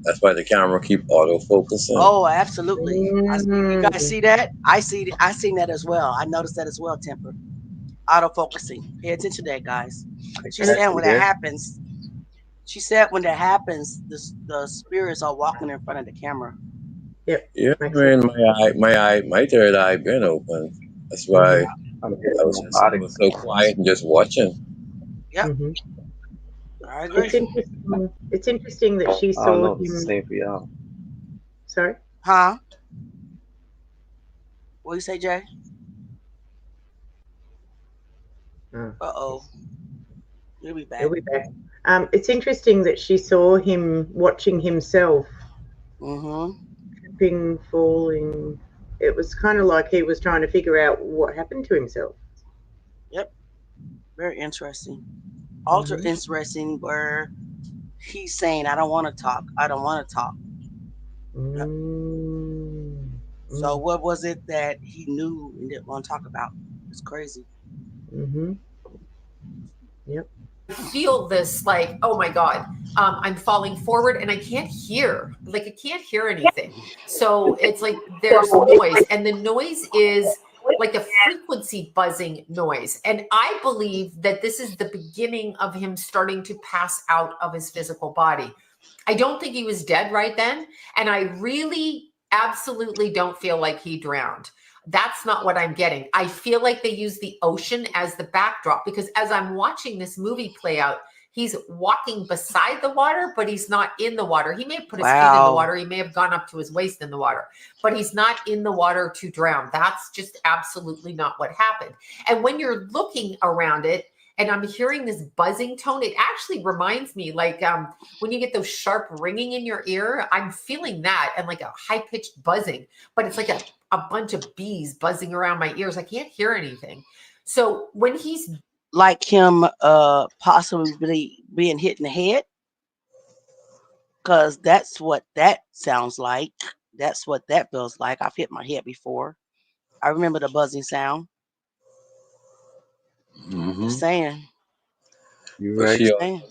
Speaker 16: that's why the camera keep auto focusing.
Speaker 1: Oh, absolutely. You guys see that? I seen that as well. I noticed that as well, Temper. Auto focusing. Pay attention to that, guys. She said when that happens, the spirits are walking in front of the camera.
Speaker 6: Yep.
Speaker 16: Yeah, I mean, my third eye been open. That's why I was so quiet and just watching.
Speaker 1: Yep. I agree.
Speaker 6: It's interesting that she
Speaker 18: I
Speaker 6: saw
Speaker 18: don't know if
Speaker 6: him.
Speaker 18: it's the same for y'all.
Speaker 6: Sorry?
Speaker 1: Huh? What do you say, Jay? Uh-oh. He'll be back.
Speaker 6: It's interesting that she saw him watching himself. Tripping, falling. It was kind of like he was trying to figure out what happened to himself.
Speaker 1: Yep. Very interesting. Also interesting where he's saying, I don't want to talk. I don't want to talk. Yep. So what was it that he knew and didn't want to talk about? It's crazy.
Speaker 6: Yep.
Speaker 20: I feel this like, oh my God, I'm falling forward and I can't hear. Like I can't hear anything. So it's like there's noise, and the noise is like a frequency buzzing noise. And I believe that this is the beginning of him starting to pass out of his physical body. I don't think he was dead right then. And I really absolutely don't feel like he drowned. That's not what I'm getting. I feel like they use the ocean as the backdrop, because as I'm watching this movie play out, he's walking beside the water, but he's not in the water. He may have put his feet in the water. He may have gone up to his waist in the water, but he's not in the water to drown. That's just absolutely not what happened. And when you're looking around it, and I'm hearing this buzzing tone, it actually reminds me like when you get those sharp ringing in your ear, I'm feeling that, and like a high-pitched buzzing, but it's like a bunch of bees buzzing around my ears. I can't hear anything. So when he's
Speaker 1: like him possibly being hit in the head, because that's what that sounds like. That's what that feels like. I've hit my head before. I remember the buzzing sound. Just saying.
Speaker 18: You're
Speaker 16: But
Speaker 18: right.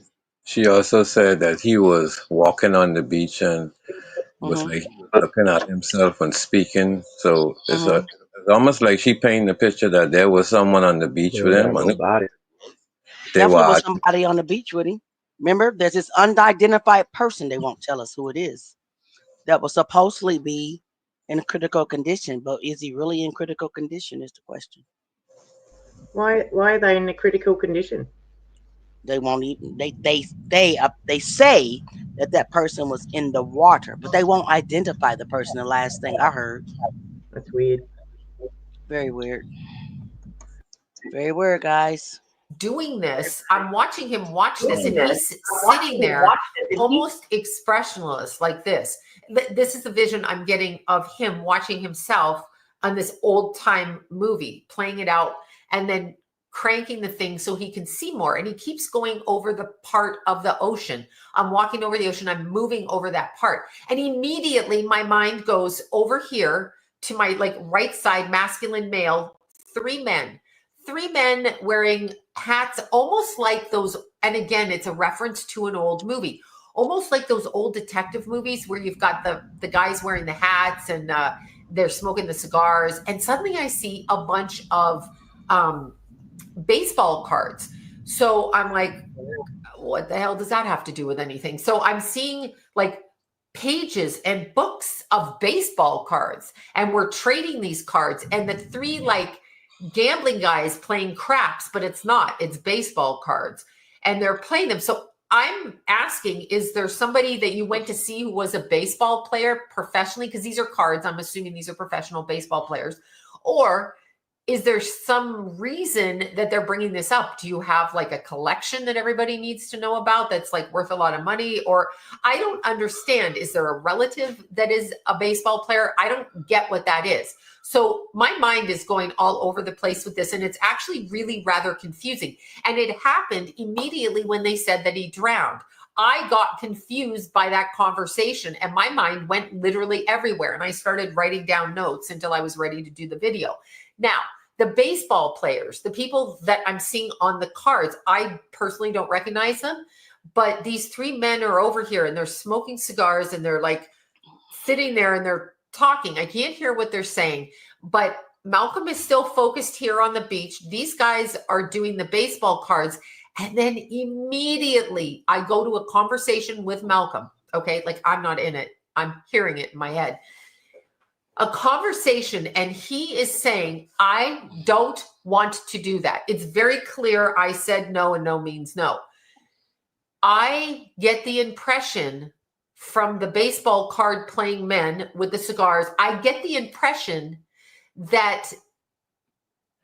Speaker 16: she also said that he was walking on the beach and was like looking at himself and speaking. So it's almost like she painted the picture that there was someone on the beach with him.
Speaker 18: Body.
Speaker 1: Definitely was somebody on the beach with him. Remember, there's this unidentified person. They won't tell us who it is. That will supposedly be in a critical condition, but is he really in critical condition? Is the question.
Speaker 6: Why are they in a critical condition?
Speaker 1: They won't even. They say that person was in the water, but they won't identify the person. The last thing I heard.
Speaker 6: That's weird.
Speaker 1: Very weird. Very weird, guys.
Speaker 20: Doing this, I'm watching him watch this, and he's sitting there almost expressionless like this. This is the vision I'm getting of him watching himself on this old time movie, playing it out and then cranking the thing so he can see more. And he keeps going over the part of the ocean. I'm walking over the ocean. I'm moving over that part. And immediately my mind goes over here to my like right side, masculine male, three men wearing hats, almost like those. And again, it's a reference to an old movie, almost like those old detective movies where you've got the guys wearing the hats and they're smoking the cigars. And suddenly I see a bunch of baseball cards. So I'm like, what the hell does that have to do with anything? So I'm seeing like pages and books of baseball cards, and we're trading these cards, and the three like gambling guys playing craps, but it's not, it's baseball cards, and they're playing them. So I'm asking, is there somebody that you went to see who was a baseball player professionally? Because these are cards. I'm assuming these are professional baseball players. Or is there some reason that they're bringing this up? Do you have like a collection that everybody needs to know about that's like worth a lot of money? Or I don't understand. Is there a relative that is a baseball player? I don't get what that is. So my mind is going all over the place with this, and it's actually really rather confusing. And it happened immediately when they said that he drowned. I got confused by that conversation, and my mind went literally everywhere. And I started writing down notes until I was ready to do the video. Now, the baseball players, the people that I'm seeing on the cards, I personally don't recognize them, but these three men are over here and they're smoking cigars and they're like sitting there and they're talking. I can't hear what they're saying, but Malcolm is still focused here on the beach. These guys are doing the baseball cards. And then immediately I go to a conversation with Malcolm. Okay. Like I'm not in it. I'm hearing it in my head. A conversation, and he is saying, I don't want to do that. It's very clear I said no, and no means no. I get the impression from the baseball card playing men with the cigars, I get the impression that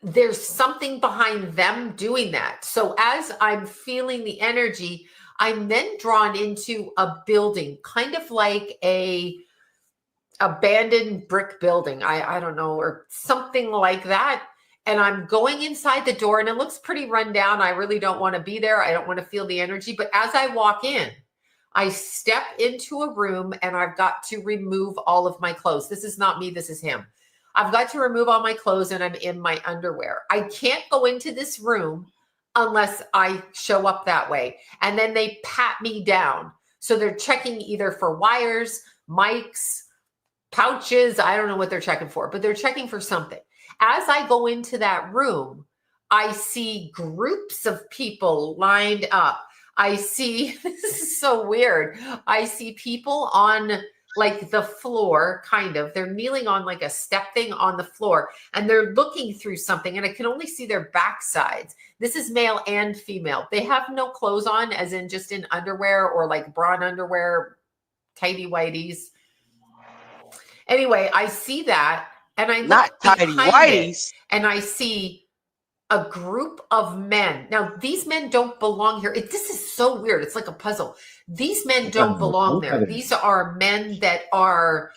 Speaker 20: there's something behind them doing that. So as I'm feeling the energy, I'm then drawn into a building, kind of like a abandoned brick building. I don't know, or something like that. And I'm going inside the door and it looks pretty run down. I really don't want to be there. I don't want to feel the energy. But as I walk in, I step into a room and I've got to remove all of my clothes. This is not me. This is him. I've got to remove all my clothes and I'm in my underwear. I can't go into this room unless I show up that way. And then they pat me down. So they're checking either for wires, mics, pouches. I don't know what they're checking for, but they're checking for something. As I go into that room, I see groups of people lined up. I see, this is so weird. I see people on like the floor, kind of. They're kneeling on like a step thing on the floor and they're looking through something and I can only see their backsides. This is male and female. They have no clothes on, as in just in underwear or like bra underwear, tighty whities. Anyway, I see that and I look behind it and I see a group of men. Now, these men don't belong here. This is so weird. It's like a puzzle. These men don't belong there. These are men that are,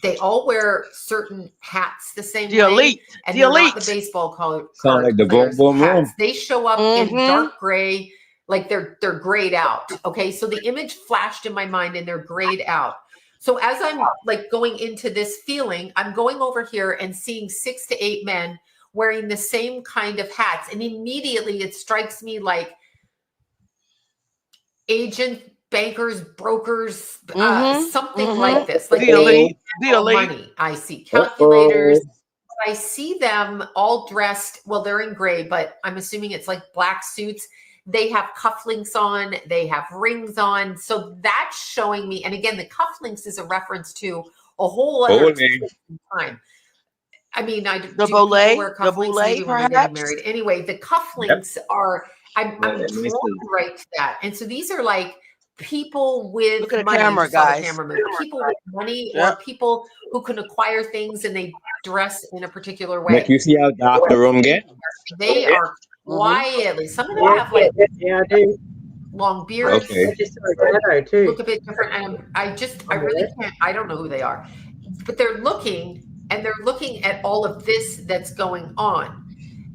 Speaker 20: they all wear certain hats the same way.
Speaker 1: Elite.
Speaker 20: And they're not the baseball card
Speaker 16: Sound like the boom boom room.
Speaker 20: hats. They show up in dark gray, like they're grayed out. Okay, so the image flashed in my mind and they're grayed out. So as I'm like going into this feeling, I'm going over here and seeing 6 to 8 men wearing the same kind of hats. And immediately it strikes me like agent, bankers, brokers, something like this. Like they have money. I see calculators. I see them all dressed. Well, they're in gray, but I'm assuming it's like black suits. They have cufflinks on, they have rings on. So that's showing me, and again, the cufflinks is a reference to a whole other time. I mean,
Speaker 1: the boule,
Speaker 20: maybe when they're getting
Speaker 1: perhaps.
Speaker 20: married. Anyway, the cufflinks are, I'm drawn right to that. And so these are like people with
Speaker 1: Look at the
Speaker 20: money.
Speaker 1: camera,
Speaker 20: You saw the
Speaker 1: guys.
Speaker 20: camera move. People with money
Speaker 1: Yep.
Speaker 20: or people who can acquire things and they dress in a particular way.
Speaker 16: Make you see how dark the room get.
Speaker 20: They are quietly. Some of them have like long beards.
Speaker 16: Okay.
Speaker 20: Look a bit different. And I really can't. I don't know who they are, but they're looking and they're looking at all of this that's going on.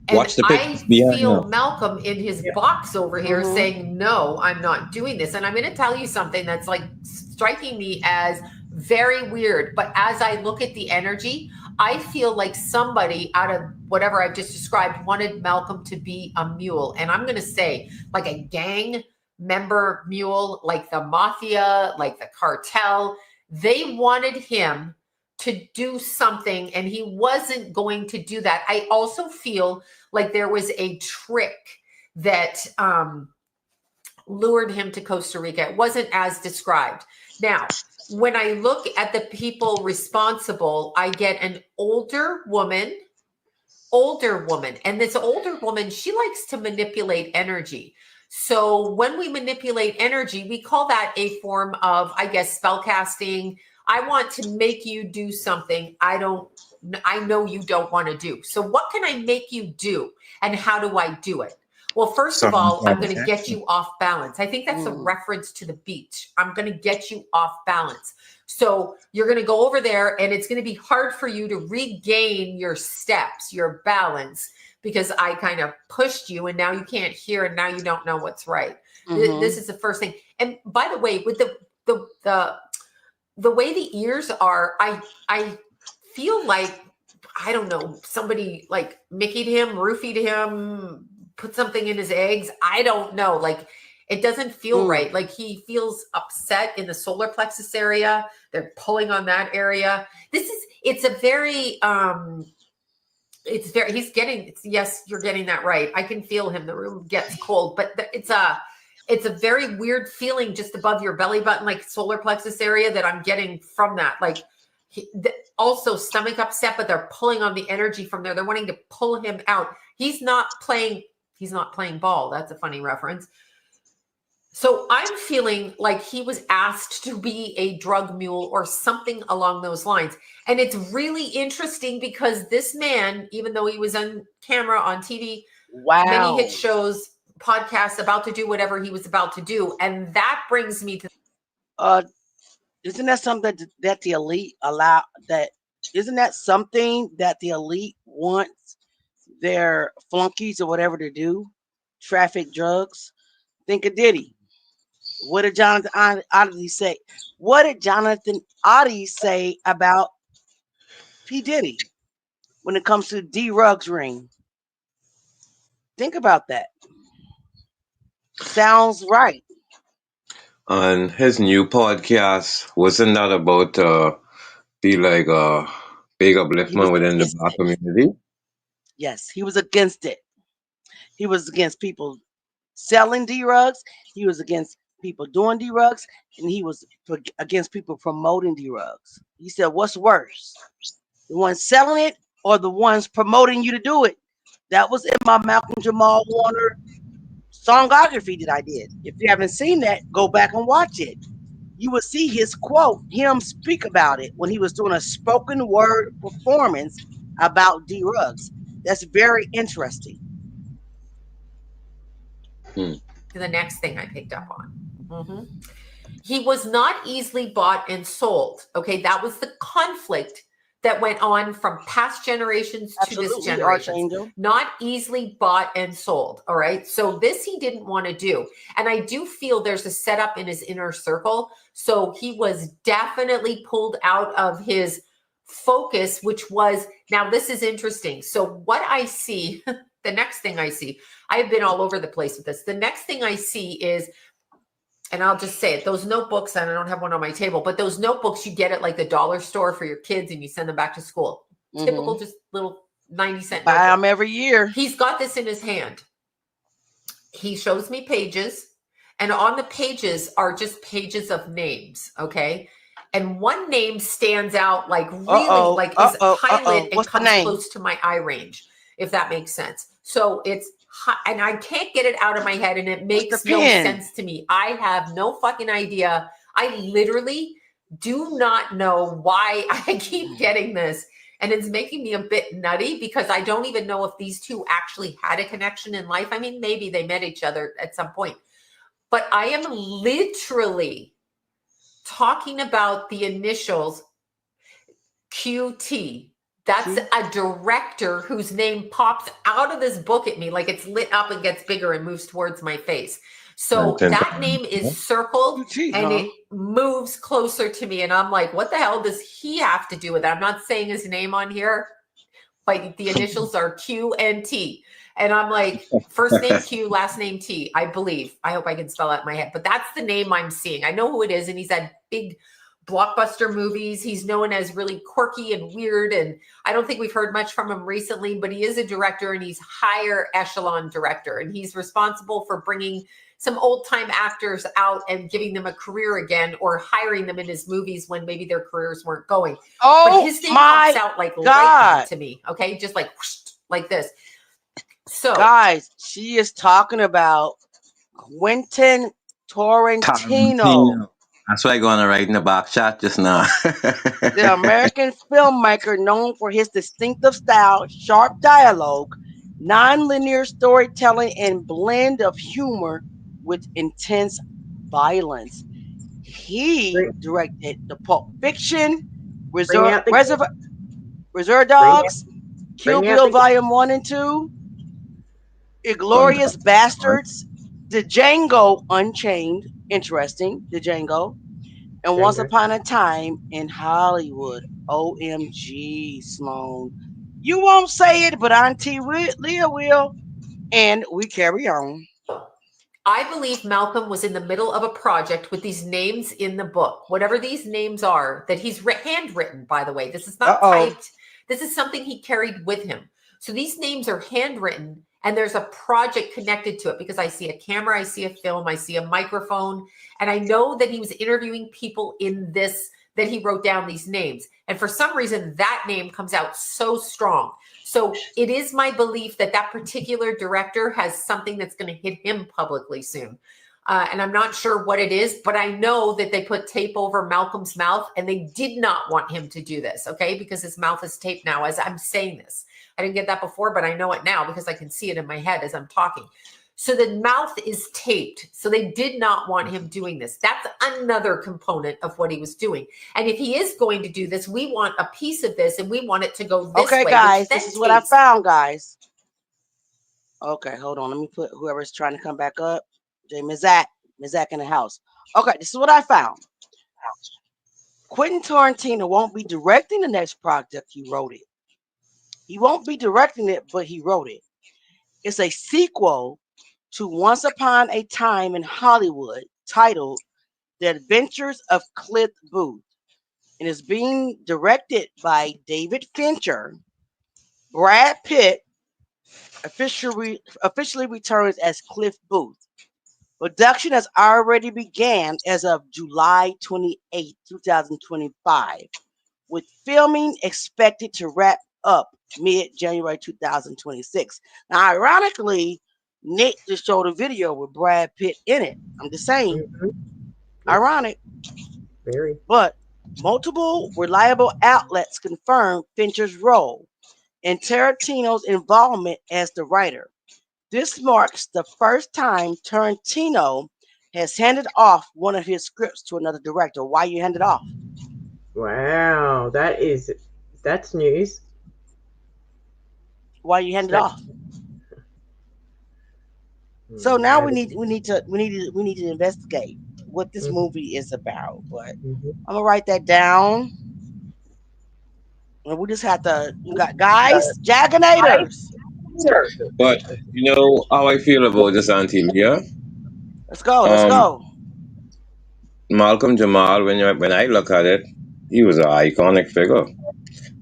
Speaker 20: And
Speaker 16: Watch the
Speaker 20: I
Speaker 16: pictures behind
Speaker 20: feel
Speaker 16: now.
Speaker 20: Malcolm in his box over here saying, no, I'm not doing this. And I'm going to tell you something that's like striking me as very weird. But as I look at the energy, I feel like somebody out of whatever I've just described wanted Malcolm to be a mule. And I'm going to say like a gang member mule, like the mafia, like the cartel. They wanted him to do something and he wasn't going to do that. I also feel like there was a trick that lured him to Costa Rica. It wasn't as described. Now, when I look at the people responsible, I get an older woman. And this older woman, she likes to manipulate energy. So when we manipulate energy, we call that a form of, I guess, spell casting. I want to make you do something I know you don't want to do. So what can I make you do? And how do I do it? Well, first of all, I'm going to get you off balance. I think that's a reference to the beach. I'm going to get you off balance. So you're going to go over there and it's going to be hard for you to regain your steps, your balance, because I kind of pushed you and now you can't hear and now you don't know what's right. This is the first thing. And by the way, with the way the ears are, I feel like, I don't know, somebody like Mickey'd him, roofied him, put something in his eggs. I don't know. Like, it doesn't feel right. Like he feels upset in the solar plexus area. They're pulling on that area. It's yes, you're getting that right. I can feel him. The room gets cold, but it's a very weird feeling just above your belly button, like solar plexus area that I'm getting from that. Like also stomach upset, but they're pulling on the energy from there. They're wanting to pull him out. He's not playing ball. That's a funny reference. So I'm feeling like he was asked to be a drug mule or something along those lines. And it's really interesting because this man, even though he was on camera, on TV, many hit shows, podcasts, about to do whatever he was about to do. And that brings me to
Speaker 1: isn't that something that the elite isn't that something that the elite wants their flunkies or whatever to do? Traffic drugs. Think of Diddy. What did Jonathan Oddie say? What did Jonathan Oddie say about P. Diddy when it comes to D. Ruggs' ring? Think about that. Sounds right.
Speaker 16: On his new podcast, wasn't that about be like a big upliftment within the black community?
Speaker 1: Yes, he was against it. He was against people selling D-Rugs. He was against people doing D-Rugs. And he was against people promoting D-Rugs. He said, what's worse? The ones selling it or the ones promoting you to do it? That was in my Malcolm Jamal Warner songography that I did. If you haven't seen that, go back and watch it. You will see his quote, him speak about it when he was doing a spoken word performance about D-Rugs. That's very interesting.
Speaker 20: the next thing I picked up on. He was not easily bought and sold. Okay, that was the conflict that went on from past generations to this generation. Not easily bought and sold. All right. So this he didn't want to do. And I do feel there's a setup in his inner circle. So he was definitely pulled out of his focus, which was, now this is interesting. So what I see, the next thing I see, I've been all over the place with this. The next thing I see is, and I'll just say it, those notebooks, and I don't have one on my table, but those notebooks you get at like the dollar store for your kids and you send them back to school. Typical, just little 90-cent
Speaker 1: buy them every year.
Speaker 20: He's got this in his hand. he shows me pages, and on the pages are just pages of names, okay? And one name stands out like really, like is highlighted and
Speaker 1: What's the
Speaker 20: comes
Speaker 1: name?
Speaker 20: close to my eye range, if that makes sense. So it's, and I can't get it out of my head, and it makes no sense to me. I have no fucking idea. I literally do not know why I keep getting this. And it's making me a bit nutty because I don't even know if these two actually had a connection in life. I mean, maybe they met each other at some point. But I am literally talking about the initials QT. That's a director whose name pops out of this book at me like it's lit up and gets bigger and moves towards my face. So that name is circled and it moves closer to me. And I'm like, what the hell does he have to do with it? I'm not saying his name on here, but the initials are Q and T. And I'm like, first name Q, last name T, I believe. I hope I can spell that in my head. But that's the name I'm seeing. I know who it is. And he's had big blockbuster movies. He's known as really quirky and weird. And I don't think we've heard much from him recently, but he is a director and he's higher echelon director. And he's responsible for bringing some old time actors out and giving them a career again, or hiring them in his movies when maybe their careers weren't going. But his name pops out like lightning to me. Okay. Just like, whoosh, like this. So
Speaker 1: guys, she is talking about Quentin Tarantino.
Speaker 7: That's what I'm going to write in the box chat just now.
Speaker 1: The American filmmaker known for his distinctive style, sharp dialogue, non-linear storytelling, and blend of humor with intense violence. He directed the Pulp Fiction, Reservoir Dogs, Kill Bill Volume 1 and 2, Inglourious Bastards, The Django Unchained, interesting, The Django, and Once Upon a Time in Hollywood. OMG, Sloan. You won't say it, but Auntie Leah will. And we carry on.
Speaker 20: I believe Malcolm was in the middle of a project with these names in the book, whatever these names are, that he's handwritten, by the way. This is not typed. This is something he carried with him. So these names are handwritten, and there's a project connected to it because I see a camera, I see a film, I see a microphone, and I know that he was interviewing people in this, that he wrote down these names. And for some reason, that name comes out so strong. So it is my belief that that particular director has something that's going to hit him publicly soon. And I'm not sure what it is, but I know that they put tape over Malcolm's mouth and they did not want him to do this, okay? Because his mouth is taped now as I'm saying this. I didn't get that before, but I know it now because I can see it in my head as I'm talking. So the mouth is taped. So they did not want him doing this. That's another component of what he was doing. And if he is going to do this, we want a piece of this and we want it to go this way.
Speaker 1: Okay, guys, this is what I found, guys. Okay, hold on. Let me put whoever's trying to come back up. Mizak in the house. Okay, this is what I found. Quentin Tarantino won't be directing the next project. He wrote it. He won't be directing it, but he wrote it. It's a sequel to Once Upon a Time in Hollywood titled The Adventures of Cliff Booth, and is being directed by David Fincher. Brad Pitt officially returns as Cliff Booth. Production has already began as of July 28, 2025, with filming expected to wrap up mid-January 2026. Now, ironically, Nick just showed a video with Brad Pitt in it. I'm just saying. Ironic.
Speaker 6: Very.
Speaker 1: But multiple reliable outlets confirm Fincher's role and Tarantino's involvement as the writer. This marks the first time Tarantino has handed off one of his scripts to another director. Why you hand it off?
Speaker 6: Wow, that's news.
Speaker 1: Why you hand it off? So now we need to investigate what this movie is about. But I'm gonna write that down. And we just have to. You got guys, Jaganators.
Speaker 7: But you know how I feel about this, Auntie Leah?
Speaker 1: Let's go. Let's go.
Speaker 7: Malcolm Jamal, when I look at it, he was an iconic figure.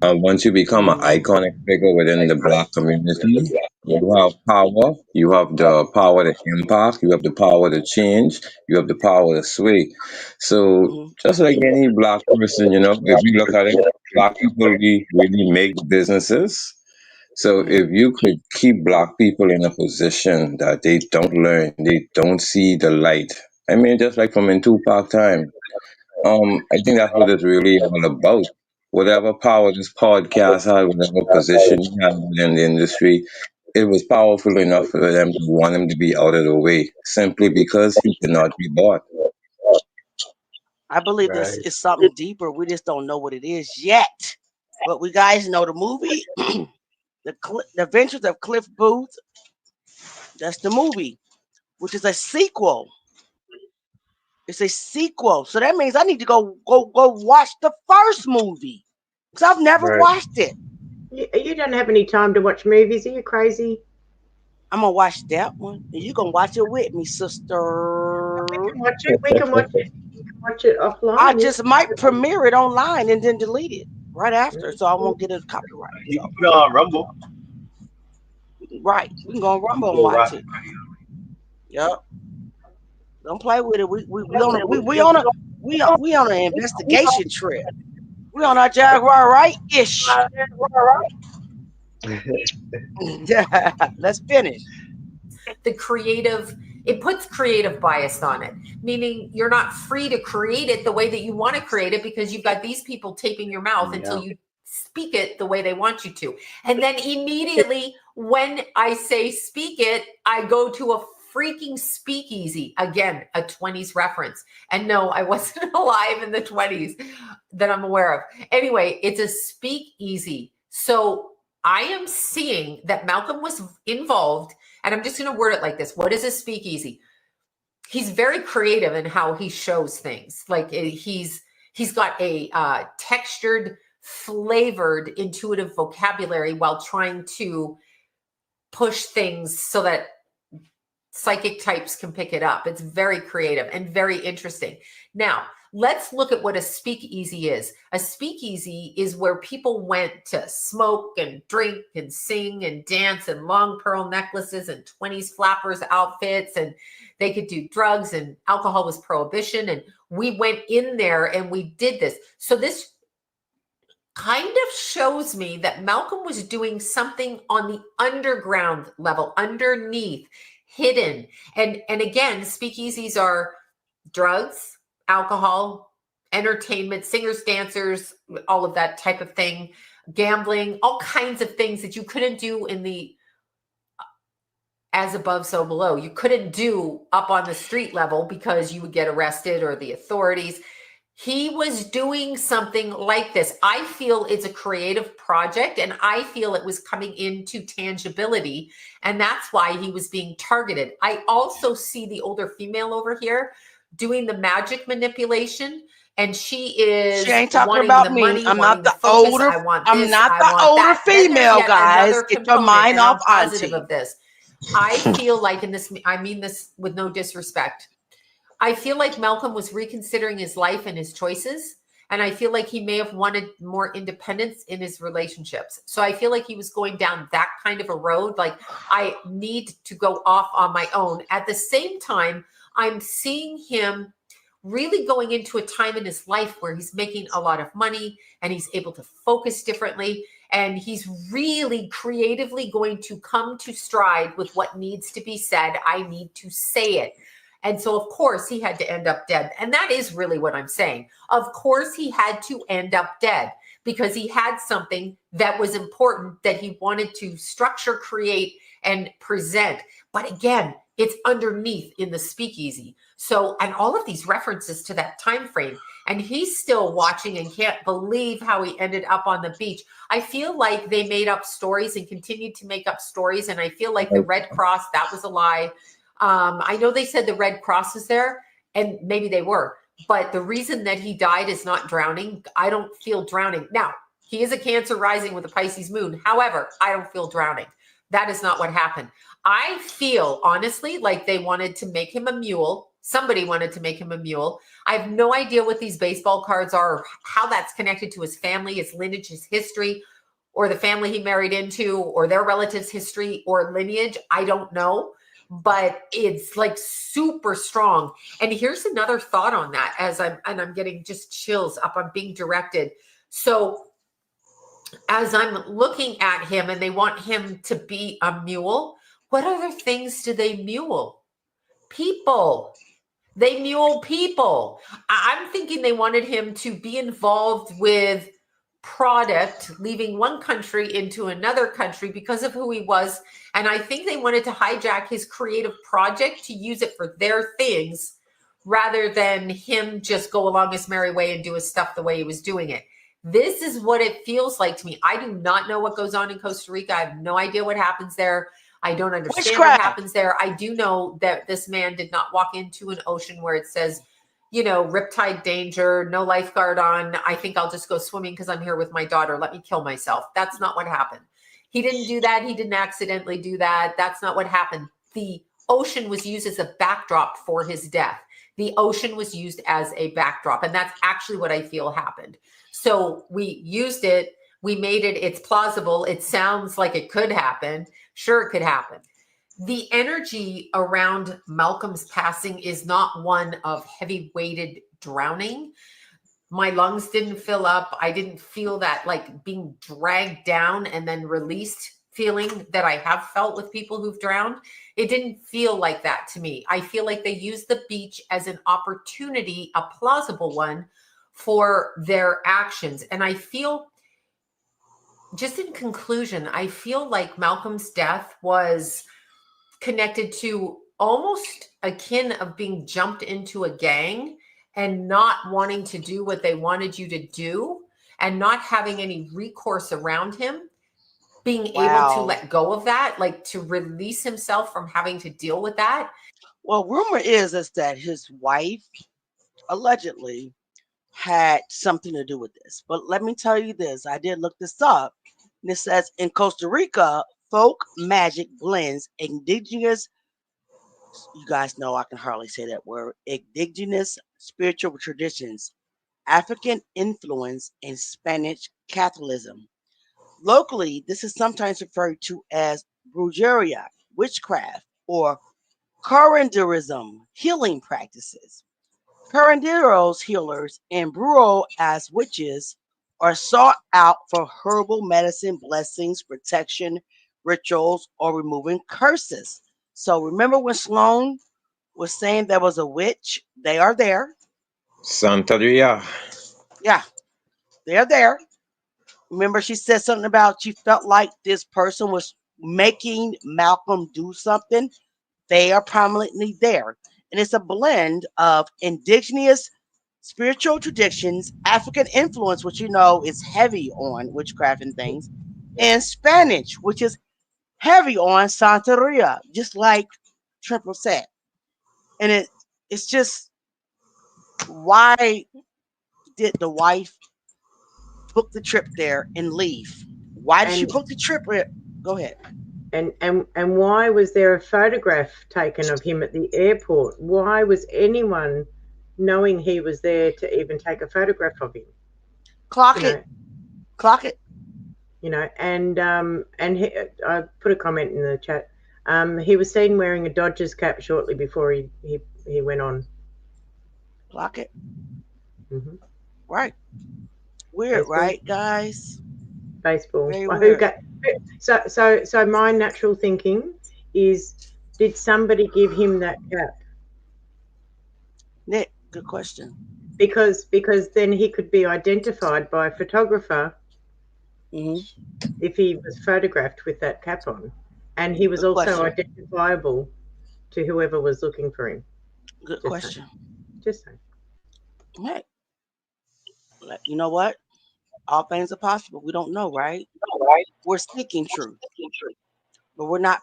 Speaker 7: Once you become an iconic figure within the black community, you have power. You have the power to impact. You have the power to change. You have the power to sway. So just like any black person, if you look at it, black people, we really make businesses. So if you could keep black people in a position that they don't learn, they don't see the light. I mean, just like from in Tupac time. I think that's what it's really all about. Whatever power this podcast had, whatever position he had within the industry, it was powerful enough for them to want him to be out of the way, simply because he cannot be bought.
Speaker 1: I believe this is something deeper. We just don't know what it is yet. But we guys know the movie, the Adventures of Cliff Booth. That's the movie, which is a sequel. It's a sequel, so that means I need to go watch the first movie because I've never watched it.
Speaker 6: You don't have any time to watch movies. Are you crazy?
Speaker 1: I'm gonna watch that one, and you gonna watch it with me, sister.
Speaker 6: We can watch it. We can watch it. You can watch it offline.
Speaker 1: I just might premiere it online and then delete it right after, so I won't get a copyright.
Speaker 18: You can put it on Rumble.
Speaker 1: Right, we can go on Rumble and watch it. Yep. Don't play with it. We on an investigation trip. We on our Jaguar, right? Ish. Let's finish.
Speaker 20: The creative, it puts creative bias on it, meaning you're not free to create it the way that you want to create it because you've got these people taping your mouth until you speak it the way they want you to. And then immediately when I say speak it, I go to a freaking speakeasy. Again, a 20s reference. And no, I wasn't alive in the 20s that I'm aware of. Anyway, it's a speakeasy. So I am seeing that Malcolm was involved, and I'm just going to word it like this. What is a speakeasy? He's very creative in how he shows things. Like he's got a textured, flavored, intuitive vocabulary while trying to push things so that psychic types can pick it up. It's very creative and very interesting. Now, let's look at what a speakeasy is. A speakeasy is where people went to smoke and drink and sing and dance and long pearl necklaces and 20s flappers outfits, and they could do drugs, and alcohol was prohibition. And we went in there and we did this. So this kind of shows me that Malcolm was doing something on the underground level, underneath, hidden. And again, speakeasies are drugs, alcohol, entertainment, singers, dancers, all of that type of thing, gambling, all kinds of things that you couldn't do in the as above, so below. You couldn't do up on the street level because you would get arrested or the authorities. He was doing something like this. I feel it's a creative project, and I feel it was coming into tangibility, and that's why he was being targeted. I also see the older female over here doing the magic manipulation, and she
Speaker 1: ain't talking about me.
Speaker 20: Money,
Speaker 1: I'm not the
Speaker 20: focus.
Speaker 1: older.
Speaker 20: I'm
Speaker 1: not the older female, guys. Get your mind off
Speaker 20: positive
Speaker 1: auntie.
Speaker 20: of this. I feel like in this, I mean this with no disrespect, I feel like Malcolm was reconsidering his life and his choices. And I feel like he may have wanted more independence in his relationships. So I feel like he was going down that kind of a road. Like, I need to go off on my own. At the same time, I'm seeing him really going into a time in his life where he's making a lot of money and he's able to focus differently. And he's really creatively going to come to stride with what needs to be said. I need to say it. And so, of course, he had to end up dead. And that is really what I'm saying. Of course, he had to end up dead because he had something that was important that he wanted to structure, create, and present. But again, it's underneath in the speakeasy. So, and all of these references to that time frame. And he's still watching and can't believe how he ended up on the beach. I feel like they made up stories and continued to make up stories. And I feel like the Red Cross, that was a lie. I know they said the Red Cross is there, and maybe they were, but the reason that he died is not drowning. I don't feel drowning. Now, he is a Cancer rising with a Pisces moon. However, I don't feel drowning. That is not what happened. I feel, honestly, like they wanted to make him a mule Somebody wanted to make him a mule. I have no idea what these baseball cards are, or how that's connected to his family, his lineage, his history, or the family he married into, or their relatives' history or lineage. I don't know, but it's like super strong. And here's another thought on that as I'm getting just chills up. I'm being directed. So as I'm looking at him and they want him to be a mule, what other things do they mule? People. They mule people. I'm thinking they wanted him to be involved with product, leaving one country into another country because of who he was. And I think they wanted to hijack his creative project to use it for their things rather than him just go along his merry way and do his stuff the way he was doing it. This is what it feels like to me. I do not know what goes on in Costa Rica. I have no idea what happens there. I don't understand what happens there. I do know that this man did not walk into an ocean where it says, you know, riptide danger, no lifeguard on. I think I'll just go swimming because I'm here with my daughter. Let me kill myself. That's not what happened. He didn't do that. He didn't accidentally do that. That's not what happened. The ocean was used as a backdrop for his death. The ocean was used as a backdrop. And that's actually what I feel happened. So we used it. We made it. It's plausible. It sounds like it could happen. Sure, it could happen. The energy around Malcolm's passing is not one of heavy-weighted drowning. My lungs didn't fill up. I didn't feel that like being dragged down and then released feeling that I have felt with people who've drowned. It didn't feel like that to me. I feel like they used the beach as an opportunity, a plausible one, for their actions. And I feel, just in conclusion, I feel like Malcolm's death was connected to almost akin of being jumped into a gang and not wanting to do what they wanted you to do and not having any recourse around him, being able to let go of that, like to release himself from having to deal with that.
Speaker 1: Well, rumor is that his wife allegedly had something to do with this. But let me tell you this. I did look this up. And it says in Costa Rica, folk magic blends indigenous, you guys know I can hardly say that word, indigenous spiritual traditions, African influence, and Spanish Catholicism. Locally, this is sometimes referred to as brujeria, witchcraft, or curanderism, healing practices. Curanderos, healers, and brujo as witches are sought out for herbal medicine, blessings, protection, rituals, or removing curses. So remember when Sloan was saying there was a witch? They are there.
Speaker 16: Santeria.
Speaker 1: Yeah, they're there. Remember she said something about she felt like this person was making Malcolm do something? They are prominently there. And it's a blend of indigenous spiritual traditions, African influence, which you know is heavy on witchcraft and things, and Spanish, which is heavy on Santeria, just like Triple said. And it's just, why did the wife book the trip there and leave? Why did she book the trip? Go ahead.
Speaker 6: And why was there a photograph taken of him at the airport? Why was anyone knowing he was there to even take a photograph of him?
Speaker 1: Clock it.
Speaker 6: You know, and I put a comment in the chat. He was seen wearing a Dodgers cap shortly before he went on.
Speaker 1: Clock it.
Speaker 6: Mm-hmm.
Speaker 1: Right. Weird, baseball. Right, guys?
Speaker 6: Baseball. Well, so my natural thinking is, did somebody give him that cap?
Speaker 1: Nick, good question.
Speaker 6: Because then he could be identified by a photographer if he was photographed with that cap on, and he was also identifiable to whoever was looking for him.
Speaker 1: Good question.
Speaker 6: Just saying.
Speaker 1: Right. You know what? All things are possible. We don't know, right? We're seeking truth, but we're not.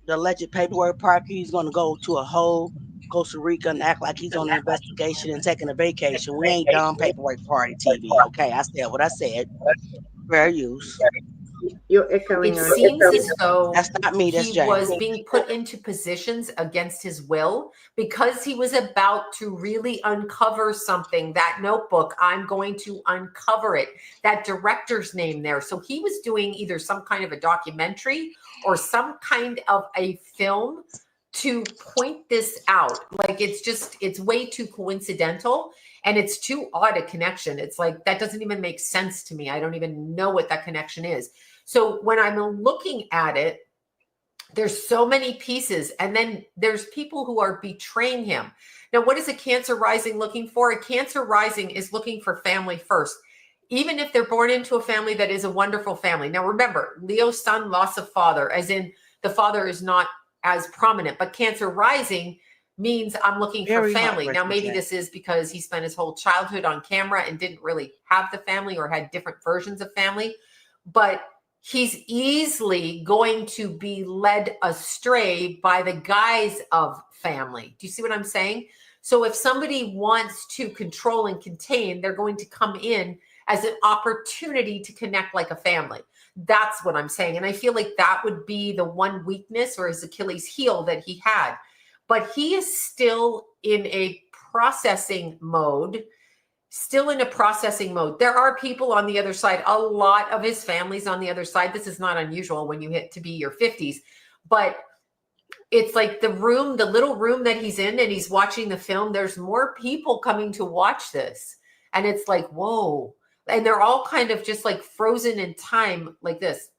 Speaker 1: The alleged paperwork parker, he's going to go to a whole Costa Rica and act like he's on an investigation and taking a vacation. We ain't dumb paperwork party TV. Okay, I said what I said. Fair use.
Speaker 6: You're echoing.
Speaker 20: It seems as though
Speaker 1: That's not me. That's
Speaker 20: he
Speaker 1: Jay.
Speaker 20: was being put into positions against his will because he was about to really uncover something. That notebook, I'm going to uncover it. That director's name there. So he was doing either some kind of a documentary or some kind of a film to point this out. Like, it's way too coincidental and it's too odd a connection. It's like, that doesn't even make sense to me. I don't even know what that connection is. So when I'm looking at it, there's so many pieces, and then there's people who are betraying him. Now, what is a Cancer rising looking for? A Cancer rising is looking for family first, even if they're born into a family that is a wonderful family. Now, remember, Leo's son lost a father, as in the father is not as prominent, but Cancer rising means I'm looking
Speaker 1: Very
Speaker 20: for family. Now,
Speaker 1: heartbreaking,
Speaker 20: maybe
Speaker 1: Jay.
Speaker 20: this is because he spent his whole childhood on camera and didn't really have the family or had different versions of family, but he's easily going to be led astray by the guise of family. Do you see what I'm saying? So if somebody wants to control and contain, they're going to come in as an opportunity to connect like a family. That's what I'm saying. And I feel like that would be the one weakness or his Achilles heel that he had. But he is still in a processing mode. There are people on the other side. A lot of his family's on the other side. This is not unusual when you hit to be your 50s, but it's like the little room that he's in and he's watching the film. There's more people coming to watch this. And it's like, whoa. And they're all kind of just like frozen in time like this,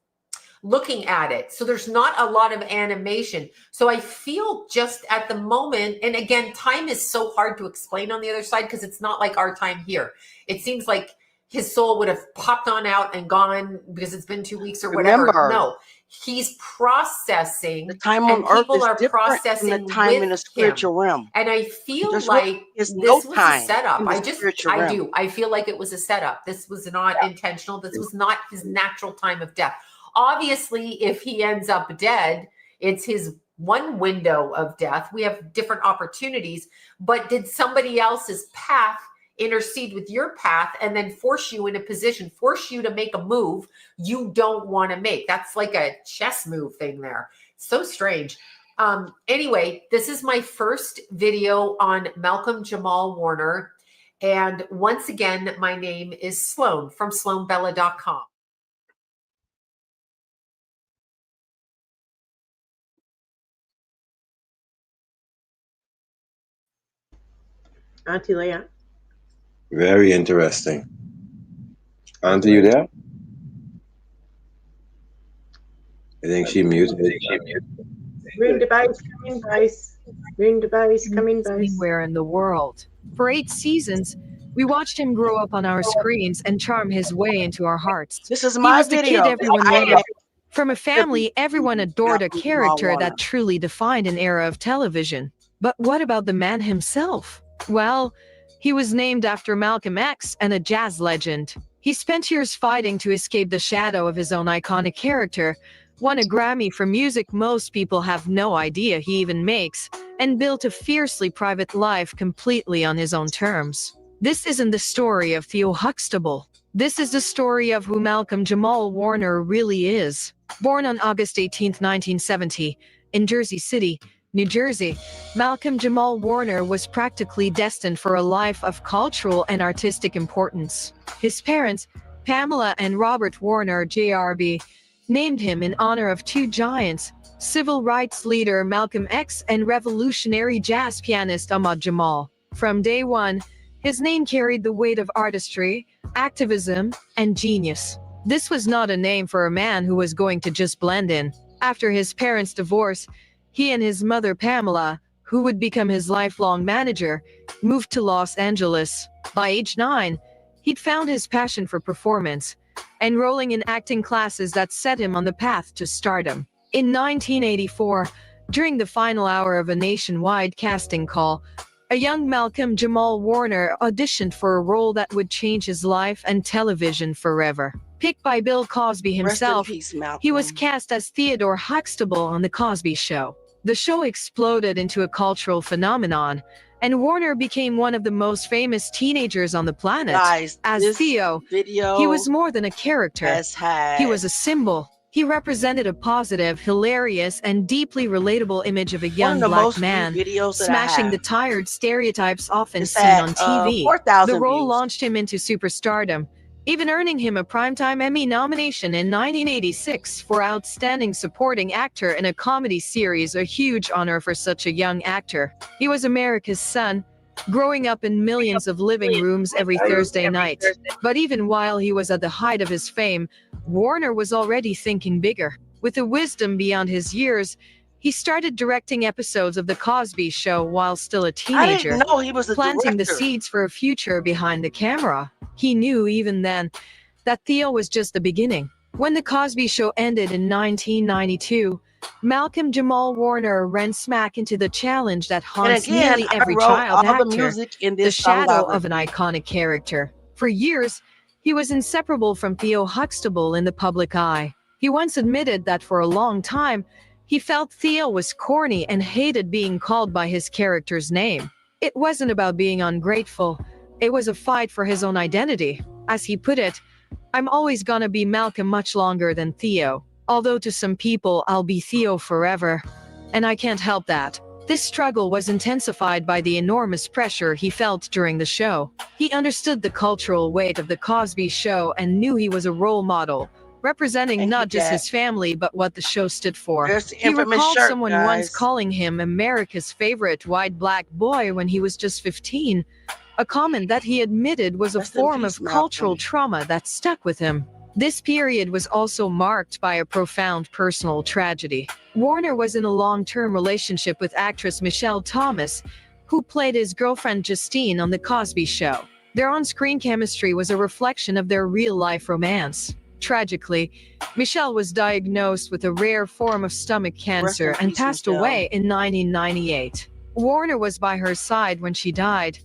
Speaker 20: looking at it. So there's not a lot of animation. So I feel just at the moment, and again, time is so hard to explain on the other side because it's not like our time here. It seems like his soul would have popped on out and gone because it's been 2 weeks or whatever.
Speaker 1: Remember,
Speaker 20: no, he's processing.
Speaker 1: The time on Earth
Speaker 20: people
Speaker 1: is
Speaker 20: are
Speaker 1: different
Speaker 20: processing
Speaker 1: from the time in the
Speaker 20: with
Speaker 1: spiritual
Speaker 20: him.
Speaker 1: realm.
Speaker 20: And I feel
Speaker 1: There's
Speaker 20: like
Speaker 1: is
Speaker 20: this
Speaker 1: no
Speaker 20: was a
Speaker 1: time
Speaker 20: setup.
Speaker 1: in the spiritual
Speaker 20: I
Speaker 1: realm.
Speaker 20: do. I feel like it was a setup. This was not intentional. This was not his natural time of death. Obviously, if he ends up dead, it's his one window of death. We have different opportunities, but did somebody else's path intercede with your path and then force you in a position, force you to make a move you don't want to make? That's like a chess move thing there. So strange. Anyway, this is my first video on Malcolm Jamal Warner. And once again, my name is Sloan from SloanBella.com.
Speaker 6: Auntie Leah.
Speaker 16: Very interesting. Auntie, you there? I think she muted.
Speaker 6: Moon debase, come in base. Moon debase, come in base.
Speaker 21: Anywhere in the world. For 8 seasons, we watched him grow up on our screens and charm his way into our hearts.
Speaker 1: This is
Speaker 21: He
Speaker 1: my
Speaker 21: was the
Speaker 1: video.
Speaker 21: kid everyone
Speaker 1: I
Speaker 21: wanted.
Speaker 1: am.
Speaker 21: From a family, everyone adored a
Speaker 1: Malcolm Jamal
Speaker 21: character
Speaker 1: Warner.
Speaker 21: that truly defined an era of television. But what about the man himself? Well, he was named after Malcolm X and a jazz legend. He spent years fighting to escape the shadow of his own iconic character, won a Grammy for music most people have no idea he even makes, and built a fiercely private life completely on his own terms. This isn't the story of Theo Huxtable. This is the story of who Malcolm Jamal Warner really is. Born on August 18, 1970, in Jersey City, New Jersey, Malcolm Jamal Warner was practically destined for a life of cultural and artistic importance. His parents, Pamela and Robert Warner, JRB, named him in honor of 2 giants, civil rights leader Malcolm X and revolutionary jazz pianist Ahmad Jamal. From day one, his name carried the weight of artistry, activism, and genius. This was not a name for a man who was going to just blend in. After his parents' divorce, he and his mother Pamela, who would become his lifelong manager, moved to Los Angeles. By age 9, he'd found his passion for performance, enrolling in acting classes that set him on the path to stardom. In 1984, during the final hour of a nationwide casting call, a young Malcolm Jamal Warner auditioned for a role that would change his life and television forever. Picked by Bill Cosby himself,
Speaker 1: Rest in peace, Malcolm.
Speaker 21: he was cast as Theodore Huxtable on The Cosby Show. The show exploded into a cultural phenomenon, and Warner became one of the most famous teenagers on the planet.
Speaker 1: Guys,
Speaker 21: As
Speaker 1: this
Speaker 21: Theo,
Speaker 1: video
Speaker 21: he was more than a character.
Speaker 1: has had
Speaker 21: He was a symbol. He represented a positive, hilarious, and deeply relatable image of a young
Speaker 1: the
Speaker 21: black
Speaker 1: most viewed
Speaker 21: man,
Speaker 1: videos that I
Speaker 21: smashing
Speaker 1: have.
Speaker 21: the tired stereotypes often
Speaker 1: It's
Speaker 21: seen
Speaker 1: at,
Speaker 21: on TV.
Speaker 1: 4,000
Speaker 21: The role
Speaker 1: views.
Speaker 21: launched him into superstardom, even earning him a Primetime Emmy nomination in 1986 for Outstanding Supporting Actor in a Comedy Series, a huge honor for such a young actor. He was America's son, growing up in millions of living rooms every Thursday night. But even while he was at the height of his fame, Warner was already thinking bigger. With a wisdom beyond his years, he started directing episodes of The Cosby Show while still a teenager,
Speaker 1: I didn't know he was a
Speaker 21: planting the
Speaker 1: director.
Speaker 21: seeds for a future behind the camera. He knew even then that Theo was just the beginning. When The Cosby Show ended in 1992, Malcolm Jamal Warner ran smack into the challenge that haunts
Speaker 1: again,
Speaker 21: nearly
Speaker 1: I
Speaker 21: every
Speaker 1: wrote
Speaker 21: child
Speaker 1: all the
Speaker 21: actor,
Speaker 1: music in
Speaker 21: the
Speaker 1: this
Speaker 21: shadow
Speaker 1: songography.
Speaker 21: of an iconic character. For years, he was inseparable from Theo Huxtable in the public eye. He once admitted that for a long time, he felt Theo was corny and hated being called by his character's name. It wasn't about being ungrateful. It was a fight for his own identity. As he put it, "I'm always gonna be Malcolm much longer than Theo. Although to some people, I'll be Theo forever. And I can't help that." This struggle was intensified by the enormous pressure he felt during the show. He understood the cultural weight of The Cosby Show and knew he was a role model, representing not just his family but what the show stood for.
Speaker 1: There's the
Speaker 21: He
Speaker 1: infamous
Speaker 21: recalled
Speaker 1: shirt,
Speaker 21: someone once
Speaker 1: guys.
Speaker 21: calling him America's favorite white black boy when he was just 15, a comment that he admitted was a
Speaker 1: Rest in
Speaker 21: form
Speaker 1: peace,
Speaker 21: of cultural
Speaker 1: Malcolm.
Speaker 21: trauma that stuck with him. This period was also marked by a profound personal tragedy. Warner was in a long-term relationship with actress Michelle Thomas, who played his girlfriend Justine on The Cosby Show. Their on-screen chemistry was a reflection of their real-life romance. Tragically, Michelle was diagnosed with a rare form of stomach cancer and
Speaker 1: peace,
Speaker 21: passed
Speaker 1: Michelle.
Speaker 21: away in 1998. Warner was by her side when she died,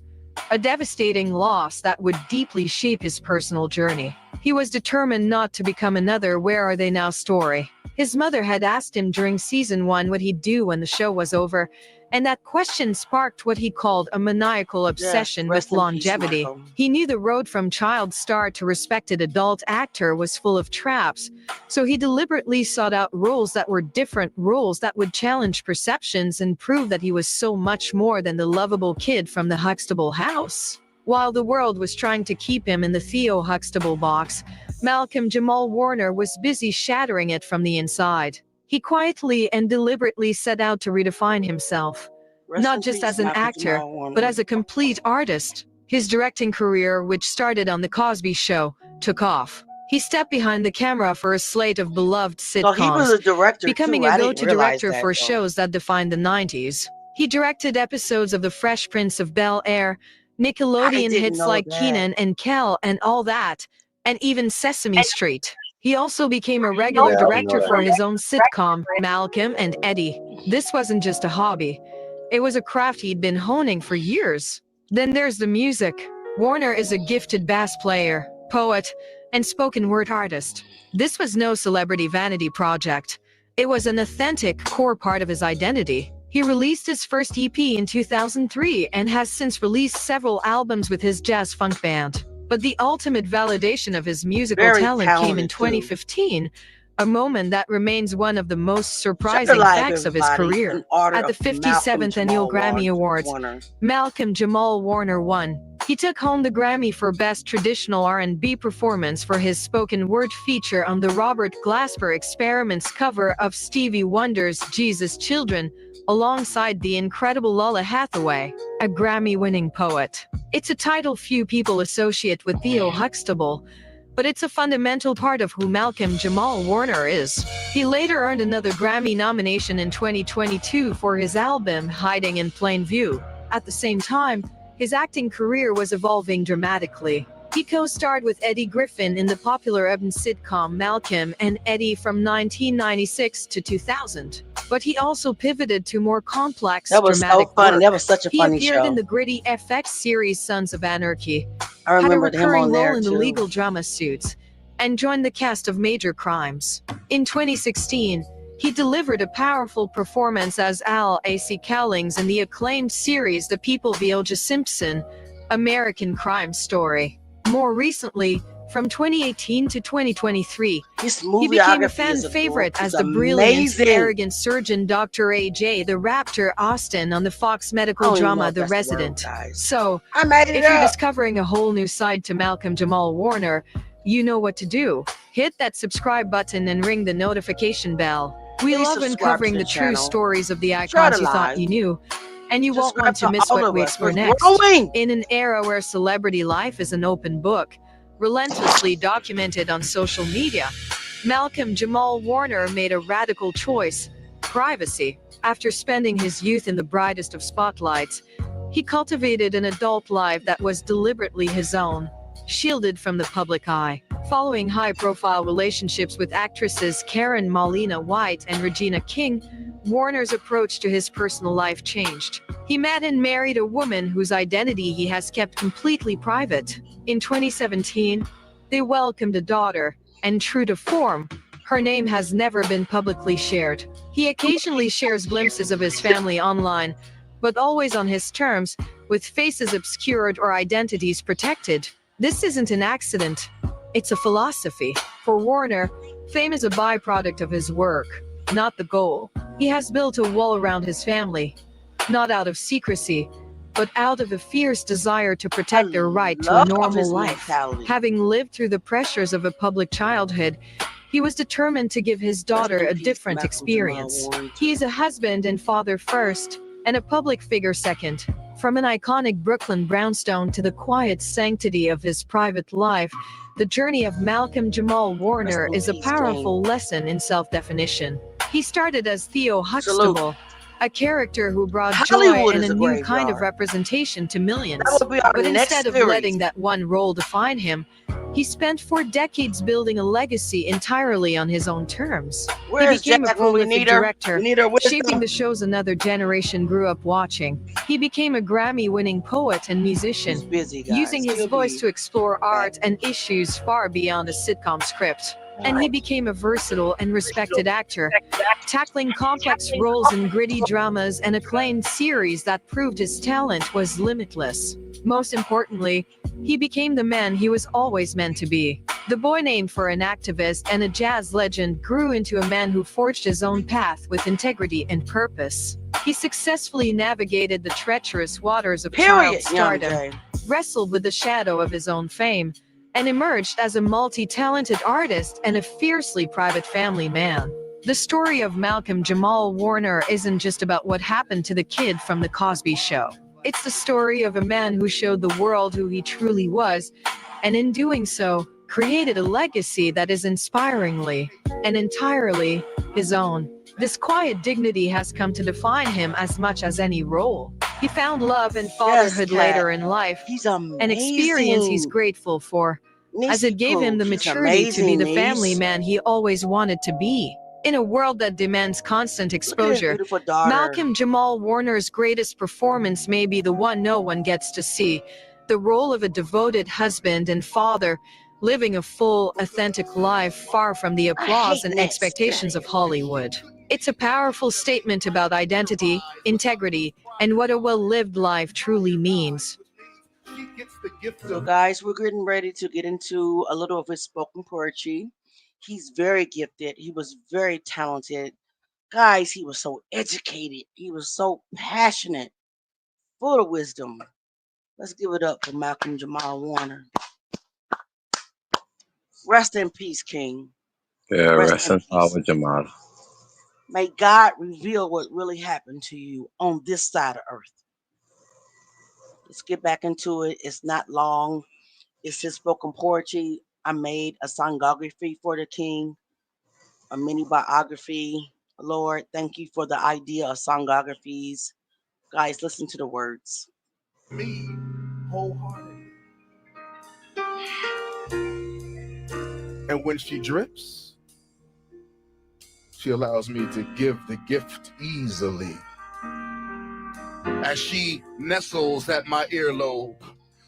Speaker 21: a devastating loss that would deeply shape his personal journey. He was determined not to become another Where Are They Now story. His mother had asked him during season 1 what he'd do when the show was over, and that question sparked what he called a maniacal obsession with
Speaker 1: rest in peace,
Speaker 21: longevity.
Speaker 1: Malcolm.
Speaker 21: He knew the road from child star to respected adult actor was full of traps, so he deliberately sought out roles that were different, roles that would challenge perceptions and prove that he was so much more than the lovable kid from the Huxtable house. While the world was trying to keep him in the Theo Huxtable box, Malcolm Jamal Warner was busy shattering it from the inside. He quietly and deliberately set out to redefine himself,
Speaker 1: Rest
Speaker 21: not
Speaker 1: in
Speaker 21: just
Speaker 1: peace,
Speaker 21: as an
Speaker 1: Malcolm
Speaker 21: actor,
Speaker 1: Jamal Warner.
Speaker 21: but as a complete artist. His directing career, which started on The Cosby Show, took off. He stepped behind the camera for a slate of beloved
Speaker 1: So he was
Speaker 21: sitcoms,
Speaker 1: a director
Speaker 21: becoming
Speaker 1: too.
Speaker 21: a
Speaker 1: I didn't
Speaker 21: go-to
Speaker 1: realize
Speaker 21: director
Speaker 1: that,
Speaker 21: for
Speaker 1: though.
Speaker 21: shows that defined the 90s. He directed episodes of The Fresh Prince of Bel-Air, Nickelodeon
Speaker 1: didn't
Speaker 21: hits
Speaker 1: know
Speaker 21: like
Speaker 1: that.
Speaker 21: Kenan and Kel and All That, and even Sesame Street. He also became a regular
Speaker 18: Yeah, I didn't know
Speaker 21: director for
Speaker 18: that.
Speaker 21: his own sitcom, Malcolm and Eddie. This wasn't just a hobby. It was a craft he'd been honing for years. Then there's the music. Warner is a gifted bass player, poet, and spoken word artist. This was no celebrity vanity project. It was an authentic, core part of his identity. He released his first EP in 2003 and has since released several albums with his jazz funk band. But the ultimate validation of his musical
Speaker 1: Very
Speaker 21: talent came in
Speaker 1: talented, too.
Speaker 21: 2015, a moment that remains one of the most
Speaker 1: Shut
Speaker 21: surprising
Speaker 1: the live,
Speaker 21: facts of his
Speaker 1: everybody,
Speaker 21: career.
Speaker 1: in honor
Speaker 21: At the
Speaker 1: of
Speaker 21: 57th
Speaker 1: Malcolm
Speaker 21: Annual
Speaker 1: Jamal
Speaker 21: Grammy Awards,
Speaker 1: Warner.
Speaker 21: Malcolm Jamal Warner won. He took home the Grammy for Best Traditional R&B Performance for his spoken word feature on the Robert Glasper Experiments cover of Stevie Wonder's Jesus Children, alongside the incredible Lola Hathaway, a Grammy-winning poet. It's a title few people associate with Theo Huxtable, but it's a fundamental part of who Malcolm Jamal Warner is. He later earned another Grammy nomination in 2022 for his album Hiding in Plain View. At the same time, his acting career was evolving dramatically. He co-starred with Eddie Griffin in the popular urban sitcom Malcolm and Eddie from 1996 to 2000. But he also pivoted to more complex,
Speaker 1: That was so
Speaker 21: dramatic
Speaker 1: funny.
Speaker 21: work.
Speaker 1: That was such a
Speaker 21: He
Speaker 1: funny
Speaker 21: appeared
Speaker 1: show.
Speaker 21: in the gritty FX series Sons of Anarchy,
Speaker 1: I
Speaker 21: had a
Speaker 1: remembered him
Speaker 21: recurring
Speaker 1: on
Speaker 21: role
Speaker 1: there
Speaker 21: in the
Speaker 1: too.
Speaker 21: legal drama Suits, and joined the cast of Major Crimes. In 2016, He delivered a powerful performance as Al A.C. Cowlings in the acclaimed series The People v. O.J. Simpson, American Crime Story. More recently, from 2018 to 2023, he became a fan favorite as the brilliant, arrogant surgeon Dr. A.J. the Raptor Austin on the Fox medical drama The Resident. So, if you're discovering a whole new side to Malcolm Jamal Warner, you know what to do. Hit that subscribe button and ring the notification bell. We love uncovering the true stories of the icons you thought you knew, and you won't want to miss what we explore next. In an era where celebrity life is an open book, relentlessly documented on social media, Malcolm Jamal Warner made a radical choice: privacy. After spending his youth in the brightest of spotlights, he cultivated an adult life that was deliberately his own, shielded from the public eye. Following high-profile relationships with actresses Karen Molina White and Regina King, Warner's approach to his personal life changed. He met and married a woman whose identity he has kept completely private. In 2017, they welcomed a daughter, and true to form, her name has never been publicly shared. He occasionally shares glimpses of his family online, but always on his terms, with faces obscured or identities protected. This isn't an accident. It's a philosophy. For Warner, fame is a byproduct of his work, not the goal. He has built a wall around his family, not out of secrecy, but out of a fierce desire to protect their right to a normal life. Having lived through the pressures of a public childhood, he was determined to give his daughter a different experience. He is a husband and father first, and a public figure second. From an iconic Brooklyn brownstone to the quiet sanctity of his private life, the journey of Malcolm Jamal Warner is a powerful lesson in self-definition. He started as Theo Huxtable, a character who brought joy and a new kind of representation to millions. But instead of letting that one role define him, he spent 4 decades building a legacy entirely on his own terms. He became a prolific director, shaping the shows another generation grew up watching. He became a Grammy-winning poet and musician, using his voice to explore art and issues far beyond a sitcom script. And he became a versatile and respected actor, tackling complex roles in gritty dramas and acclaimed series that proved his talent was limitless. Most importantly, he became the man he was always meant to be. The boy named for an activist and a jazz legend grew into a man who forged his own path with integrity and purpose. He successfully navigated the treacherous waters of child stardom, wrestled with the shadow of his own fame, and emerged as a multi-talented artist and a fiercely private family man. The story of Malcolm Jamal Warner isn't just about what happened to the kid from The Cosby Show. It's the story of a man who showed the world who he truly was, and in doing so, created a legacy that is inspiringly and entirely his own. This quiet dignity has come to define him as much as any role. He found love and fatherhood later in life, an experience he's grateful for, as it gave him the maturity to be the family man he always wanted to be. In a world that demands constant exposure, Malcolm Jamal Warner's greatest performance may be the one no one gets to see: the role of a devoted husband and father, living a full, authentic life far from the applause and expectations of Hollywood. It's a powerful statement about identity, integrity, and what a well-lived life truly means.
Speaker 1: So guys, we're getting ready to get into a little of his spoken poetry. He's very gifted. He was very talented. Guys, he was so educated. He was so passionate, full of wisdom. Let's give it up for Malcolm Jamal Warner. Rest in peace, King.
Speaker 16: Yeah, rest in power, Jamal.
Speaker 1: May God reveal what really happened to you on this side of earth. Let's get back into it. It's not long. It's his spoken poetry. I made a songography for the King, a mini biography. Lord, thank you for the idea of songographies. Guys, listen to the words.
Speaker 4: Me, wholeheartedly. And when she drips, she allows me to give the gift easily. As she nestles at my earlobe,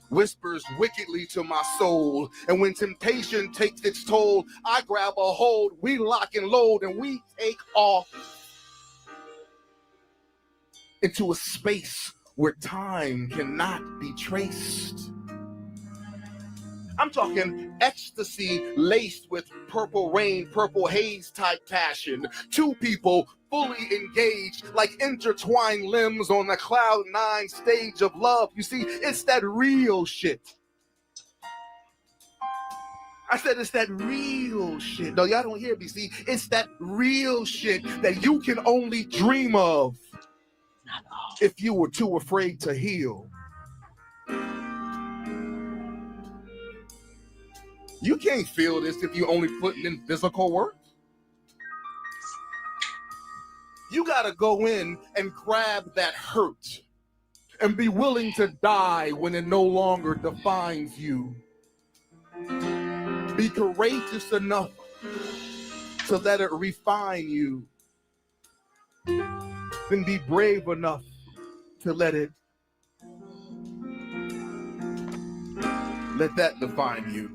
Speaker 3: whispers wickedly to my soul. And when temptation takes its toll, I grab a hold, we lock and load, and we take off into a space where time cannot be traced. I'm talking ecstasy laced with purple rain, purple haze type passion. Two people fully engaged like intertwined limbs on the cloud nine stage of love. You see, it's that real shit. I said it's that real shit. No, y'all don't hear me. See, it's that real shit that you can only dream of if you were too afraid to heal. You can't feel this if you only putting in physical work. You gotta go in and grab that hurt and be willing to die when it no longer defines you. Be courageous enough to let it refine you. Then be brave enough to let that define you.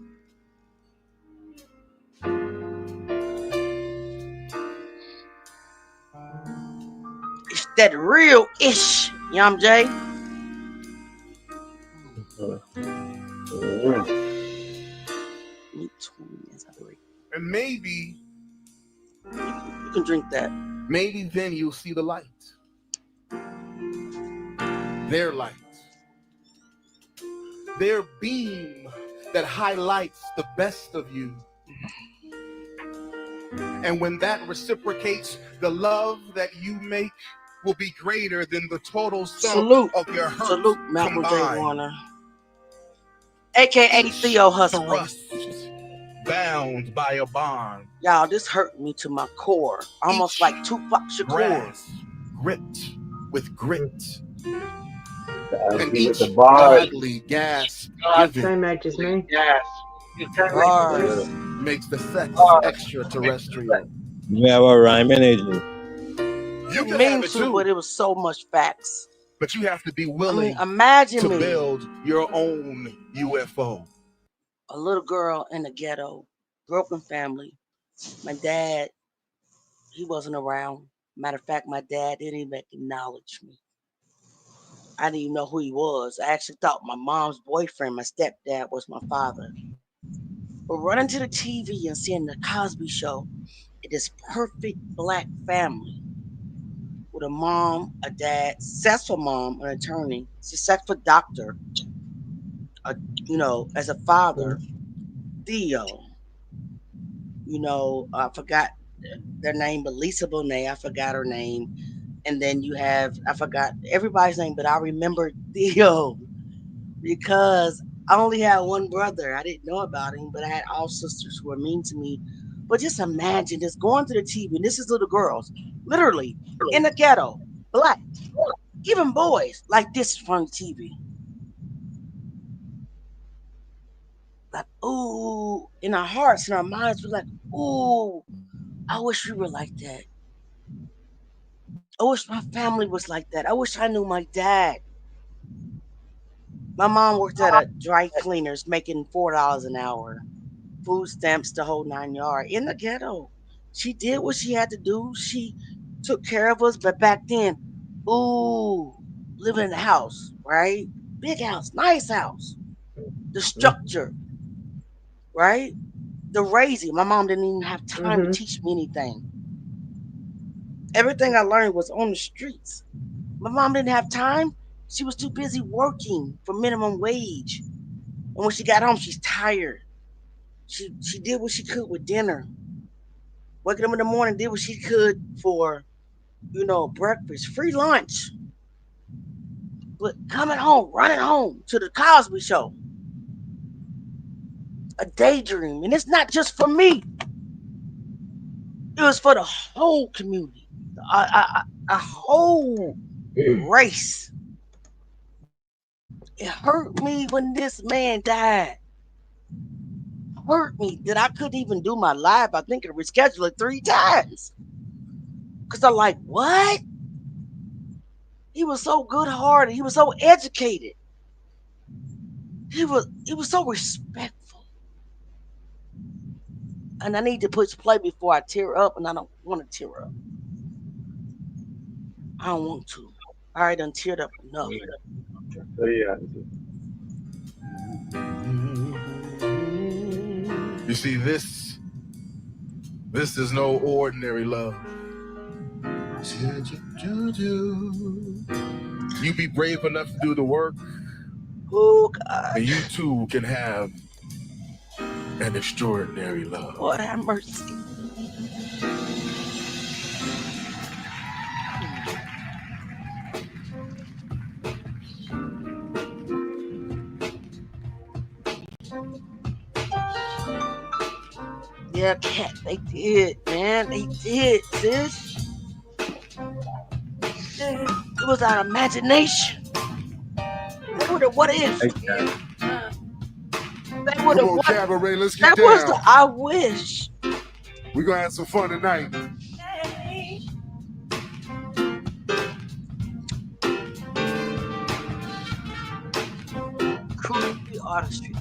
Speaker 1: It's that real ish, Yam J.
Speaker 3: And maybe
Speaker 1: you can drink that.
Speaker 3: Maybe then you'll see the light. Their light. Their beam that highlights the best of you. And when that reciprocates, the love that you make will be greater than the total sum of your hurt.
Speaker 1: Salute, Malcolm
Speaker 3: combined.
Speaker 1: J. Warner. AKA Theo Hustler.
Speaker 3: Bound by a bond.
Speaker 1: Y'all, this hurt me to my core. Almost like Tupac Shakur.
Speaker 3: Gripped with grit.
Speaker 18: And
Speaker 3: each
Speaker 18: the bars.
Speaker 3: godly gasp
Speaker 6: Same age as me.
Speaker 1: Bars.
Speaker 3: Makes the sex extraterrestrial.
Speaker 16: You have a rhyming agent.
Speaker 3: You can
Speaker 1: mean
Speaker 3: have it
Speaker 1: to,
Speaker 3: too,
Speaker 1: but it was so much facts.
Speaker 3: but you have to be willing
Speaker 1: imagine
Speaker 3: to
Speaker 1: me.
Speaker 3: build your own UFO.
Speaker 1: A little girl in the ghetto, broken family. My dad, he wasn't around. Matter of fact, my dad didn't even acknowledge me. I didn't even know who he was. I actually thought my mom's boyfriend, my stepdad, was my father. But running to the TV and seeing the Cosby Show, it is perfect black family with a mom, a dad, successful mom, an attorney, successful doctor, as a father, Theo. I forgot their name, but Lisa Bonet, I forgot her name. And then I forgot everybody's name, but I remember Theo because I only had one brother. I didn't know about him, but I had all sisters who were mean to me. But just imagine this going to the TV, and this is little girls, literally in the ghetto, black, even boys like this from TV. Like, ooh, in our hearts and our minds, we're like, ooh, I wish we were like that. I wish my family was like that. I wish I knew my dad. My mom worked at a dry cleaners making $4 an hour. Food stamps, the whole 9 yards in the ghetto. She did what she had to do. She took care of us. But back then, ooh, living in the house, right? Big house, nice house. The structure, right? The raising. My mom didn't even have time to teach me anything. Everything I learned was on the streets. My mom didn't have time. She was too busy working for minimum wage. And when she got home, she's tired. She did what she could with dinner. Waking up in the morning, did what she could for, breakfast, free lunch. But coming home, running home to the Cosby Show. A daydream. And it's not just for me. It was for the whole community. A whole race. It hurt me when this man died. Hurt me that I couldn't even do my live. I think I rescheduled it 3 times. Because I'm like, what? He was so good-hearted. He was so educated. He was so respectful. And I need to push play before I tear up, and I don't want to tear up. I don't want to. I already done teared up enough.
Speaker 18: So yeah.
Speaker 3: You see, this is no ordinary love. You be brave enough to do the work, and you too can have an extraordinary love.
Speaker 1: Lord have mercy. Yeah, Cat, they did, man. They did, sis. It was our imagination. They would have what if. They would have what.
Speaker 3: Cabaret, let's get
Speaker 1: that
Speaker 3: down.
Speaker 1: was the I wish.
Speaker 3: We're gonna have some fun tonight.
Speaker 1: Creepy artistry.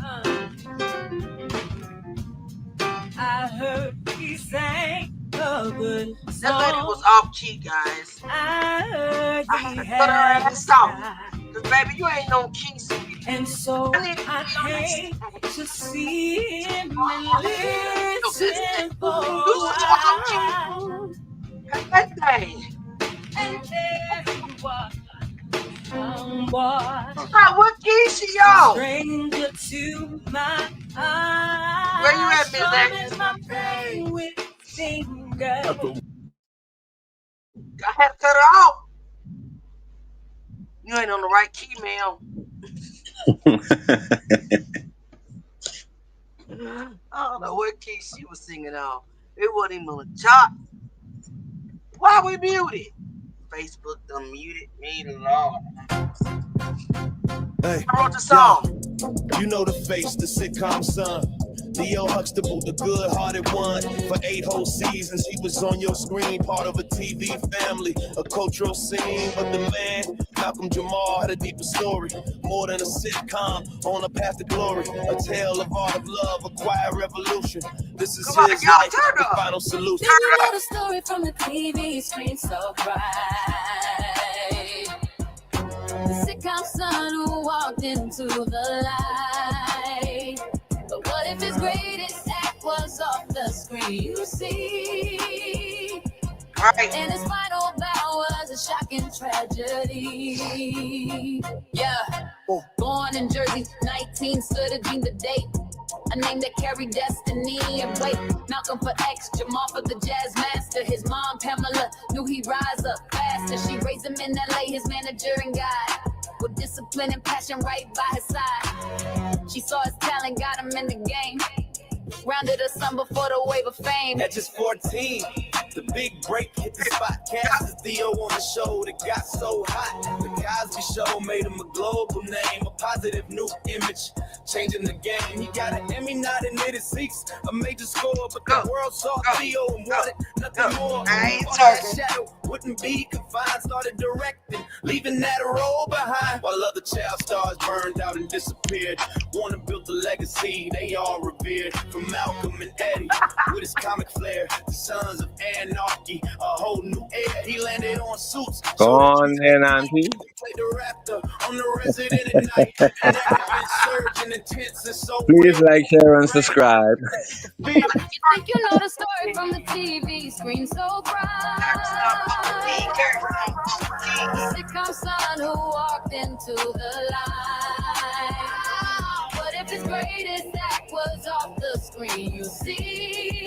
Speaker 14: I heard he sang a good song.
Speaker 1: That lady was off key, guys.
Speaker 14: I heard
Speaker 1: I had to cut her ass off. Cause baby, you ain't no key.
Speaker 14: And so I came to see him and listen for a while.
Speaker 1: That thing.
Speaker 14: And there you are, young boy.
Speaker 1: What key she on?
Speaker 14: Stranger to my eyes.
Speaker 1: Where you at, Miss
Speaker 14: Strumming my pain with fingers.
Speaker 1: I had to cut her off. You ain't on the right key, ma'am. I don't know what key she was singing on. It wasn't even a chop. Why we muted? Facebook done muted me, Lord.
Speaker 4: Hey,
Speaker 1: I wrote the song.
Speaker 4: You know the face, the sitcom son. Theo Huxtable, the good-hearted one. For 8 whole seasons, he was on your screen, part of a TV family, a cultural scene. But the man, Malcolm Jamal, had a deeper story. More than a sitcom, on a path to glory. A tale of art of love, a quiet revolution. This is his life, the final solution.
Speaker 14: You know the story from the TV screen so bright. The sitcom son who walked into the light. But what if his greatest act was off the screen? You see, and his final bow was a shocking tragedy. Yeah, born in Jersey, 1913 the date. A name that carried destiny and weight. Malcolm for X, Jamal for the jazz master. His mom, Pamela, knew he'd rise up faster. She raised him in LA, his manager and guide. With discipline and passion right by his side. She saw his talent, got him in the game. Rounded her son before the wave of fame.
Speaker 4: At just 14, the big break hit the spot. Cast Theo on the show that got so hot. The Cosby Show made him a global name, a positive new image, changing the game. He got an Emmy nominated seats, a major score, but the world saw Theo and wanted nothing more. That shadow wouldn't be confined, started directing, leaving that role behind. While other child stars burned out and disappeared, Warner built a legacy they all revered. From Malcolm and Eddie, with his comic flair, the Sons of Anarchy, a whole new era. He landed on Suits.
Speaker 16: Go on then, Auntie.
Speaker 4: Played the raptor on the Resident at night. And surging intense and so
Speaker 16: Please like, share, and subscribe.
Speaker 14: You think you know the story from the TV screen so bright. The sitcom son who walked into the light. What if his greatest act was off the screen? You see,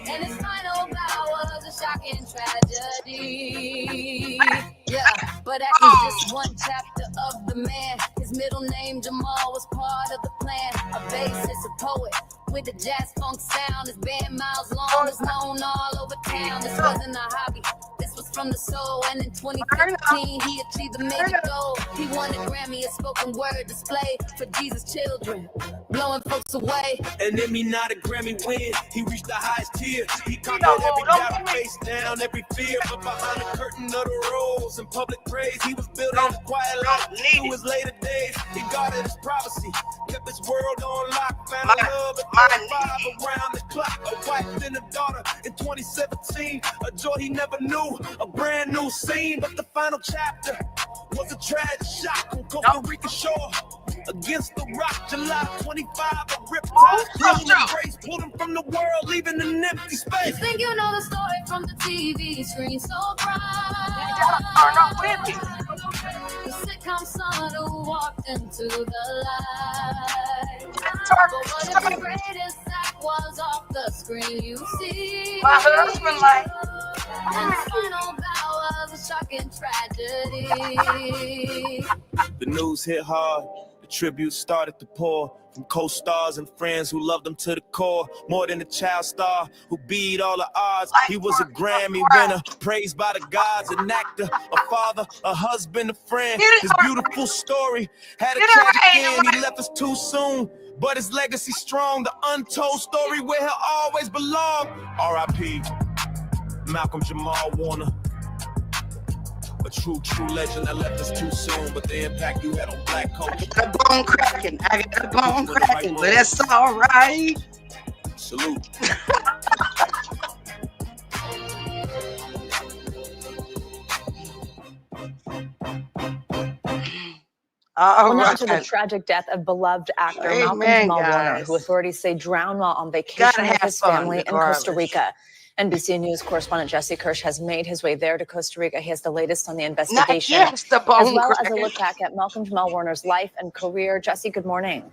Speaker 14: and his final bow was a shocking tragedy. Yeah, but that is just one chapter of the man. His middle name Jamal was part of the plan. A bassist, a poet with a jazz funk sound. His band Miles Long was known all over town. This wasn't a hobby, this was
Speaker 2: from the soul. And in 2015, he achieved a major goal. He won a Grammy, a spoken word display for Jesus' children, blowing folks away.
Speaker 15: And then me not a Grammy win, he reached the highest tier. He conquered every doubt, face down every fear. But behind the curtain of the rose and public praise, he was building a quiet life through his later days. He guarded his prophecy, kept his world on lock, found love at 35 around the clock. A wife and a daughter in 2017, a joy he never knew, a brand new scene. But the final chapter was a tragic shock on Costa Rica shore. Against the rock, July 25, a riptide embrace pulled him from the world, leaving an empty space.
Speaker 2: You think you know the story from the TV screen so bright. The sitcom son who walked into the light. But what if the greatest act was off the screen you see?
Speaker 1: My husband like.
Speaker 2: And the final bow was a shocking tragedy.
Speaker 15: The news hit hard. The tributes started to pour from co-stars and friends who loved him to the core. More than a child star who beat all the odds. He was a Grammy winner, praised by the gods, an actor, a father, a husband, a friend. His beautiful story had a tragic end. He left us too soon, but his legacy strong. The untold story where he'll always belong. R.I.P. Malcolm Jamal Warner. A true legend that left us too soon, but the impact you had on black culture.
Speaker 1: I got a bone cracking, but that's all right.
Speaker 15: Salute.
Speaker 22: Now to the tragic death of beloved actor Malcolm Jamal Warner, who authorities say drowned while on vacation with his family in Costa Rica. NBC News correspondent Jesse Kirsch has made his way there to Costa Rica. He has the latest on the investigation, as well as a look back at Malcolm Jamal Warner's life and career. Jesse, good morning.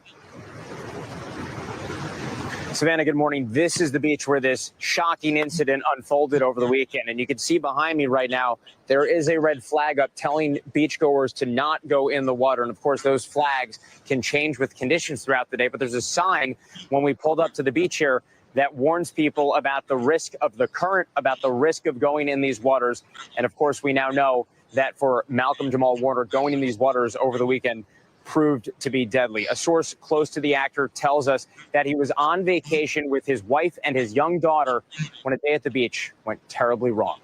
Speaker 23: Savannah, good morning. This is the beach where this shocking incident unfolded over the weekend. And you can see behind me right now, there is a red flag up telling beachgoers to not go in the water. And of course, those flags can change with conditions throughout the day. But there's a sign when we pulled up to the beach here that warns people about the risk of the current, about the risk of going in these waters. And of course, we now know that for Malcolm Jamal Warner, going in these waters over the weekend proved to be deadly. A source close to the actor tells us that he was on vacation with his wife and his young daughter when a day at the beach went terribly wrong.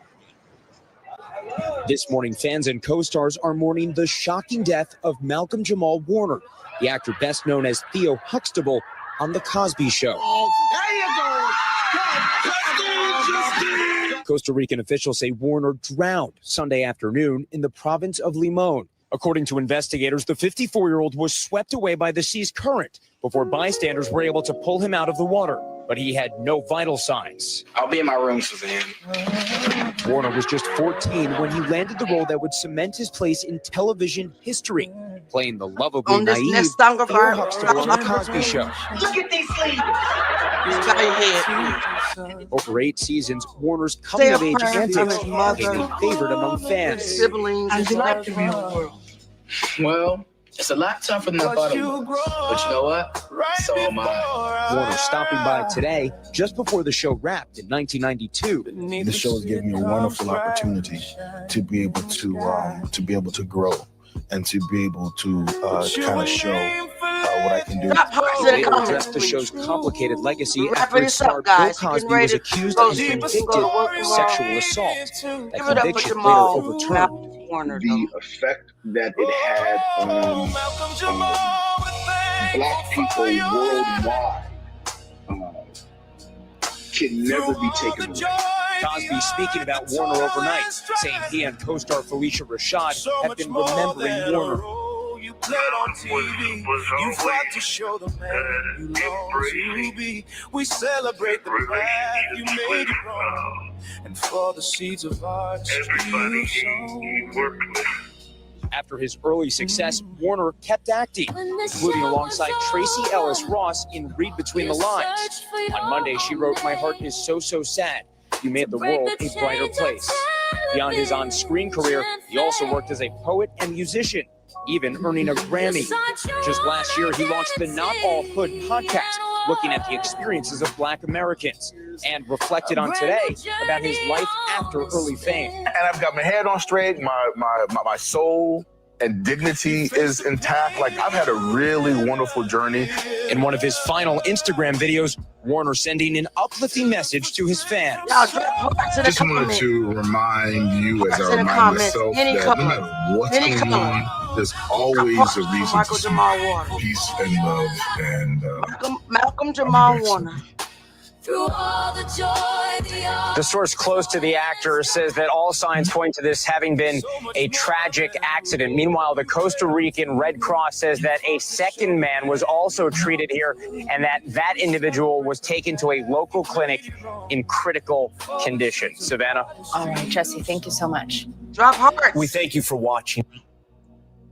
Speaker 24: This morning, fans and co-stars are mourning the shocking death of Malcolm Jamal Warner, the actor best known as Theo Huxtable on The Cosby Show. Costa Rican officials say Warner drowned Sunday afternoon in the province of Limon. According to investigators, the 54-year-old was swept away by the sea's current before bystanders were able to pull him out of the water, but he had no vital signs.
Speaker 25: I'll be in my room, Suzanne.
Speaker 24: Warner was just 14 when he landed the role that would cement his place in television history, playing the lovably naive Theo Huxtable on The Cosby Show.
Speaker 1: Look at these sleeves.
Speaker 24: Over 8 seasons, Warner's coming-of-age antics became a favorite among fans.
Speaker 1: Siblings. How'd you like to be in the world?
Speaker 25: Well, it's a lot tougher than I thought it was. But you know what? So am I.
Speaker 24: Warner stopping by today, just before the show wrapped in 1992.
Speaker 26: This show has given me a wonderful opportunity to be able to grow and to be able to kind of show what I can do.
Speaker 24: Later addressed the show's complicated legacy after its star Bill Cosby was accused and convicted of sexual assault. That conviction later overturned.
Speaker 25: The effect that it had on black people worldwide can never be taken away.
Speaker 24: Cosby speaking about Warner overnight, saying he and co-star Felicia Rashad have been remembering Warner.
Speaker 15: You played on TV, you fought to show the man you long to be. We celebrate the path you made it wrong, and for the seeds of arts you sown.
Speaker 24: After his early success, Warner kept acting, including alongside Tracy Ellis Ross in Read Between the Lines. On Monday, she wrote, "My heart is so, so sad. You made the world a brighter place." Beyond his on-screen career, he also worked as a poet and musician, even earning a Grammy. Just last year, he launched the Not All Hood podcast,
Speaker 23: looking at the experiences of Black Americans, and reflected on today about his life after early fame.
Speaker 26: And I've got my head on straight, my soul and dignity is intact. Like, I've had a really wonderful journey.
Speaker 23: In one of his final Instagram videos, Warner sending an uplifting message to his fans.
Speaker 26: Just wanted to remind you, as I remind myself, that no matter what's going on, there's always a reason to smile. Peace and love. And
Speaker 1: Malcolm Jamal Warner.
Speaker 23: The source close to the actor says that all signs point to this having been a tragic accident. Meanwhile, the Costa Rican Red Cross says that a second man was also treated here and that individual was taken to a local clinic in critical condition. Savannah?
Speaker 22: All right, Jesse, thank you so much.
Speaker 1: Drop hearts.
Speaker 23: We thank you for watching.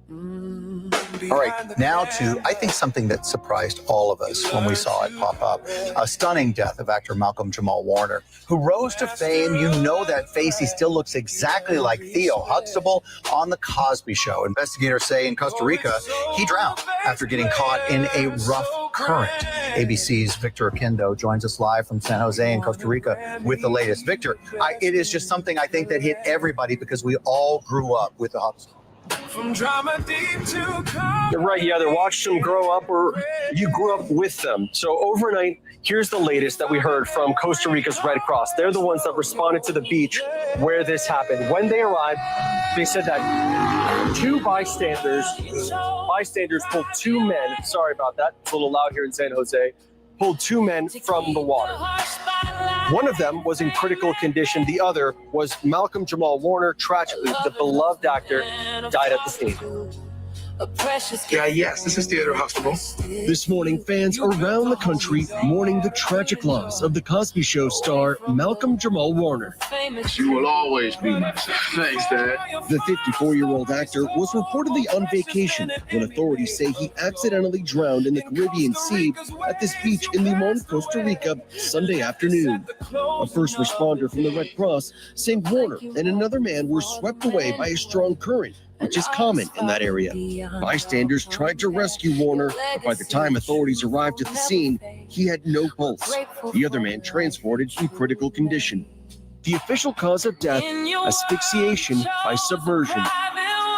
Speaker 8: All right, now to, I think, something that surprised all of us when we saw it pop up. A stunning death of actor Malcolm Jamal Warner, who rose to fame. You know that face. He still looks exactly like Theo Huxtable on The Cosby Show. Investigators say in Costa Rica, he drowned after getting caught in a rough current. ABC's Victor Oquendo joins us live from San Jose in Costa Rica with the latest. Victor, it is just something I think that hit everybody because we all grew up with the Huxtable.
Speaker 9: From drama deep to
Speaker 10: You're right, you either watched them grow up or you grew up with them. So overnight, here's the latest that we heard from Costa Rica's Red Cross. They're the ones that responded to the beach where this happened. When they arrived, they said that two bystanders pulled two men, sorry about that, it's a little loud here in San Jose, pulled two men from the water. One of them was in critical condition. The other was Malcolm Jamal Warner. Tragically, the beloved actor died at the scene.
Speaker 26: Yes, this is Theodore Huxtable.
Speaker 10: This morning, fans around the country mourning the tragic loss of The Cosby Show star Malcolm Jamal Warner.
Speaker 26: You will always be my son. Thanks, Dad.
Speaker 10: The 54-year-old actor was reportedly on vacation when authorities say he accidentally drowned in the Caribbean Sea at this beach in Limon, Costa Rica, Sunday afternoon. A first responder from the Red Cross saying Warner and another man were swept away by a strong current, which is common in that area. Bystanders tried to rescue Warner, but by the time authorities arrived at the scene, he had no pulse. The other man transported in critical condition. The official cause of death, asphyxiation by submersion.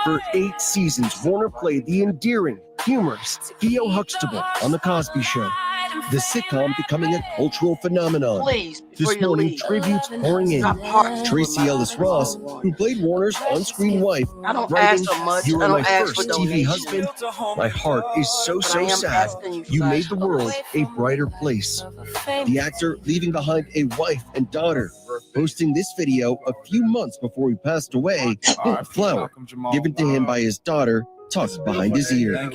Speaker 10: For 8 seasons, Warner played the endearing, humorous Theo Huxtable on The Cosby Show. The sitcom becoming a cultural phenomenon. This morning, tributes pouring in. Tracy Ellis Ross, who played Warner's on-screen wife, writing, "You were my first TV husband. My heart is so sad. You made the world a brighter place." The actor leaving behind a wife and daughter, posting this video a few months before he passed away, a flower given to him by his daughter, tucked behind his ear.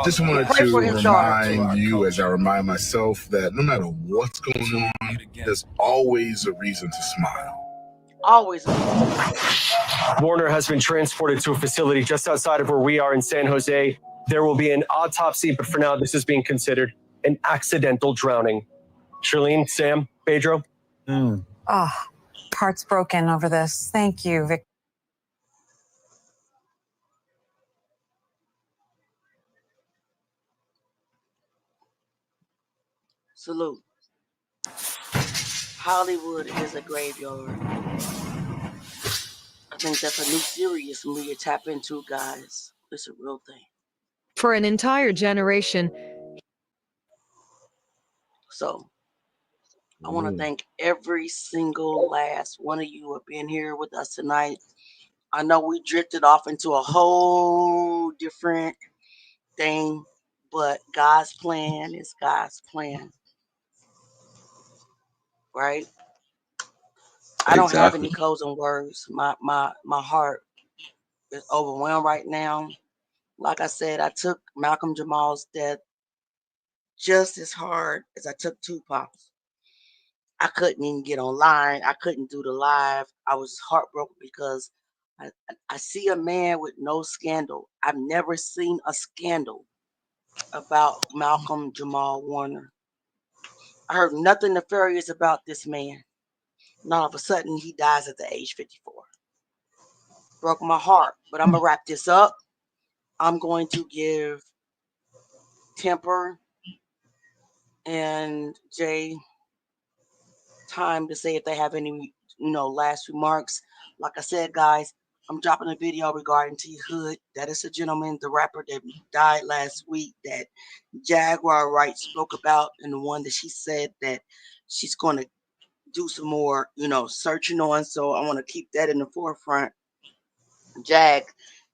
Speaker 26: Just wanted to remind you, as I remind myself, that no matter what's going on, there's always a reason to smile.
Speaker 1: Always.
Speaker 10: Warner has been transported to a facility just outside of where we are in San Jose. There will be an autopsy, but for now, this is being considered an accidental drowning. Charlene, Sam, Pedro?
Speaker 11: Heart's broken over this. Thank you, Vic.
Speaker 1: Salute. Hollywood is a graveyard. I think that's a new series we need to tap into, guys. It's a real thing.
Speaker 21: For an entire generation.
Speaker 1: So, I want to thank every single last one of you for being here with us tonight. I know we drifted off into a whole different thing, but God's plan is God's plan. Right? I don't have any closing words. My heart is overwhelmed right now. Like I said, I took Malcolm Jamal's death just as hard as I took Tupac's. I couldn't even get online. I couldn't do the live. I was heartbroken because I see a man with no scandal. I've never seen a scandal about Malcolm Jamal Warner. I heard nothing nefarious about this man. And all of a sudden, he dies at the age 54. Broke my heart. But I'm going to wrap this up. I'm going to give Temper And Jay, time to say if they have any, last remarks. Like I said, guys, I'm dropping a video regarding T Hood. That is a gentleman, the rapper that died last week that Jaguar Wright spoke about, and the one that she said that she's going to do some more, searching on. So I want to keep that in the forefront. Jag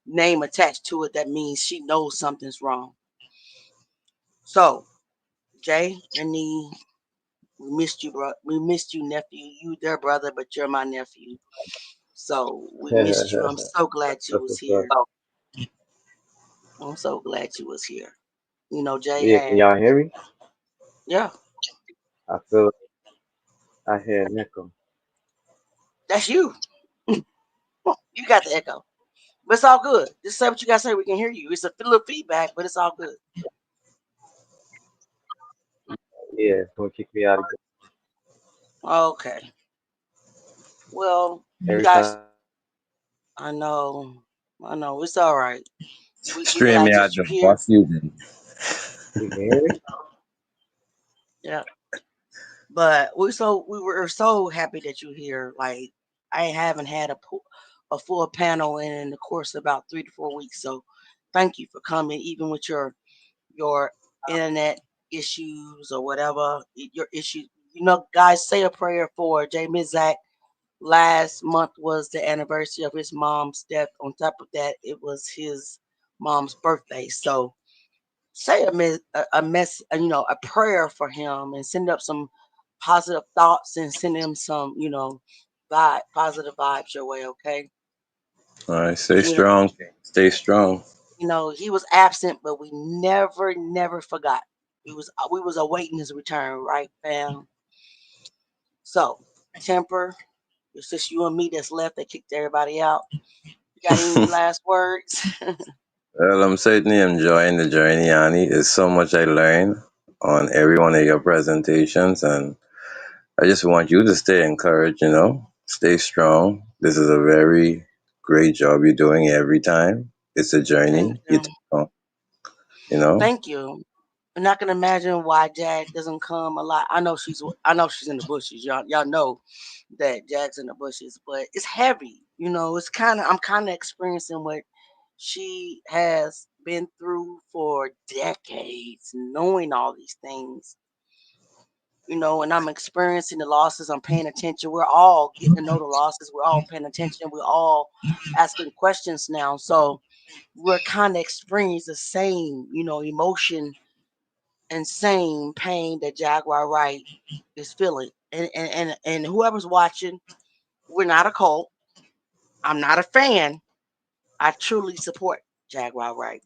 Speaker 1: name attached to it. That means she knows something's wrong. So, Jay and Nee, we missed you, bro. We missed you, nephew. You their brother, but you're my nephew. So we missed you. I'm so glad you was here. I'm so glad you was here. Jay
Speaker 18: Yeah, can
Speaker 1: had.
Speaker 18: y'all hear me?
Speaker 1: Yeah,
Speaker 18: I feel I hear an echo.
Speaker 1: that's you. You got the echo. But it's all good. Just say what you gotta say. We can hear you. It's a little feedback, but it's all good.
Speaker 18: Yeah, it's gonna kick me out again.
Speaker 1: Okay. Well, you
Speaker 18: Every
Speaker 1: guys,
Speaker 18: time.
Speaker 1: I know. It's all right. We
Speaker 16: Stream me
Speaker 1: glad
Speaker 16: out
Speaker 1: that
Speaker 16: the
Speaker 1: you're here.
Speaker 16: boss you then.
Speaker 18: You can hear me?
Speaker 1: Yeah. But we were so happy that you're here. Like I haven't had a full panel in the course of about 3 to 4 weeks. So thank you for coming, even with your internet issues or whatever your issues. Guys, say a prayer for Jay Mizak. Last month was the anniversary of his mom's death. On top of that, it was his mom's birthday. So say a prayer for him and send up some positive thoughts and send him some, positive vibes your way. Okay.
Speaker 16: All right, stay
Speaker 1: You know,
Speaker 16: strong. Stay strong.
Speaker 1: he was absent, but we never forgot. We was awaiting his return, right, fam? So, Temper, it's just you and me that's left. They kicked everybody out. You got any last words?
Speaker 16: Well, I'm certainly enjoying the journey, Annie. There's so much I learned on every one of your presentations, and I just want you to stay encouraged, stay strong. This is a very great job you're doing every time. It's a
Speaker 1: Thank
Speaker 16: journey.
Speaker 1: you.
Speaker 16: You know.
Speaker 1: Thank you. I'm not gonna imagine why Jag doesn't come a lot. I know she's in the bushes. Y'all know that Jag's in the bushes, but it's heavy. I'm kind of experiencing what she has been through for decades, knowing all these things. And I'm experiencing the losses. I'm paying attention. We're all getting to know the losses. We're all paying attention. We're all asking questions now. So we're kind of experiencing the same, emotion and same pain that Jaguar Wright is feeling. And whoever's watching, we're not a cult. I'm not a fan. I truly support Jaguar Wright.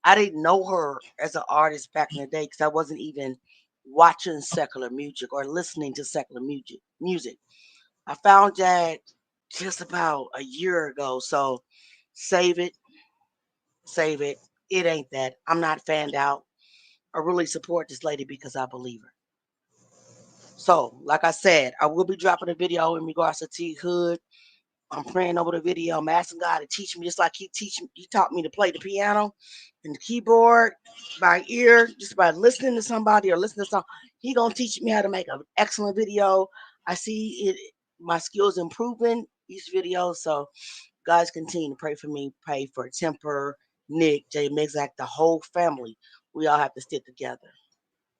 Speaker 1: I didn't know her as an artist back in the day because I wasn't even watching secular music or listening to secular music. I found Jag just about a year ago. So save it, save it. It ain't that. I'm not fanned out. I really support this lady because I believe her. So, like I said, I will be dropping a video in regards to T Hood. I'm praying over the video. I'm asking God to teach me just like He taught me to play the piano and the keyboard by ear, just by listening to somebody or listening to something. He gonna teach me how to make an excellent video. I see it, my skills improving each video. So, guys, continue to pray for me. Pray for Temper, Nick, Jay Mixack, the whole family. We all have to stick together.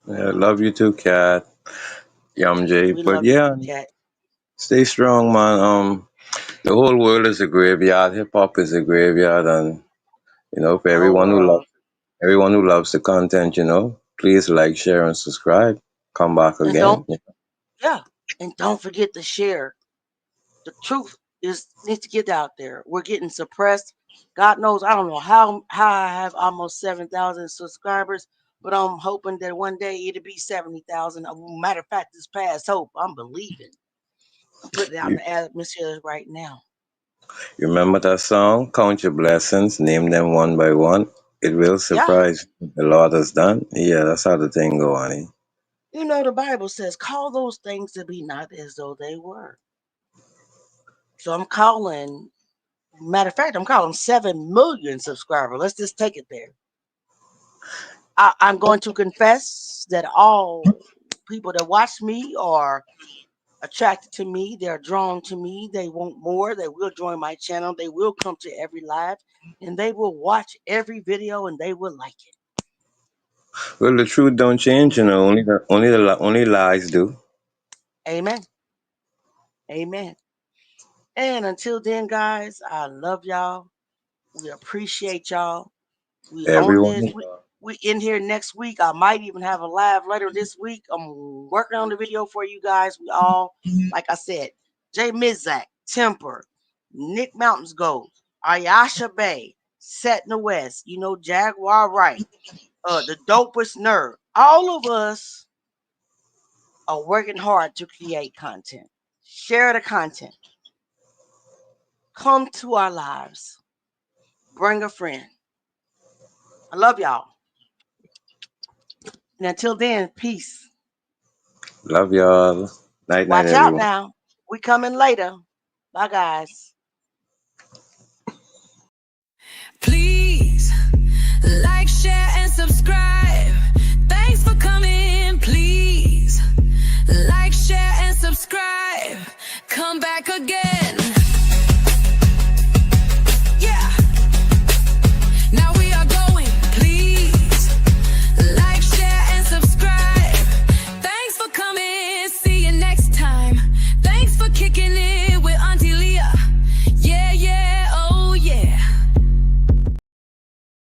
Speaker 16: Yeah, love you too, Cat. Yum J.
Speaker 1: We
Speaker 16: But
Speaker 1: love you
Speaker 16: yeah,
Speaker 1: too, Cat.
Speaker 16: stay strong, man. The whole world is a graveyard. Hip hop is a graveyard, and for
Speaker 1: The whole world.
Speaker 16: everyone who loves the content, please like, share, and subscribe. Come back
Speaker 1: And
Speaker 16: again.
Speaker 1: don't forget to share. The truth needs to get out there. We're getting suppressed. God knows I don't know how I have almost 7,000 subscribers, but I'm hoping that one day it'll be 70,000. Matter of fact, this past hope, I'm believing. I'm putting it out in
Speaker 16: You,
Speaker 1: the atmosphere right now.
Speaker 16: you remember that song? Count your blessings, name them one by one. It will
Speaker 1: Yeah.
Speaker 16: surprise you what the Lord has done. Yeah, that's how the thing go, honey.
Speaker 1: The Bible says, call those things to be not as though they were. So I'm calling, matter of fact, I'm calling 7 million subscribers. Let's just take it there. I'm going to confess that all people that watch me are attracted to me. They're drawn to me. They want more. They will join my channel. They will come to every live, and they will watch every video, and they will like it.
Speaker 16: Well, the truth don't change, you know. Only lies do.
Speaker 1: Amen. Amen. And until then, guys, I love y'all. We appreciate y'all. We own this.
Speaker 16: Everyone.
Speaker 1: We in here next week. I might even have a live later this week. I'm working on the video for you guys. We all, like I said, Jay Mizak, Temper, Nick Mountains Gold, Ayasha Bay, Set in the West, you know, Jaguar Wright, the Dopest Nerve. All of us are working hard to create content. Share the content. Come to our lives. Bring a friend. I love y'all. And until then, peace.
Speaker 16: Love y'all. Night,
Speaker 1: Watch
Speaker 16: night,
Speaker 1: out
Speaker 16: everyone.
Speaker 1: now. We coming later. Bye, guys.
Speaker 2: Please like, share, and subscribe. Thanks for coming. Please like, share, and subscribe. Come back again.